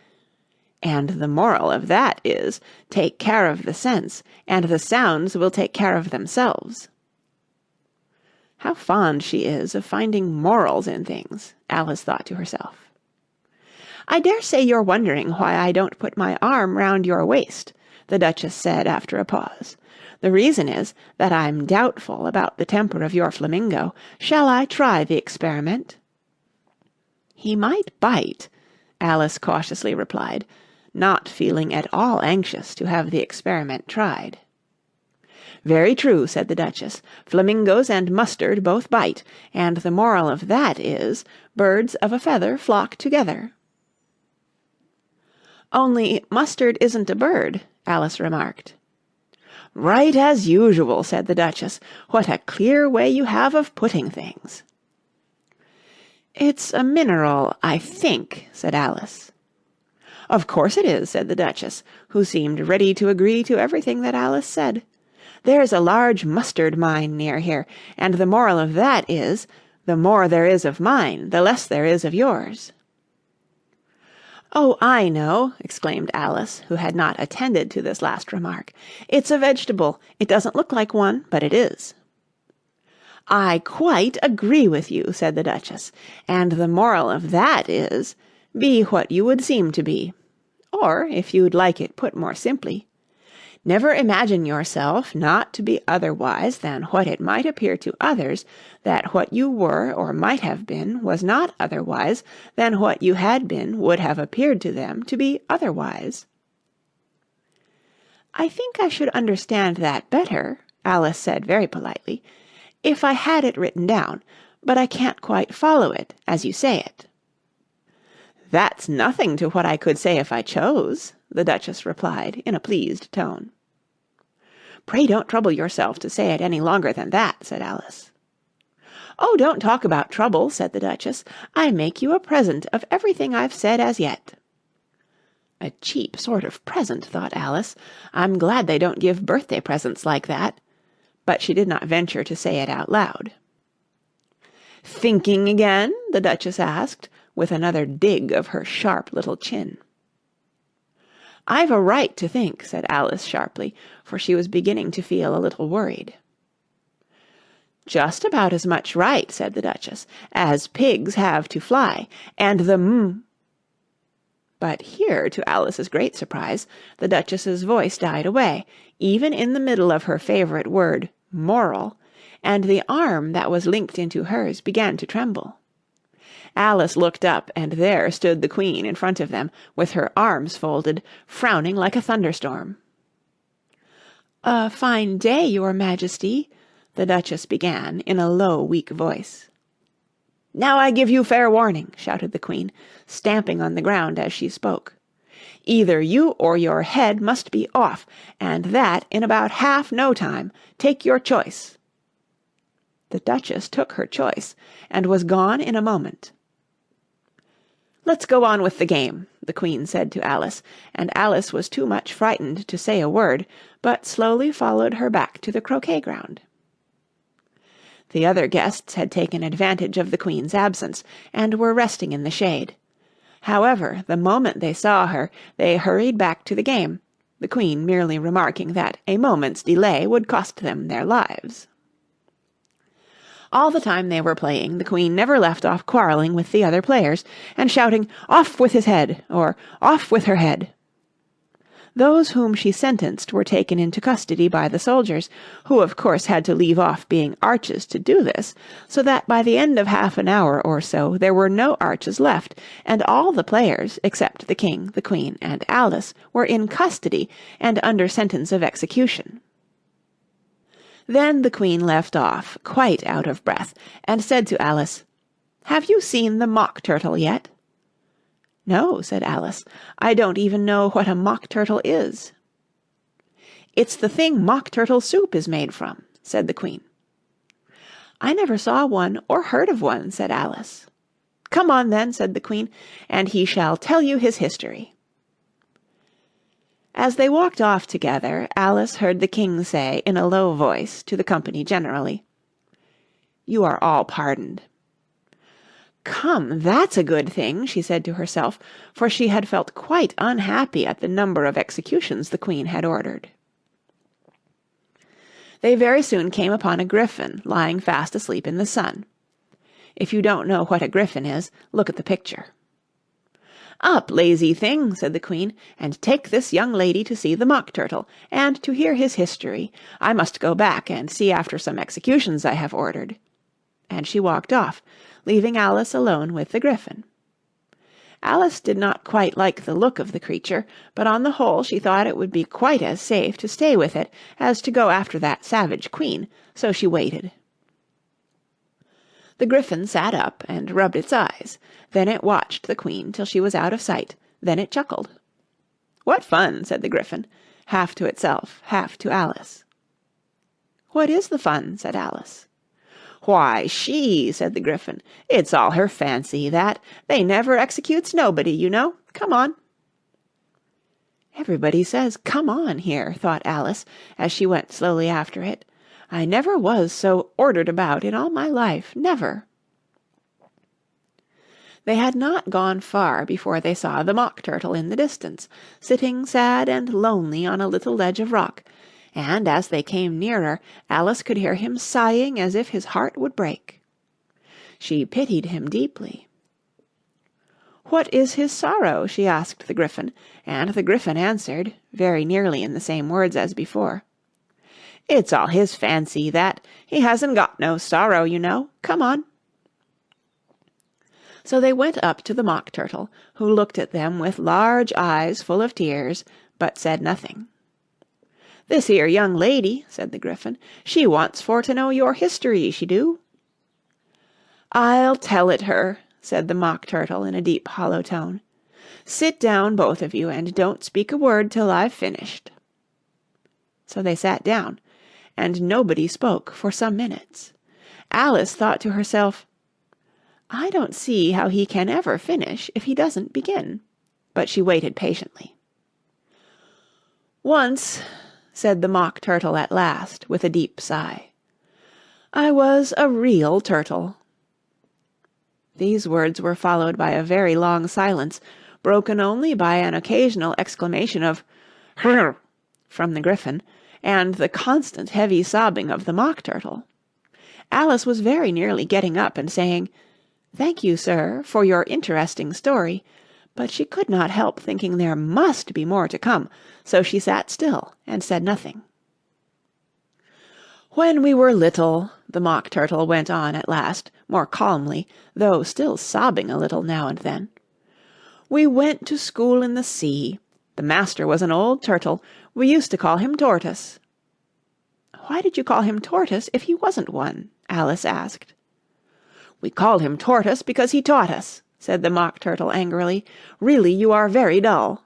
"and the moral of that is, take care of the sense, and the sounds will take care of themselves." How fond she is of finding morals in things, Alice thought to herself. "I dare say you're wondering why I don't put my arm round your waist," the Duchess said after a pause. "The reason is that I'm doubtful about the temper of your flamingo. Shall I try the experiment?" "He might bite," Alice cautiously replied, not feeling at all anxious to have the experiment tried. "Very true," said the Duchess. "Flamingoes and mustard both bite, and the moral of that is, birds of a feather flock together." "Only mustard isn't a bird," Alice remarked. "Right as usual," said the Duchess. "What a clear way you have of putting things." "It's a mineral, I think," said Alice. "Of course it is," said the Duchess, who seemed ready to agree to everything that Alice said. "There's a large mustard mine near here, and the moral of that is, the more there is of mine, the less there is of yours." "Oh, I know," exclaimed Alice, who had not attended to this last remark. "It's a vegetable. It doesn't look like one, but it is." "I quite agree with you," said the Duchess, "and the moral of that is, be what you would seem to be. Or, if you'd like it put more simply, Never imagine yourself not to be otherwise than what it might appear to others that what you were or might have been was not otherwise than what you had been would have appeared to them to be otherwise. "I think I should understand that better," Alice said very politely, "if I had it written down, but I can't quite follow it as you say it." "That's nothing to what I could say if I chose," the Duchess replied in a pleased tone. "Pray don't trouble yourself to say it any longer than that," said Alice. "Oh, don't talk about trouble," said the Duchess. "I make you a present of everything I've said as yet." A cheap sort of present, thought Alice. I'm glad they don't give birthday presents like that. But she did not venture to say it out loud. "Thinking again?" the Duchess asked, with another dig of her sharp little chin. "I've a right to think," said Alice sharply, for she was beginning to feel a little worried. "Just about as much right," said the Duchess, "as pigs have to fly, and the But here, to Alice's great surprise, the Duchess's voice died away, even in the middle of her favourite word, moral, and the arm that was linked into hers began to tremble. Alice looked up, and there stood the Queen in front of them, with her arms folded, frowning like a thunderstorm. "A fine day, your Majesty," the Duchess began in a low, weak voice. "Now I give you fair warning," shouted the Queen, stamping on the ground as she spoke. "Either you or your head must be off, and that in about half no time. Take your choice." The Duchess took her choice, and was gone in a moment. "Let's go on with the game," the Queen said to Alice, and Alice was too much frightened to say a word, but slowly followed her back to the croquet ground. The other guests had taken advantage of the Queen's absence, and were resting in the shade. However, the moment they saw her, they hurried back to the game, the Queen merely remarking that a moment's delay would cost them their lives. All the time they were playing, the Queen never left off quarrelling with the other players, and shouting, "Off with his head!" or "Off with her head!" Those whom she sentenced were taken into custody by the soldiers, who of course had to leave off being arches to do this, so that by the end of half an hour or so there were no arches left, and all the players, except the King, the Queen, and Alice, were in custody and under sentence of execution. Then the Queen left off, quite out of breath, and said to Alice, "Have you seen the Mock Turtle yet?" "No," said Alice. "I don't even know what a Mock Turtle is." "It's the thing Mock Turtle soup is made from," said the Queen. "I never saw one or heard of one," said Alice. "Come on, then," said the Queen, "and he shall tell you his history." As they walked off together, Alice heard the King say in a low voice to the company generally, "You are all pardoned." "Come, that's a good thing," she said to herself, for she had felt quite unhappy at the number of executions the Queen had ordered. They very soon came upon a griffin lying fast asleep in the sun. If you don't know what a griffin is, look at the picture. "Up, lazy thing," said the Queen, "and take this young lady to see the Mock Turtle, and to hear his history. I must go back and see after some executions I have ordered." And she walked off, leaving Alice alone with the griffin. Alice did not quite like the look of the creature, but on the whole she thought it would be quite as safe to stay with it as to go after that savage Queen, so she waited. The griffin sat up and rubbed its eyes. Then it watched the Queen till she was out of sight. Then it chuckled. "What fun!" said the griffin, half to itself, half to Alice. "What is the fun?" said Alice. "Why, she," said the griffin. "It's all her fancy, that. They never executes nobody, you know. Come on." "Everybody says 'come on' here," thought Alice, as she went slowly after it. "I never was so ordered about in all my life, never." They had not gone far before they saw the Mock Turtle in the distance, sitting sad and lonely on a little ledge of rock, and as they came nearer, Alice could hear him sighing as if his heart would break. She pitied him deeply. "What is his sorrow?" she asked the Gryphon, and the Gryphon answered, very nearly in the same words as before, "It's all his fancy, that. He hasn't got no sorrow, you know. Come on." So they went up to the Mock Turtle, who looked at them with large eyes full of tears, but said nothing. "This here young lady," said the Gryphon, "she wants for to know your history, she do." "I'll tell it her," said the Mock Turtle in a deep hollow tone. "Sit down, both of you, and don't speak a word till I've finished." So they sat down, and nobody spoke for some minutes. Alice thought to herself, "I don't see how he can ever finish if he doesn't begin," but she waited patiently. "Once," said the Mock Turtle at last, with a deep sigh, "I was a real turtle." These words were followed by a very long silence, broken only by an occasional exclamation of "Hrrr!" from the Gryphon, and the constant heavy sobbing of the Mock Turtle. Alice was very nearly getting up and saying, "Thank you, sir, for your interesting story," but she could not help thinking there must be more to come, so she sat still and said nothing. "When we were little," the Mock Turtle went on at last, more calmly, though still sobbing a little now and then, "we went to school in the sea. The master was an old turtle. We used to call him Tortoise." "Why did you call him Tortoise if he wasn't one?" Alice asked. "We called him Tortoise because he taught us," said the Mock Turtle angrily. "Really, you are very dull."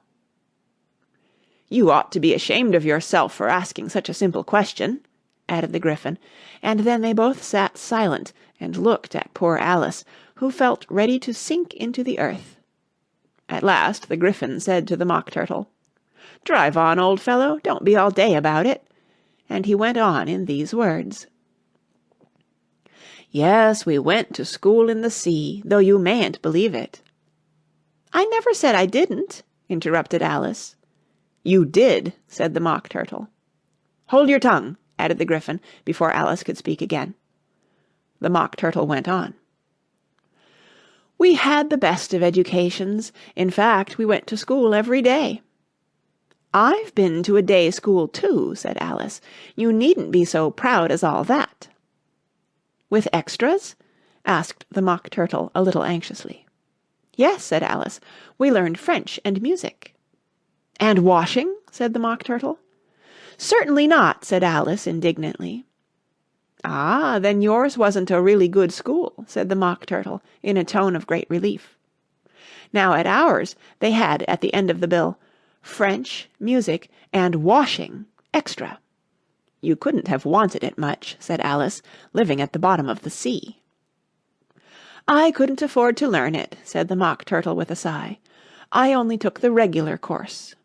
"You ought to be ashamed of yourself for asking such a simple question," added the Gryphon, and then they both sat silent and looked at poor Alice, who felt ready to sink into the earth. At last the Gryphon said to the Mock Turtle, "Drive on, old fellow, don't be all day about it," and he went on in these words. "Yes, we went to school in the sea, though you mayn't believe it." "I never said I didn't," interrupted Alice. "You did," said the Mock Turtle. "Hold your tongue," added the Gryphon, before Alice could speak again. The Mock Turtle went on. "We had the best of educations. In fact, we went to school every day." "I've been to a day school too," said Alice. "You needn't be so proud as all that." "With extras?" asked the Mock Turtle a little anxiously. "Yes," said Alice. "We learned French and music." "And washing?" said the Mock Turtle. "Certainly not," said Alice indignantly. "Ah, then yours wasn't a really good school," said the Mock Turtle in a tone of great relief. Now at ours they had at the end of the bill French, music, and washing extra. "You couldn't have wanted it much," said Alice, "living at the bottom of the sea." "I couldn't afford to learn it," said the Mock Turtle with a sigh. "I only took the regular course."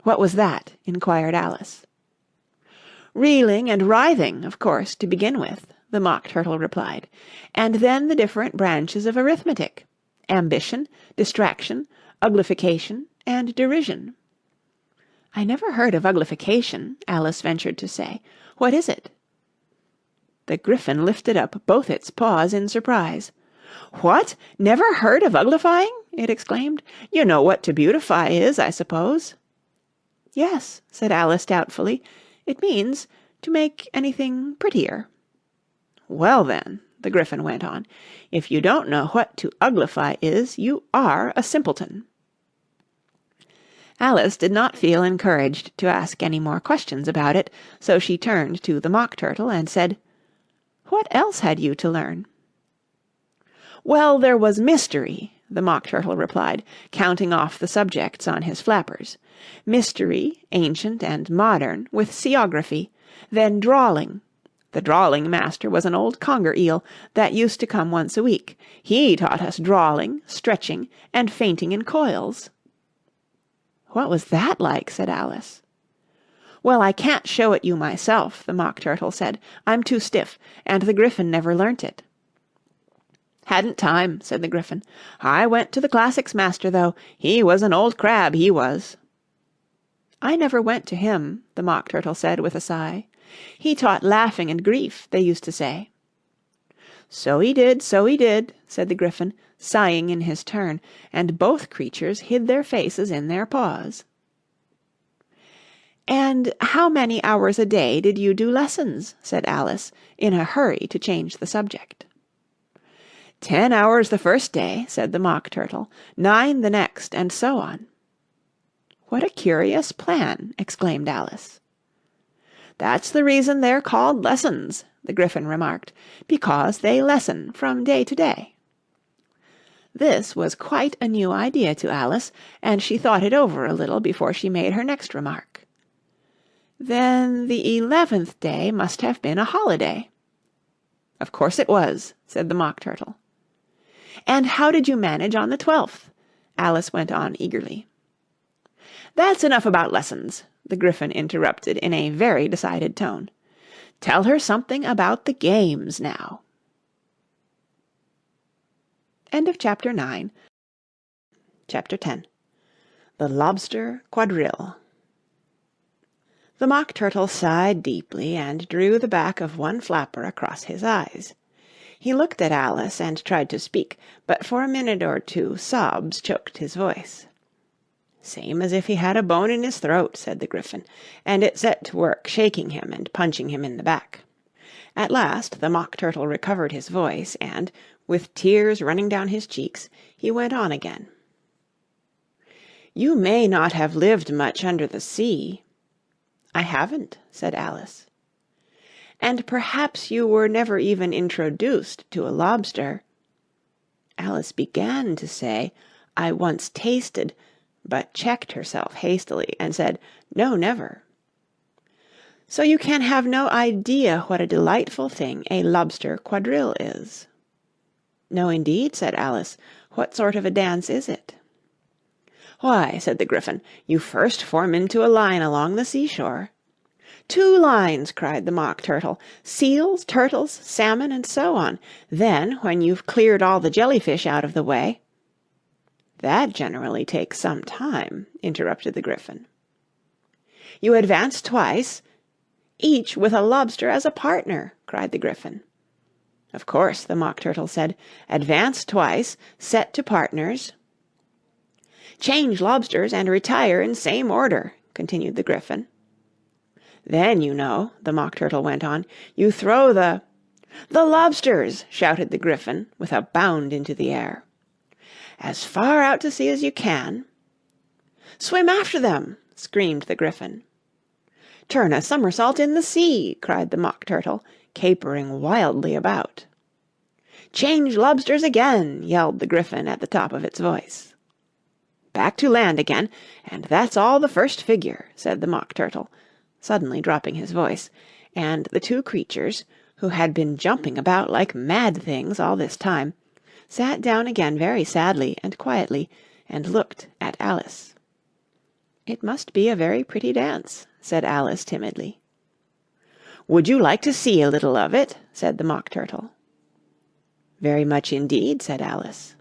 "What was that?" inquired Alice. "Reeling and writhing, of course, to begin with," the Mock Turtle replied, "and then the different branches of arithmetic: ambition, distraction, uglification, and derision." "I never heard of uglification," Alice ventured to say. "What is it?" The Gryphon lifted up both its paws in surprise. "What! Never heard of uglifying?" it exclaimed. "You know what to beautify is, I suppose." "Yes," said Alice doubtfully. "It means to make anything prettier." "Well then," the Gryphon went on, "if you don't know what to uglify is, you are a simpleton." Alice did not feel encouraged to ask any more questions about it, so she turned to the Mock Turtle and said, "What else had you to learn?" "Well, there was mystery," the Mock Turtle replied, counting off the subjects on his flappers. "Mystery, ancient and modern, with seaography. Then drawling. The drawling master was an old conger eel that used to come once a week. He taught us drawling, stretching, and fainting in coils." "What was that like?" said Alice. "Well, I can't show it you myself," the Mock Turtle said. "I'm too stiff, and the Gryphon never learnt it." "Hadn't time," said the Gryphon. "I went to the classics master, though. He was an old crab, he was." "I never went to him," the Mock Turtle said with a sigh. "He taught laughing and grief, they used to say." So he did, said the Gryphon, sighing in his turn, and both creatures hid their faces in their paws. "And how many hours a day did you do lessons?" said Alice, in a hurry to change the subject. 10 hours the first day, said the Mock Turtle, 9 the next, and so on. "What a curious plan!" exclaimed Alice. "That's the reason they're called lessons," the Gryphon remarked, "because they lessen from day to day." This was quite a new idea to Alice, and she thought it over a little before she made her next remark. "Then the 11th day must have been a holiday." "Of course it was," said the Mock Turtle. "And how did you manage on the 12th?" Alice went on eagerly. "That's enough about lessons," the Gryphon interrupted in a very decided tone. "Tell her something about the games now." End of Chapter 9. Chapter 10. The Lobster Quadrille. The Mock Turtle sighed deeply and drew the back of one flapper across his eyes. He looked at Alice and tried to speak, but for a minute or two sobs choked his voice. "Same as if he had a bone in his throat," said the Gryphon, and it set to work shaking him and punching him in the back. At last the Mock Turtle recovered his voice, and, with tears running down his cheeks, he went on again. "You may not have lived much under the sea." "I haven't," said Alice. "And perhaps you were never even introduced to a lobster." Alice began to say, "I once tasted," but checked herself hastily and said, "No, never." "So you can have no idea what a delightful thing a lobster quadrille is." "No, indeed," said Alice. "What sort of a dance is it?" "Why," said the Gryphon, "you first form into a line along the seashore." "2 lines!" cried the Mock Turtle. "Seals, turtles, salmon, and so on. Then, when you've cleared all the jellyfish out of the way—" "That generally takes some time," interrupted the Gryphon. "You advance twice—" "Each with a lobster as a partner!" cried the Gryphon. "Of course," the Mock Turtle said. "Advance twice, set to partners—" "Change lobsters and retire in same order," continued the Gryphon. "Then, you know," the Mock Turtle went on, "you throw the—" "The lobsters!" shouted the Gryphon, with a bound into the air. "As far out to sea as you can—" "Swim after them!" screamed the Gryphon. "Turn a somersault in the sea!" cried the Mock Turtle, capering wildly about. "Change lobsters again!" yelled the Gryphon at the top of its voice. "Back to land again, and that's all the first figure," said the Mock Turtle, suddenly dropping his voice, and the 2 creatures, who had been jumping about like mad things all this time, sat down again very sadly and quietly, and looked at Alice. "It must be a very pretty dance," said Alice timidly. "Would you like to see a little of it?" said the Mock Turtle. "Very much indeed," said Alice.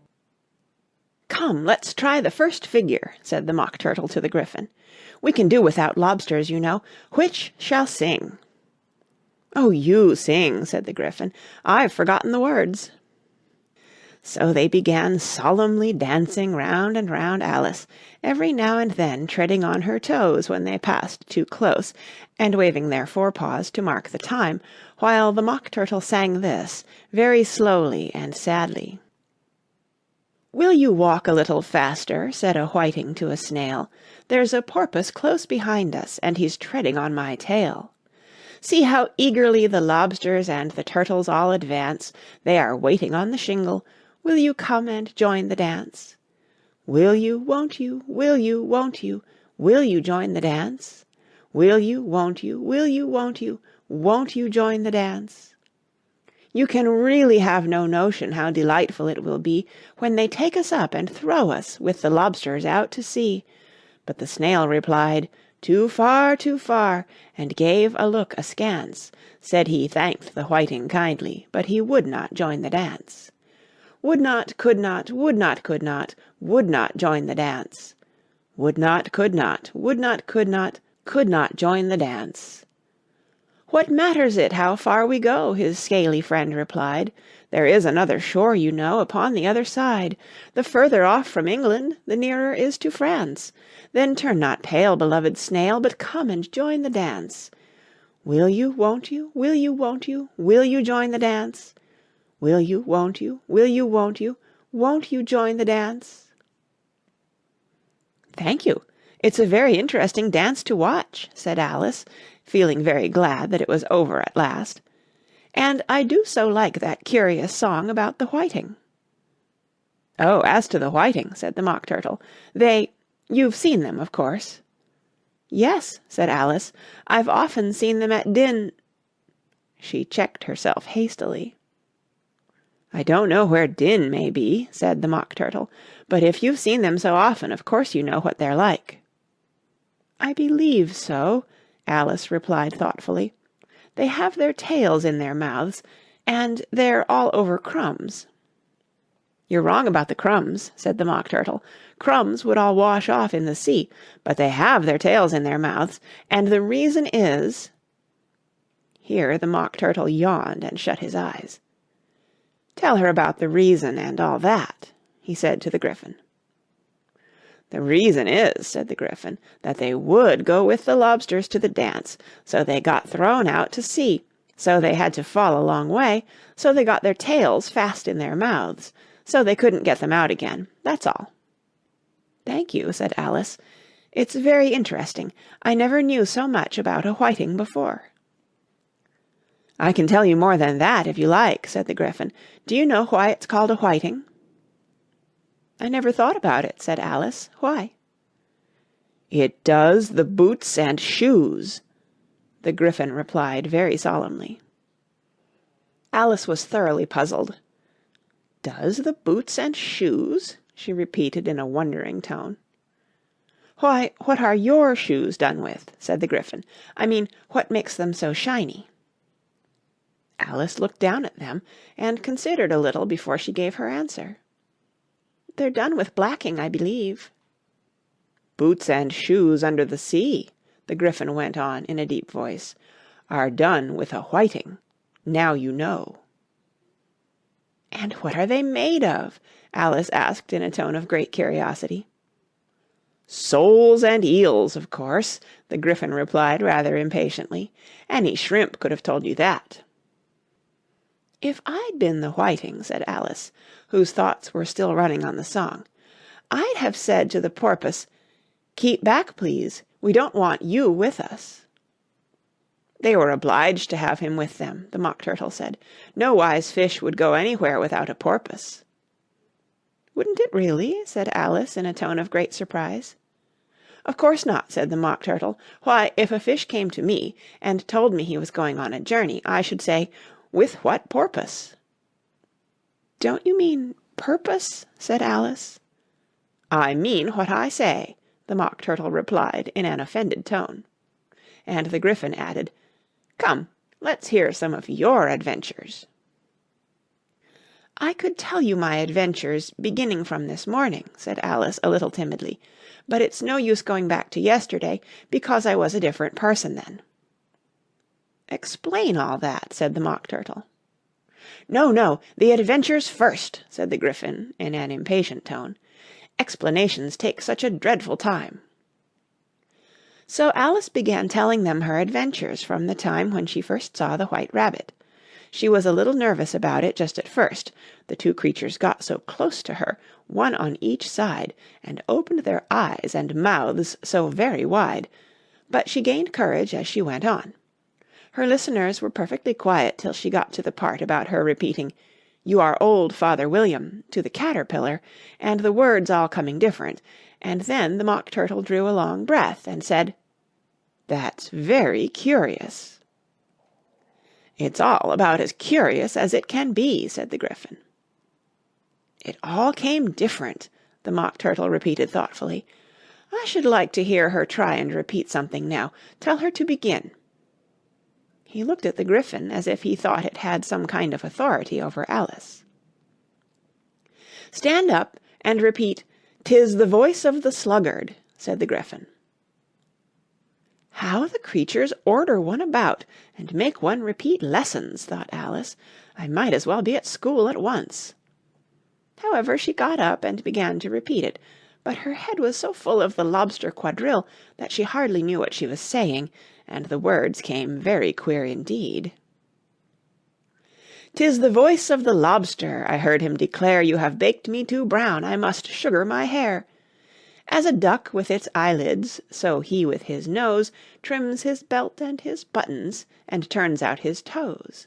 "Come, let's try the first figure," said the Mock Turtle to the Gryphon. "We can do without lobsters, you know. Which shall sing?" "Oh, you sing," said the Gryphon. "I've forgotten the words." So they began solemnly dancing round and round Alice, every now and then treading on her toes when they passed too close, and waving their forepaws to mark the time, while the Mock Turtle sang this, very slowly and sadly. "Will you walk a little faster?" said a whiting to a snail. "There's a porpoise close behind us, and he's treading on my tail. See how eagerly the lobsters and the turtles all advance. They are waiting on the shingle. Will you come and join the dance? Will you, won't you, will you, won't you, will you join the dance? Will you, won't you, won't you join the dance? You can really have no notion how delightful it will be when they take us up and throw us with the lobsters out to sea." But the snail replied, too far, and gave a look askance. Said he thanked the whiting kindly, but he would not join the dance. Would not, could not, would not, could not, would not join the dance. Would not, could not, would not, could not join the dance. "What matters it how far we go?" his scaly friend replied. "There is another shore, you know, upon the other side. The further off from England, the nearer is to France. Then turn not pale, beloved snail, but come and join the dance. Will you, won't you, will you, won't you, will you join the dance? Will you, won't you, will you, won't you join the dance?" "Thank you. It's a very interesting dance to watch," said Alice, feeling very glad that it was over at last. "And I do so like that curious song about the whiting." "Oh, as to the whiting," said the Mock Turtle, "you've seen them, of course." "Yes," said Alice, "I've often seen them at She checked herself hastily. "I don't know where Din may be," said the Mock Turtle, "but if you've seen them so often, of course you know what they're like." "I believe so," Alice replied thoughtfully. "They have their tails in their mouths, and they're all over crumbs." "You're wrong about the crumbs," said the Mock Turtle. "Crumbs would all wash off in the sea, but they have their tails in their mouths, and the reason is—" Here the Mock Turtle yawned and shut his eyes. "Tell her about the reason and all that," he said to the Gryphon. "The reason is," said the Gryphon, "that they would go with the lobsters to the dance, so they got thrown out to sea, so they had to fall a long way, so they got their tails fast in their mouths, so they couldn't get them out again. That's all." "Thank you," said Alice. "It's very interesting. I never knew so much about a whiting before." "I can tell you more than that, if you like," said the Gryphon. "Do you know why it's called a whiting?" "I never thought about it," said Alice. "Why?" "It does the boots and shoes," the Gryphon replied very solemnly. Alice was thoroughly puzzled. "Does the boots and shoes?" she repeated in a wondering tone. "Why, what are your shoes done with?" said the Gryphon. "I mean, what makes them so shiny?" Alice looked down at them, and considered a little before she gave her answer. "They're done with blacking, I believe." "Boots and shoes under the sea," the Gryphon went on in a deep voice, "are done with a whiting. Now you know." "And what are they made of?" Alice asked in a tone of great curiosity. "Soles and eels, of course," the Gryphon replied rather impatiently. "Any shrimp could have told you that." "If I'd been the whiting," said Alice, whose thoughts were still running on the song, "I'd have said to the porpoise, 'Keep back, please. We don't want you with us.'" "They were obliged to have him with them," the Mock Turtle said. "No wise fish would go anywhere without a porpoise." "Wouldn't it really?" said Alice in a tone of great surprise. "Of course not," said the Mock Turtle. "Why, if a fish came to me and told me he was going on a journey, I should say, 'With what porpoise?'" "Don't you mean purpose?" said Alice. "I mean what I say," the Mock Turtle replied in an offended tone. And the Gryphon added, "Come, let's hear some of your adventures." "I could tell you my adventures beginning from this morning," said Alice a little timidly, "but it's no use going back to yesterday, because I was a different person then." "Explain all that," said the Mock Turtle. "No, no, the adventures first," said the Gryphon in an impatient tone. "Explanations take such a dreadful time." So Alice began telling them her adventures from the time when she first saw the White Rabbit. She was a little nervous about it just at first, the two creatures got so close to her, one on each side, and opened their eyes and mouths so very wide, but she gained courage as she went on. Her listeners were perfectly quiet till she got to the part about her repeating, "You are old, Father William," to the caterpillar, and the words all coming different, and then the Mock Turtle drew a long breath and said, "That's very curious." "It's all about as curious as it can be," said the Gryphon. "It all came different," the Mock Turtle repeated thoughtfully. "I should like to hear her try and repeat something now. Tell her to begin." He looked at the Gryphon as if he thought it had some kind of authority over Alice. "Stand up and repeat, ''Tis the voice of the sluggard,'" said the Gryphon. "How the creatures order one about, and make one repeat lessons," thought Alice. "I might as well be at school at once." However, she got up and began to repeat it, but her head was so full of the lobster quadrille that she hardly knew what she was saying, and the words came very queer indeed. "'Tis the voice of the lobster, I heard him declare, you have baked me too brown, I must sugar my hair. As a duck with its eyelids, so he with his nose trims his belt and his buttons, and turns out his toes.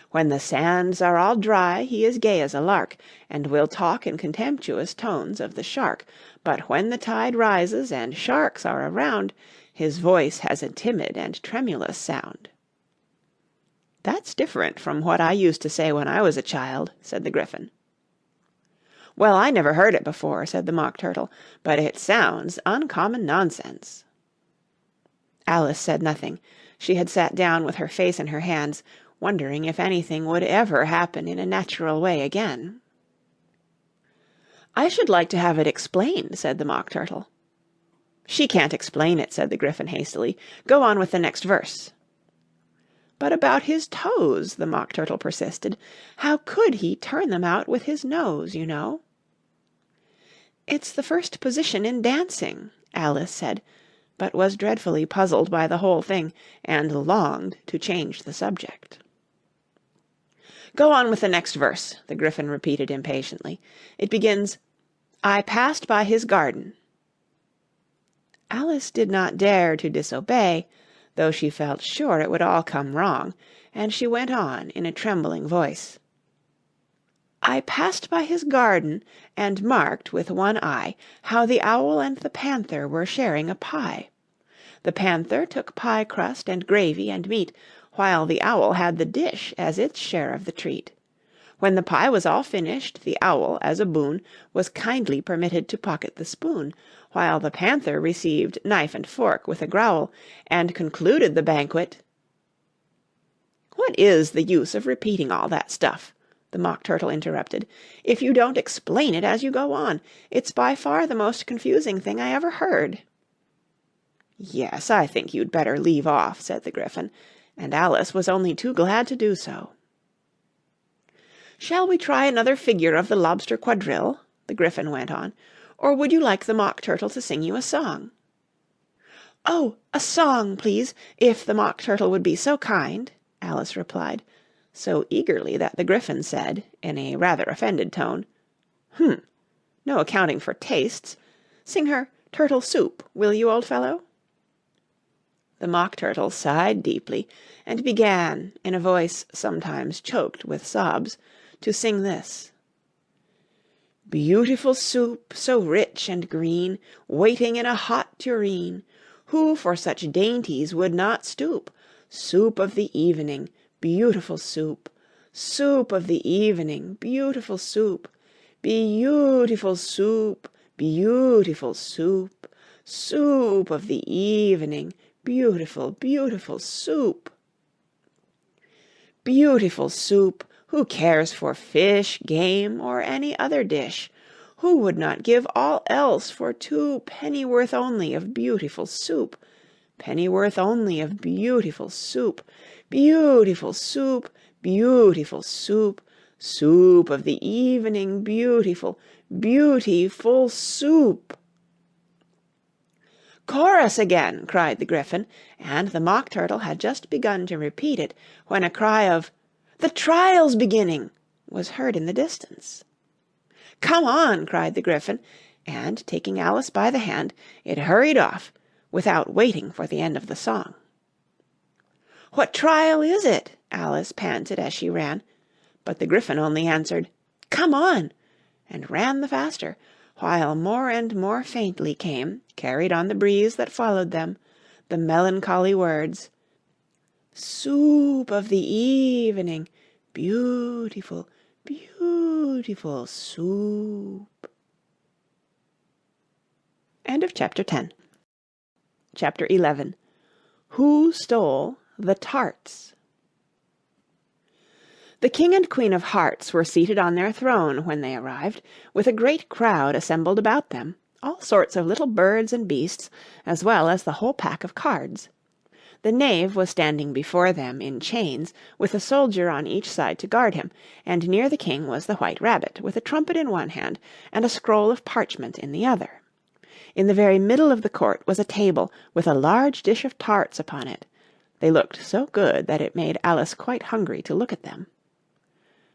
When the sands are all dry, he is gay as a lark, and will talk in contemptuous tones of the shark, but when the tide rises and sharks are around, his voice has a timid and tremulous sound." "That's different from what I used to say when I was a child," said the Gryphon. "Well, I never heard it before," said the Mock Turtle, "but it sounds uncommon nonsense." Alice said nothing. She had sat down with her face in her hands, wondering if anything would ever happen in a natural way again. "I should like to have it explained," said the Mock Turtle. "She can't explain it," said the Gryphon hastily. "Go on with the next verse." "But about his toes," the Mock Turtle persisted. "How could he turn them out with his nose, you know?" "It's the first position in dancing," Alice said, but was dreadfully puzzled by the whole thing, and longed to change the subject. "Go on with the next verse," the Gryphon repeated impatiently. "It begins, 'I passed by his garden.'" Alice did not dare to disobey, though she felt sure it would all come wrong, and she went on in a trembling voice. "I passed by his garden, and marked with one eye how the owl and the panther were sharing a pie. The panther took pie crust and gravy and meat, while the owl had the dish as its share of the treat. When the pie was all finished, the owl, as a boon, was kindly permitted to pocket the spoon, while the panther received knife and fork with a growl, and concluded the banquet—" "What is the use of repeating all that stuff?" the Mock Turtle interrupted, "if you don't explain it as you go on. It's by far the most confusing thing I ever heard." "Yes, I think you'd better leave off," said the Gryphon, and Alice was only too glad to do so. "Shall we try another figure of the lobster quadrille?" the Gryphon went on, "or would you like the Mock Turtle to sing you a song?" "Oh, a song, please, if the Mock Turtle would be so kind," Alice replied, so eagerly that the Gryphon said, in a rather offended tone, no accounting for tastes. Sing her Turtle Soup, will you, old fellow?" The Mock Turtle sighed deeply, and began, in a voice sometimes choked with sobs, to sing this: "Beautiful soup, so rich and green, waiting in a hot tureen. Who for such dainties would not stoop? Soup of the evening, beautiful soup. Soup of the evening, beautiful soup. Beautiful soup, beautiful soup. Soup of the evening, beautiful, beautiful soup." Beautiful soup! Who cares for fish, game, or any other dish? Who would not give all else for 2 pennyworth only of beautiful soup? Pennyworth only of beautiful soup. Beautiful soup, beautiful soup. Soup of the evening, beautiful, beautiful soup. "Chorus again!" cried the Gryphon, and the Mock Turtle had just begun to repeat it, when a cry of "The trial's beginning!" was heard in the distance. "Come on!" cried the Gryphon, and, taking Alice by the hand, it hurried off, without waiting for the end of the song. "What trial is it?" Alice panted as she ran, but the Gryphon only answered, "Come on!" and ran the faster, while more and more faintly came, carried on the breeze that followed them, the melancholy words, "Soup of the evening, beautiful, beautiful soup." End of Chapter 10. Chapter 11. Who Stole the Tarts? The King and Queen of Hearts were seated on their throne when they arrived, with a great crowd assembled about them, all sorts of little birds and beasts, as well as the whole pack of cards. The knave was standing before them in chains, with a soldier on each side to guard him, and near the king was the White Rabbit, with a trumpet in one hand and a scroll of parchment in the other. In the very middle of the court was a table, with a large dish of tarts upon it. They looked so good that it made Alice quite hungry to look at them.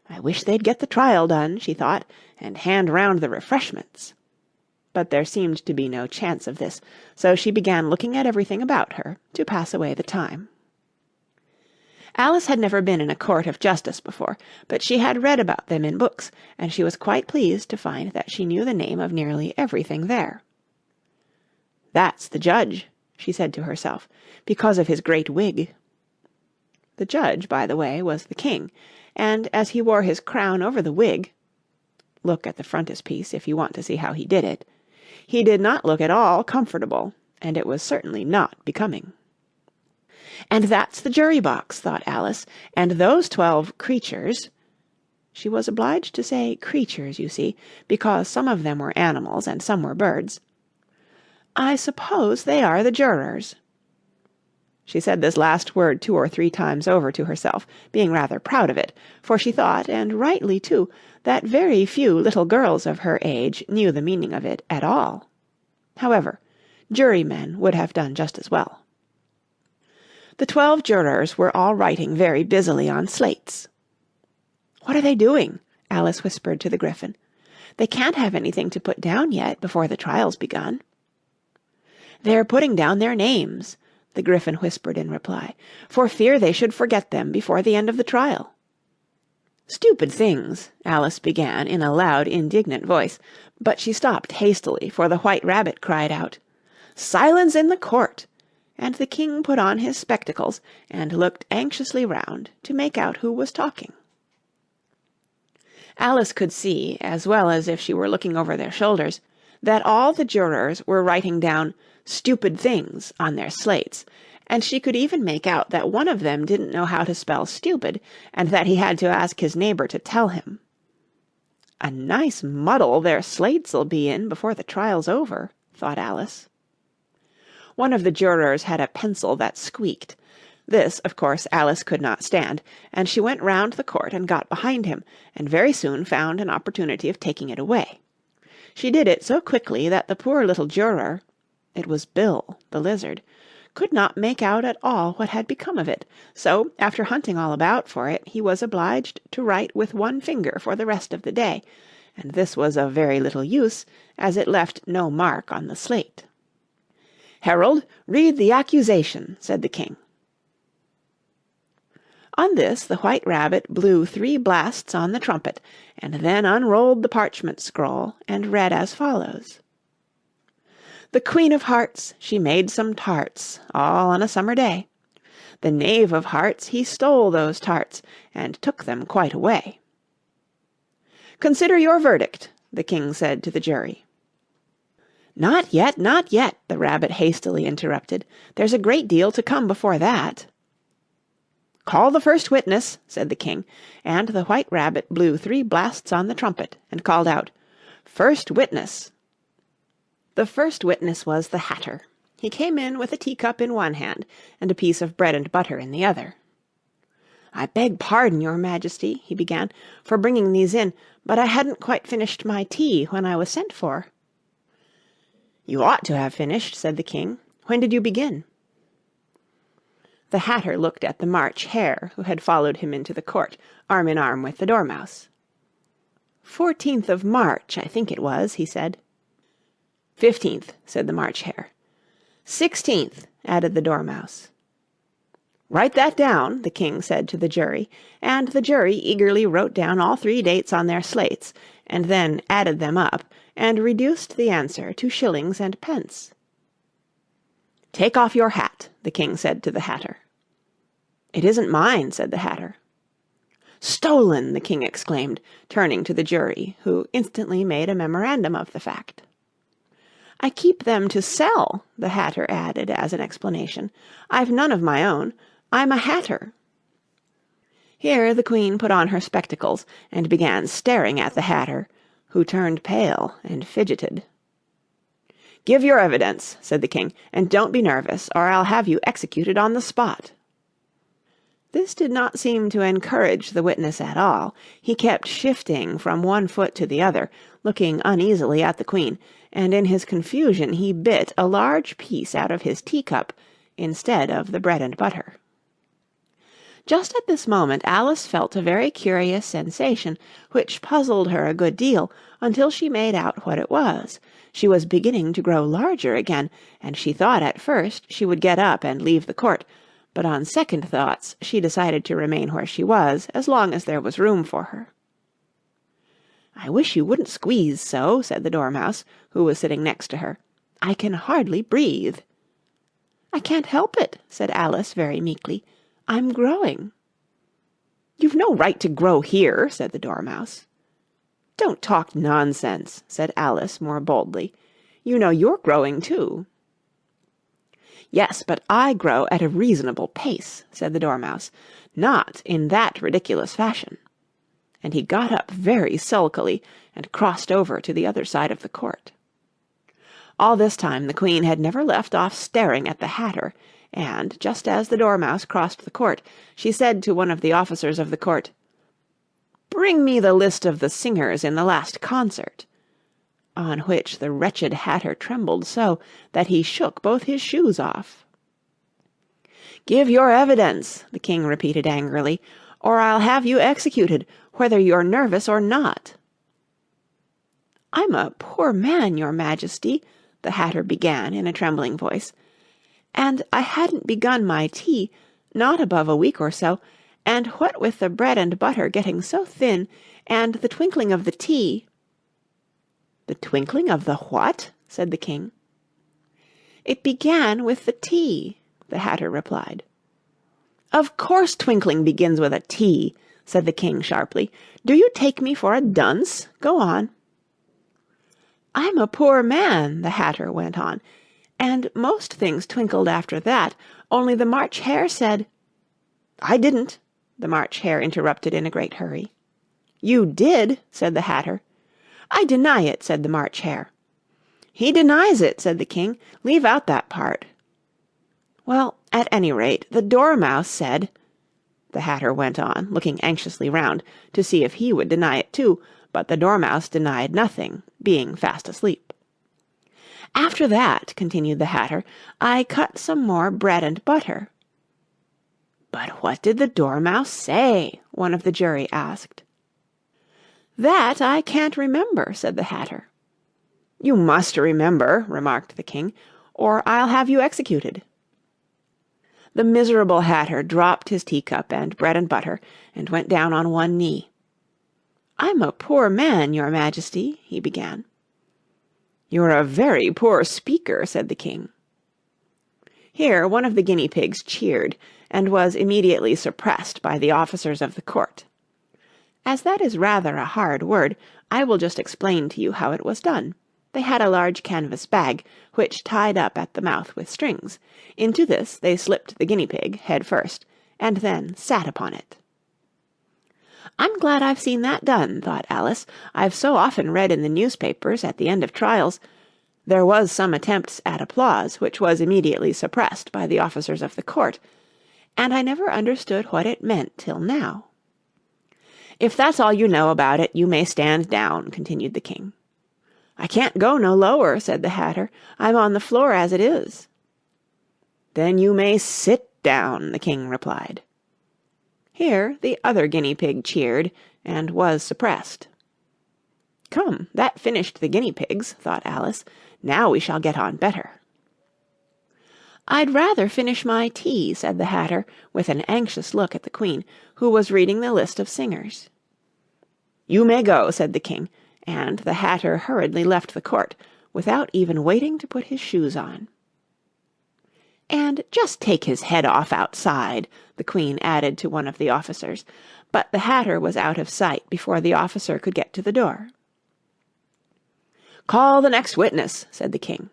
"I wish they'd get the trial done," she thought, "and hand round the refreshments." But there seemed to be no chance of this, so she began looking at everything about her, to pass away the time. Alice had never been in a court of justice before, but she had read about them in books, and she was quite pleased to find that she knew the name of nearly everything there. "That's the judge," she said to herself, "because of his great wig." The judge, by the way, was the king, and as he wore his crown over the wig (look at the frontispiece if you want to see how he did it), he did not look at all comfortable, and it was certainly not becoming. "And that's the jury box," thought Alice, "and those 12 creatures—" She was obliged to say creatures, you see, because some of them were animals and some were birds. "I suppose they are the jurors." She said this last word 2 or 3 times over to herself, being rather proud of it, for she thought, and rightly too, that very few little girls of her age knew the meaning of it at all. However, jurymen would have done just as well. The 12 jurors were all writing very busily on slates. "What are they doing?" Alice whispered to the Gryphon. "They can't have anything to put down yet before the trial's begun." "They're putting down their names," the Gryphon whispered in reply, "for fear they should forget them before the end of the trial." "Stupid things," Alice began in a loud, indignant voice, but she stopped hastily, for the White Rabbit cried out, "Silence in the court!" and the king put on his spectacles and looked anxiously round to make out who was talking. Alice could see, as well as if she were looking over their shoulders, that all the jurors were writing down "stupid things" on their slates, and she could even make out that one of them didn't know how to spell stupid, and that he had to ask his neighbour to tell him. "A nice muddle their slates'll be in before the trial's over," thought Alice. One of the jurors had a pencil that squeaked. This, of course, Alice could not stand, and she went round the court and got behind him, and very soon found an opportunity of taking it away. She did it so quickly that the poor little juror—it was Bill, the lizard— could not make out at all what had become of it, so, after hunting all about for it, he was obliged to write with one finger for the rest of the day, and this was of very little use, as it left no mark on the slate. "Herald, read the accusation," said the king. On this the White Rabbit blew 3 blasts on the trumpet, and then unrolled the parchment scroll, and read as follows: "The Queen of Hearts, she made some tarts, all on a summer day. The Knave of Hearts, he stole those tarts, and took them quite away." "Consider your verdict," the king said to the jury. "Not yet, not yet," the Rabbit hastily interrupted. "There's a great deal to come before that." "Call the first witness," said the king, and the White Rabbit blew 3 blasts on the trumpet, and called out, "First witness." The first witness was the Hatter. He came in with a teacup in one hand, and a piece of bread and butter in the other. "I beg pardon, your Majesty," he began, "for bringing these in, but I hadn't quite finished my tea when I was sent for." "You ought to have finished," said the king. "When did you begin?" The Hatter looked at the March Hare, who had followed him into the court, arm in arm with the Dormouse. 14th of March, I think it was," he said. 15th, said the March Hare. 16th, added the Dormouse. "Write that down," the king said to the jury, and the jury eagerly wrote down all 3 dates on their slates, and then added them up, and reduced the answer to shillings and pence. "Take off your hat," the king said to the Hatter. "It isn't mine," said the Hatter. "Stolen!" the king exclaimed, turning to the jury, who instantly made a memorandum of the fact. "I keep them to sell," the Hatter added as an explanation. "I've none of my own. I'm a hatter." Here the Queen put on her spectacles and began staring at the Hatter, who turned pale and fidgeted. "Give your evidence," said the king, "and don't be nervous, or I'll have you executed on the spot." This did not seem to encourage the witness at all. He kept shifting from one foot to the other, looking uneasily at the queen, and in his confusion he bit a large piece out of his teacup instead of the bread and butter. Just at this moment Alice felt a very curious sensation, which puzzled her a good deal until she made out what it was. She was beginning to grow larger again, and she thought at first she would get up and leave the court, but on second thoughts she decided to remain where she was as long as there was room for her. "I wish you wouldn't squeeze so," said the Dormouse, who was sitting next to her. "I can hardly breathe." "I can't help it," said Alice very meekly. "I'm growing." "You've no right to grow here," said the Dormouse. "Don't talk nonsense," said Alice more boldly. "You know you're growing too." "Yes, but I grow at a reasonable pace," said the Dormouse, "not in that ridiculous fashion." And he got up very sulkily and crossed over to the other side of the court. All this time the queen had never left off staring at the Hatter, and, just as the Dormouse crossed the court, she said to one of the officers of the court, "Bring me the list of the singers in the last concert," on which the wretched Hatter trembled so that he shook both his shoes off. "Give your evidence," the king repeated angrily, "or I'll have you executed, whether you're nervous or not." "I'm a poor man, your Majesty," the Hatter began in a trembling voice, "and I hadn't begun my tea, not above a week or so, and what with the bread and butter getting so thin, and the twinkling of the tea—" "The twinkling of the what?" said the king. "It began with the tea," the Hatter replied. "Of course twinkling begins with a T," said the king sharply. "Do you take me for a dunce? Go on." "I'm a poor man," the Hatter went on, "and most things twinkled after that, only the March Hare said—" "I didn't," the March Hare interrupted in a great hurry. "You did," said the Hatter. "I deny it," said the March Hare. "He denies it," said the king. "Leave out that part." "Well, at any rate, the Dormouse said—" the Hatter went on, looking anxiously round to see if he would deny it too, but the Dormouse denied nothing, being fast asleep. "After that," continued the Hatter, "I cut some more bread and butter." "But what did the Dormouse say?" one of the jury asked. "That I can't remember," said the Hatter. "You must remember," remarked the king, "or I'll have you executed." The miserable Hatter dropped his teacup and bread and butter, and went down on one knee. "I'm a poor man, your Majesty," he began. "You're a very poor speaker," said the king. Here one of the guinea pigs cheered, and was immediately suppressed by the officers of the court. As that is rather a hard word, I will just explain to you how it was done. They had a large canvas bag, which tied up at the mouth with strings. Into this they slipped the guinea pig, head first, and then sat upon it. "I'm glad I've seen that done," thought Alice. "I've so often read in the newspapers, at the end of trials, there was some attempts at applause, which was immediately suppressed by the officers of the court, and I never understood what it meant till now." "If that's all you know about it, you may stand down," continued the king. "I can't go no lower," said the Hatter. "I'm on the floor as it is." "Then you may sit down," the king replied. Here the other guinea pig cheered, and was suppressed. "Come, that finished the guinea pigs," thought Alice. "Now we shall get on better." "I'd rather finish my tea," said the Hatter, with an anxious look at the queen, who was reading the list of singers. "You may go," said the king, and the Hatter hurriedly left the court, without even waiting to put his shoes on. "And just take his head off outside," the queen added to one of the officers, but the Hatter was out of sight before the officer could get to the door. "Call the next witness," said the king.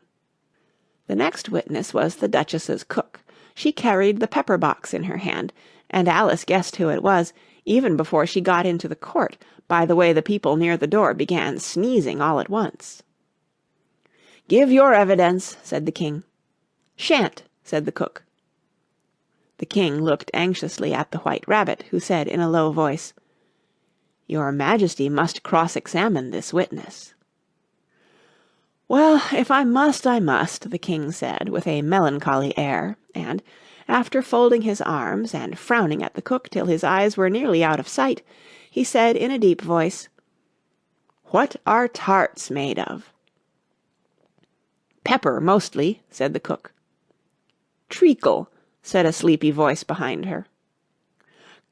The next witness was the Duchess's cook. She carried the pepper box in her hand, and Alice guessed who it was, even before she got into the court, by the way the people near the door began sneezing all at once. "Give your evidence," said the king. "Shan't," said the cook. The king looked anxiously at the White Rabbit, who said in a low voice, "Your Majesty must cross-examine this witness." "Well, if I must, I must," the king said, with a melancholy air, and, after folding his arms and frowning at the cook till his eyes were nearly out of sight, he said in a deep voice, "What are tarts made of?" "Pepper, mostly," said the cook. "Treacle," said a sleepy voice behind her.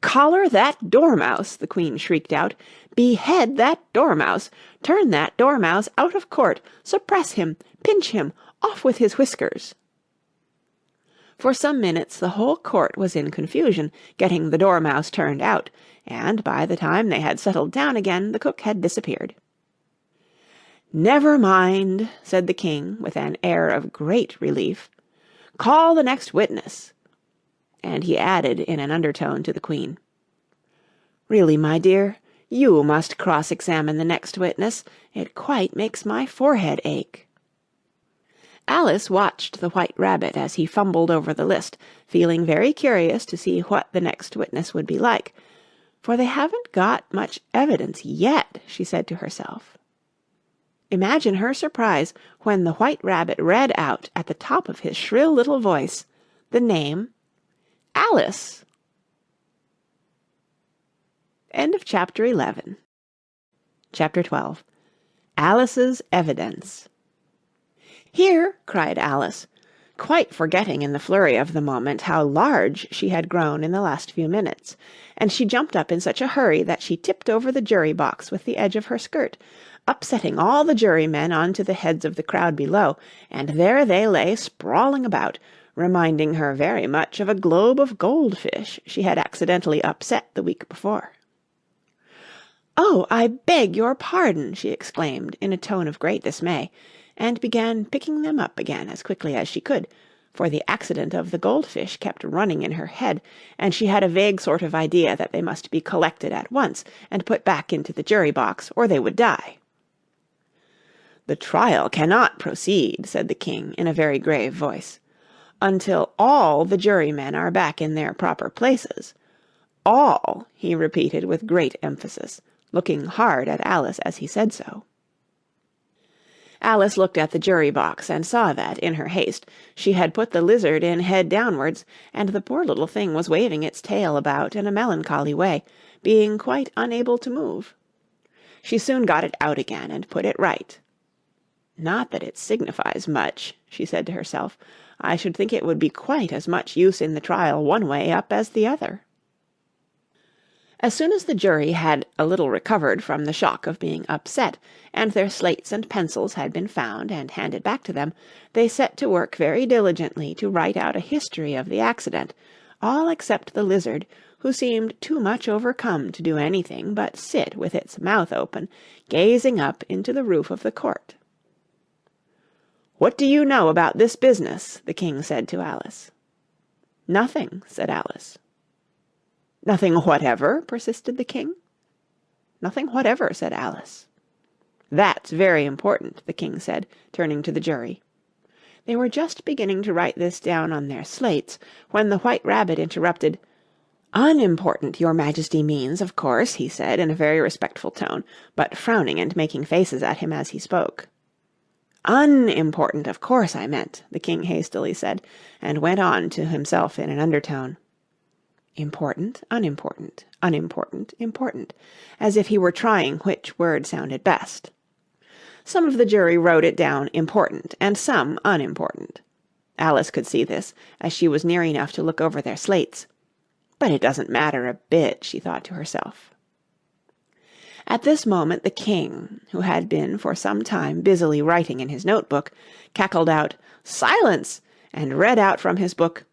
"Collar that dormouse!" the queen shrieked out. "Behead that dormouse! Turn that dormouse out of court! Suppress him! Pinch him! Off with his whiskers!" For some minutes the whole court was in confusion, getting the dormouse turned out, and by the time they had settled down again the cook had disappeared. "Never mind," said the king, with an air of great relief. "Call the next witness." And he added in an undertone to the queen, "Really, my dear, you must cross-examine the next witness. It quite makes my forehead ache." Alice watched the White Rabbit as he fumbled over the list, feeling very curious to see what the next witness would be like. "For they haven't got much evidence yet," she said to herself. Imagine her surprise when the White Rabbit read out at the top of his shrill little voice the name Alice. End of chapter 11. Chapter 12. Alice's Evidence. "Here!" cried Alice, quite forgetting in the flurry of the moment how large she had grown in the last few minutes, and she jumped up in such a hurry that she tipped over the jury box with the edge of her skirt, upsetting all the jurymen on to the heads of the crowd below, and there they lay sprawling about, reminding her very much of a globe of goldfish she had accidentally upset the week before. "Oh, I beg your pardon!" she exclaimed in a tone of great dismay, and began picking them up again as quickly as she could, for the accident of the goldfish kept running in her head, and she had a vague sort of idea that they must be collected at once and put back into the jury box, or they would die. "The trial cannot proceed," said the king in a very grave voice, "until all the jurymen are back in their proper places. All," he repeated with great emphasis, looking hard at Alice as he said so. Alice looked at the jury box and saw that, in her haste, she had put the lizard in head downwards, and the poor little thing was waving its tail about in a melancholy way, being quite unable to move. She soon got it out again and put it right. "Not that it signifies much," she said to herself. "I should think it would be quite as much use in the trial one way up as the other." As soon as the jury had a little recovered from the shock of being upset, and their slates and pencils had been found and handed back to them, they set to work very diligently to write out a history of the accident, all except the lizard, who seemed too much overcome to do anything but sit with its mouth open, gazing up into the roof of the court. "What do you know about this business?" the king said to Alice. "Nothing," said Alice. "Nothing whatever?" persisted the king. "Nothing whatever," said Alice. "That's very important," the king said, turning to the jury. They were just beginning to write this down on their slates, when the White Rabbit interrupted. "Unimportant, your Majesty means, of course," he said in a very respectful tone, but frowning and making faces at him as he spoke. "Unimportant, of course I meant," the king hastily said, and went on to himself in an undertone. "Important, unimportant, unimportant, important," as if he were trying which word sounded best. Some of the jury wrote it down important and some unimportant. Alice could see this, as she was near enough to look over their slates. "But it doesn't matter a bit," she thought to herself. At this moment the king, who had been for some time busily writing in his notebook, cackled out, "Silence!" and read out from his book,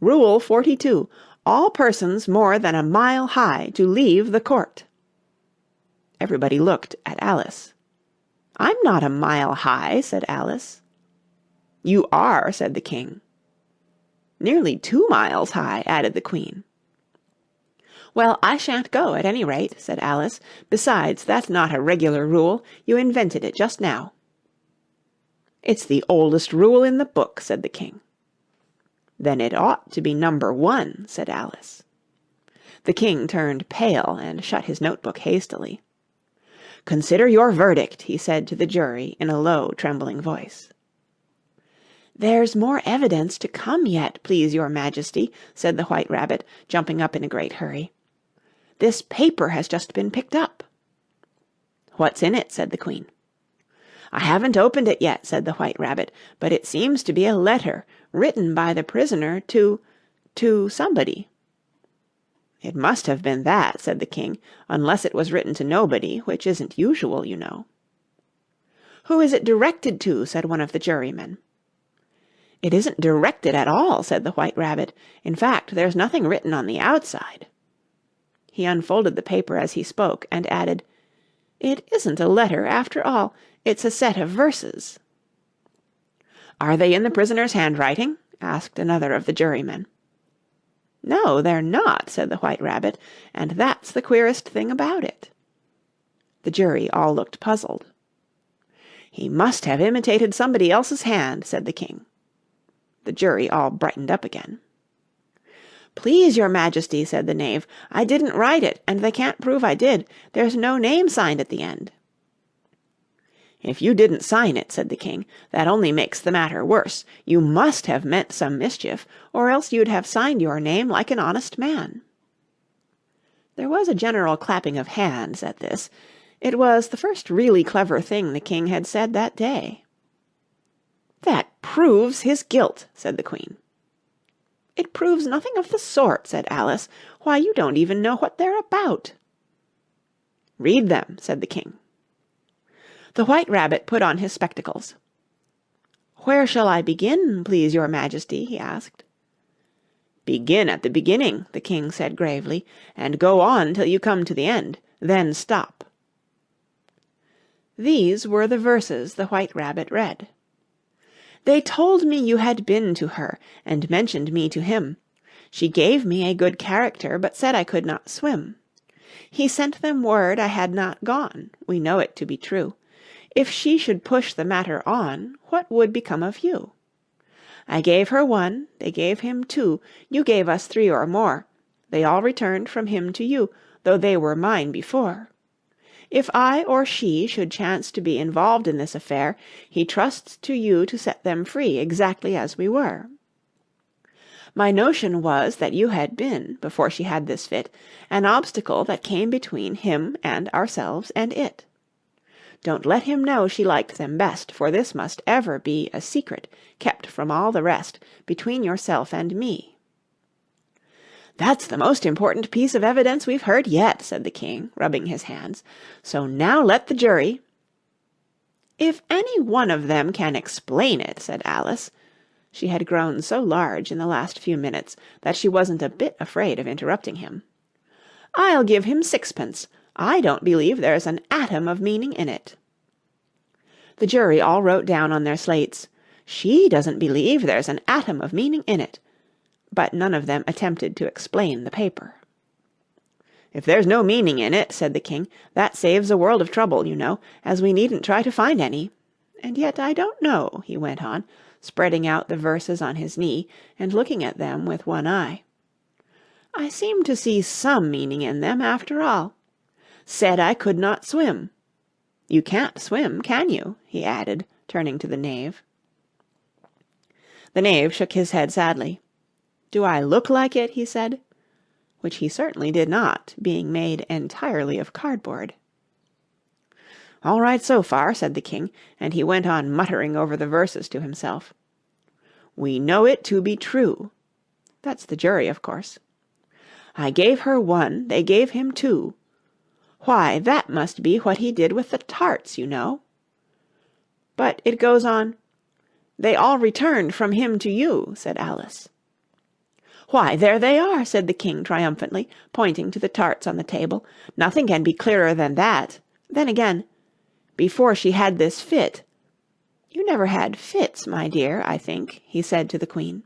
"Rule 42. All persons more than a mile high to leave the court." Everybody looked at Alice. "I'm not a mile high," said Alice. "You are," said the king. "Nearly 2 miles high," added the queen. "Well, I shan't go, at any rate," said Alice. "Besides, that's not a regular rule. You invented it just now." "It's the oldest rule in the book," said the king. "Then it ought to be number 1, said Alice. The king turned pale and shut his notebook hastily. "Consider your verdict," he said to the jury in a low, trembling voice. "There's more evidence to come yet, please your majesty," said the White Rabbit, jumping up in a great hurry. "This paper has just been picked up." "What's in it?" said the queen. "I haven't opened it yet," said the White Rabbit, "but it seems to be a letter written by the prisoner to somebody." "It must have been that," said the king, "unless it was written to nobody, which isn't usual, you know." "Who is it directed to?" said one of the jurymen. "It isn't directed at all," said the White Rabbit. "In fact, there's nothing written on the outside." He unfolded the paper as he spoke, and added, "It isn't a letter, after all. It's a set of verses." "Are they in the prisoner's handwriting?" asked another of the jurymen. "No, they're not," said the White Rabbit, "and that's the queerest thing about it." The jury all looked puzzled. "He must have imitated somebody else's hand," said the king. The jury all brightened up again. "Please, your majesty," said the knave, "I didn't write it, and they can't prove I did. There's no name signed at the end." "If you didn't sign it," said the king, "that only makes the matter worse. You must have meant some mischief, or else you'd have signed your name like an honest man." There was a general clapping of hands at this. It was the first really clever thing the king had said that day. "That proves his guilt," said the queen. "It proves nothing of the sort," said Alice. "Why, you don't even know what they're about." "Read them," said the king. The White Rabbit put on his spectacles. "Where shall I begin, please your majesty?" he asked. "Begin at the beginning," the king said gravely, "and go on till you come to the end. Then stop." These were the verses the White Rabbit read. "They told me you had been to her, and mentioned me to him. She gave me a good character, but said I could not swim. He sent them word I had not gone, we know it to be true. If she should push the matter on, what would become of you? I gave her 1, they gave him 2, you gave us 3 or more. They all returned from him to you, though they were mine before. If I or she should chance to be involved in this affair, he trusts to you to set them free exactly as we were. My notion was that you had been, before she had this fit, an obstacle that came between him and ourselves and it. Don't let him know she liked them best, for this must ever be a secret kept from all the rest, between yourself and me." "That's the most important piece of evidence we've heard yet," said the king, rubbing his hands. "So now let the jury—" "If any one of them can explain it," said Alice. She had grown so large in the last few minutes that she wasn't a bit afraid of interrupting him. "I'll give him 6pence. I don't believe there's an atom of meaning in it." The jury all wrote down on their slates, "She doesn't believe there's an atom of meaning in it," but none of them attempted to explain the paper. "If there's no meaning in it," said the king, "that saves a world of trouble, you know, as we needn't try to find any. And yet I don't know," he went on, spreading out the verses on his knee and looking at them with one eye. "I seem to see some meaning in them, after all. Said I could not swim. You can't swim, can you?" he added, turning to the knave. The knave shook his head sadly. "Do I look like it?" he said, which he certainly did not, being made entirely of cardboard. "All right so far," said the king, and he went on muttering over the verses to himself. "We know it to be true." That's the jury, of course. "I gave her 1, they gave him 2. Why, that must be what he did with the tarts, you know." But it goes on, "They all returned from him to you," said Alice. "Why, there they are," said the king triumphantly, pointing to the tarts on the table. "Nothing can be clearer than that. Then again, before she had this fit. You never had fits, my dear, I think," he said to the queen.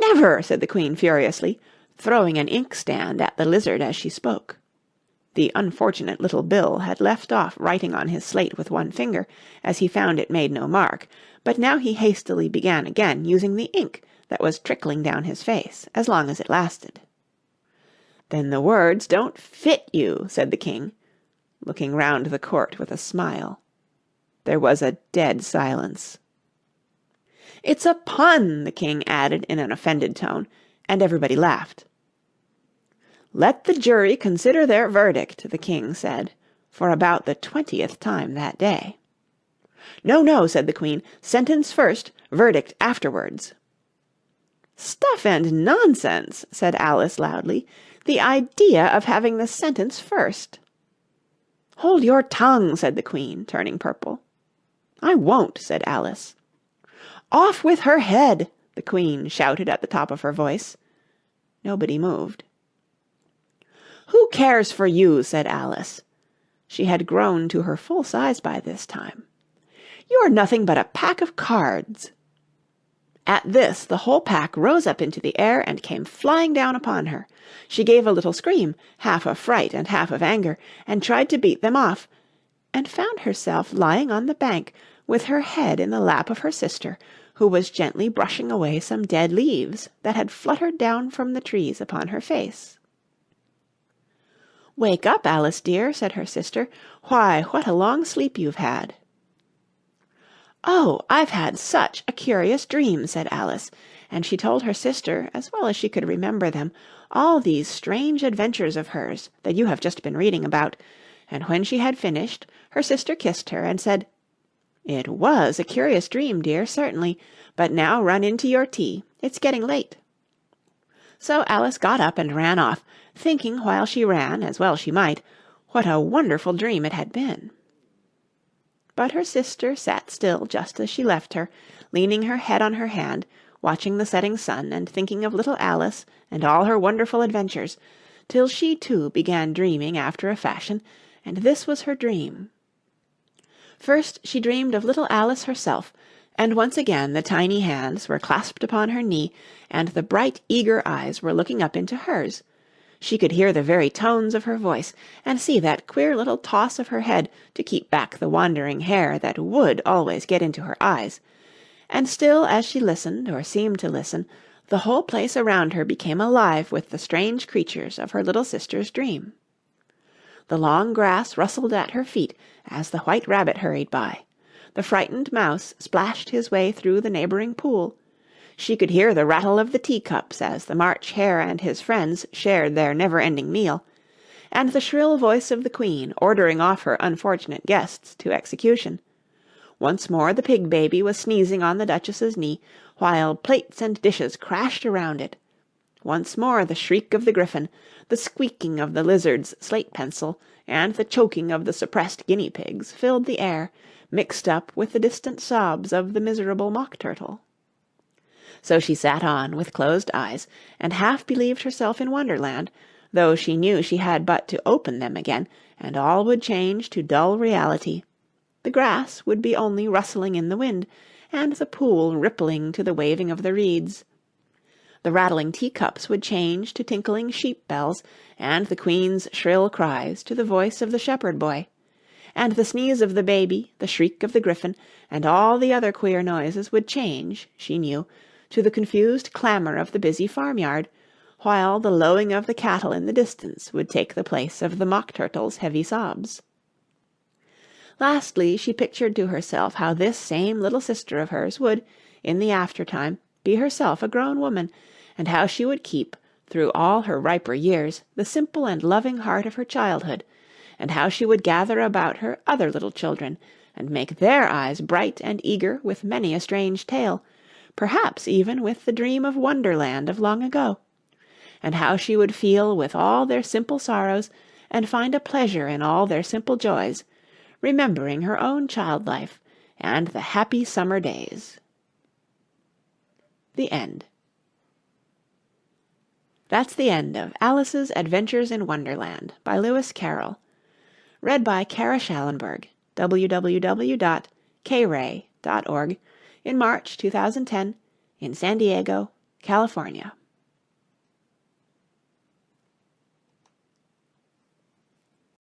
"Never!" said the queen furiously, throwing an inkstand at the lizard as she spoke. The unfortunate little Bill had left off writing on his slate with one finger, as he found it made no mark, but now he hastily began again, using the ink that was trickling down his face, as long as it lasted. "Then the words don't fit you," said the king, looking round the court with a smile. There was a dead silence. "It's a pun," the king added in an offended tone, and everybody laughed. "Let the jury consider their verdict," the king said, for about the 20th time that day. "No, no," said the queen, "sentence first, verdict afterwards." "Stuff and nonsense," said Alice loudly. "The idea of having the sentence first." "Hold your tongue," said the queen, turning purple. "I won't," said Alice. "Off with her head," the queen shouted at the top of her voice. Nobody moved. "Who cares for you?" said Alice. She had grown to her full size by this time. "You're nothing but a pack of cards." At this the whole pack rose up into the air and came flying down upon her. She gave a little scream, half of fright and half of anger, and tried to beat them off, and found herself lying on the bank with her head in the lap of her sister, who was gently brushing away some dead leaves that had fluttered down from the trees upon her face. "Wake up, Alice dear," said her sister. "Why, what a long sleep you've had." "Oh, I've had such a curious dream," said Alice, and she told her sister, as well as she could remember them, all these strange adventures of hers that you have just been reading about, and when she had finished, her sister kissed her and said, "It was a curious dream, dear, certainly, but now run in to your tea. It's getting late." So Alice got up and ran off, thinking while she ran, as well she might, what a wonderful dream it had been. But her sister sat still just as she left her, leaning her head on her hand, watching the setting sun and thinking of little Alice and all her wonderful adventures, till she too began dreaming after a fashion, and this was her dream. First she dreamed of little Alice herself, and once again the tiny hands were clasped upon her knee, and the bright, eager eyes were looking up into hers. She could hear the very tones of her voice, and see that queer little toss of her head to keep back the wandering hair that would always get into her eyes, and still as she listened, or seemed to listen, the whole place around her became alive with the strange creatures of her little sister's dream. The long grass rustled at her feet as the white rabbit hurried by. The frightened mouse splashed his way through the neighbouring pool. She could hear the rattle of the teacups as the March Hare and his friends shared their never-ending meal, and the shrill voice of the queen ordering off her unfortunate guests to execution. Once more the pig baby was sneezing on the Duchess's knee, while plates and dishes crashed around it. Once more the shriek of the griffin, the squeaking of the lizard's slate pencil, and the choking of the suppressed guinea pigs filled the air, mixed up with the distant sobs of the miserable mock turtle. So she sat on with closed eyes, and half believed herself in Wonderland, though she knew she had but to open them again, and all would change to dull reality. The grass would be only rustling in the wind, and the pool rippling to the waving of the reeds. The rattling teacups would change to tinkling sheep bells, and the queen's shrill cries to the voice of the shepherd boy, and the sneeze of the baby, the shriek of the griffin, and all the other queer noises would change, she knew, to the confused clamour of the busy farmyard, while the lowing of the cattle in the distance would take the place of the mock turtle's heavy sobs. Lastly, she pictured to herself how this same little sister of hers would, in the aftertime, be herself a grown woman, and how she would keep, through all her riper years, the simple and loving heart of her childhood, and how she would gather about her other little children, and make their eyes bright and eager with many a strange tale, perhaps even with the dream of Wonderland of long ago, and how she would feel with all their simple sorrows, and find a pleasure in all their simple joys, remembering her own child life and the happy summer days. The end. That's the end of Alice's Adventures in Wonderland by Lewis Carroll. Read by Kara Schallenberg, www.kray.org, in March 2010, in San Diego, California.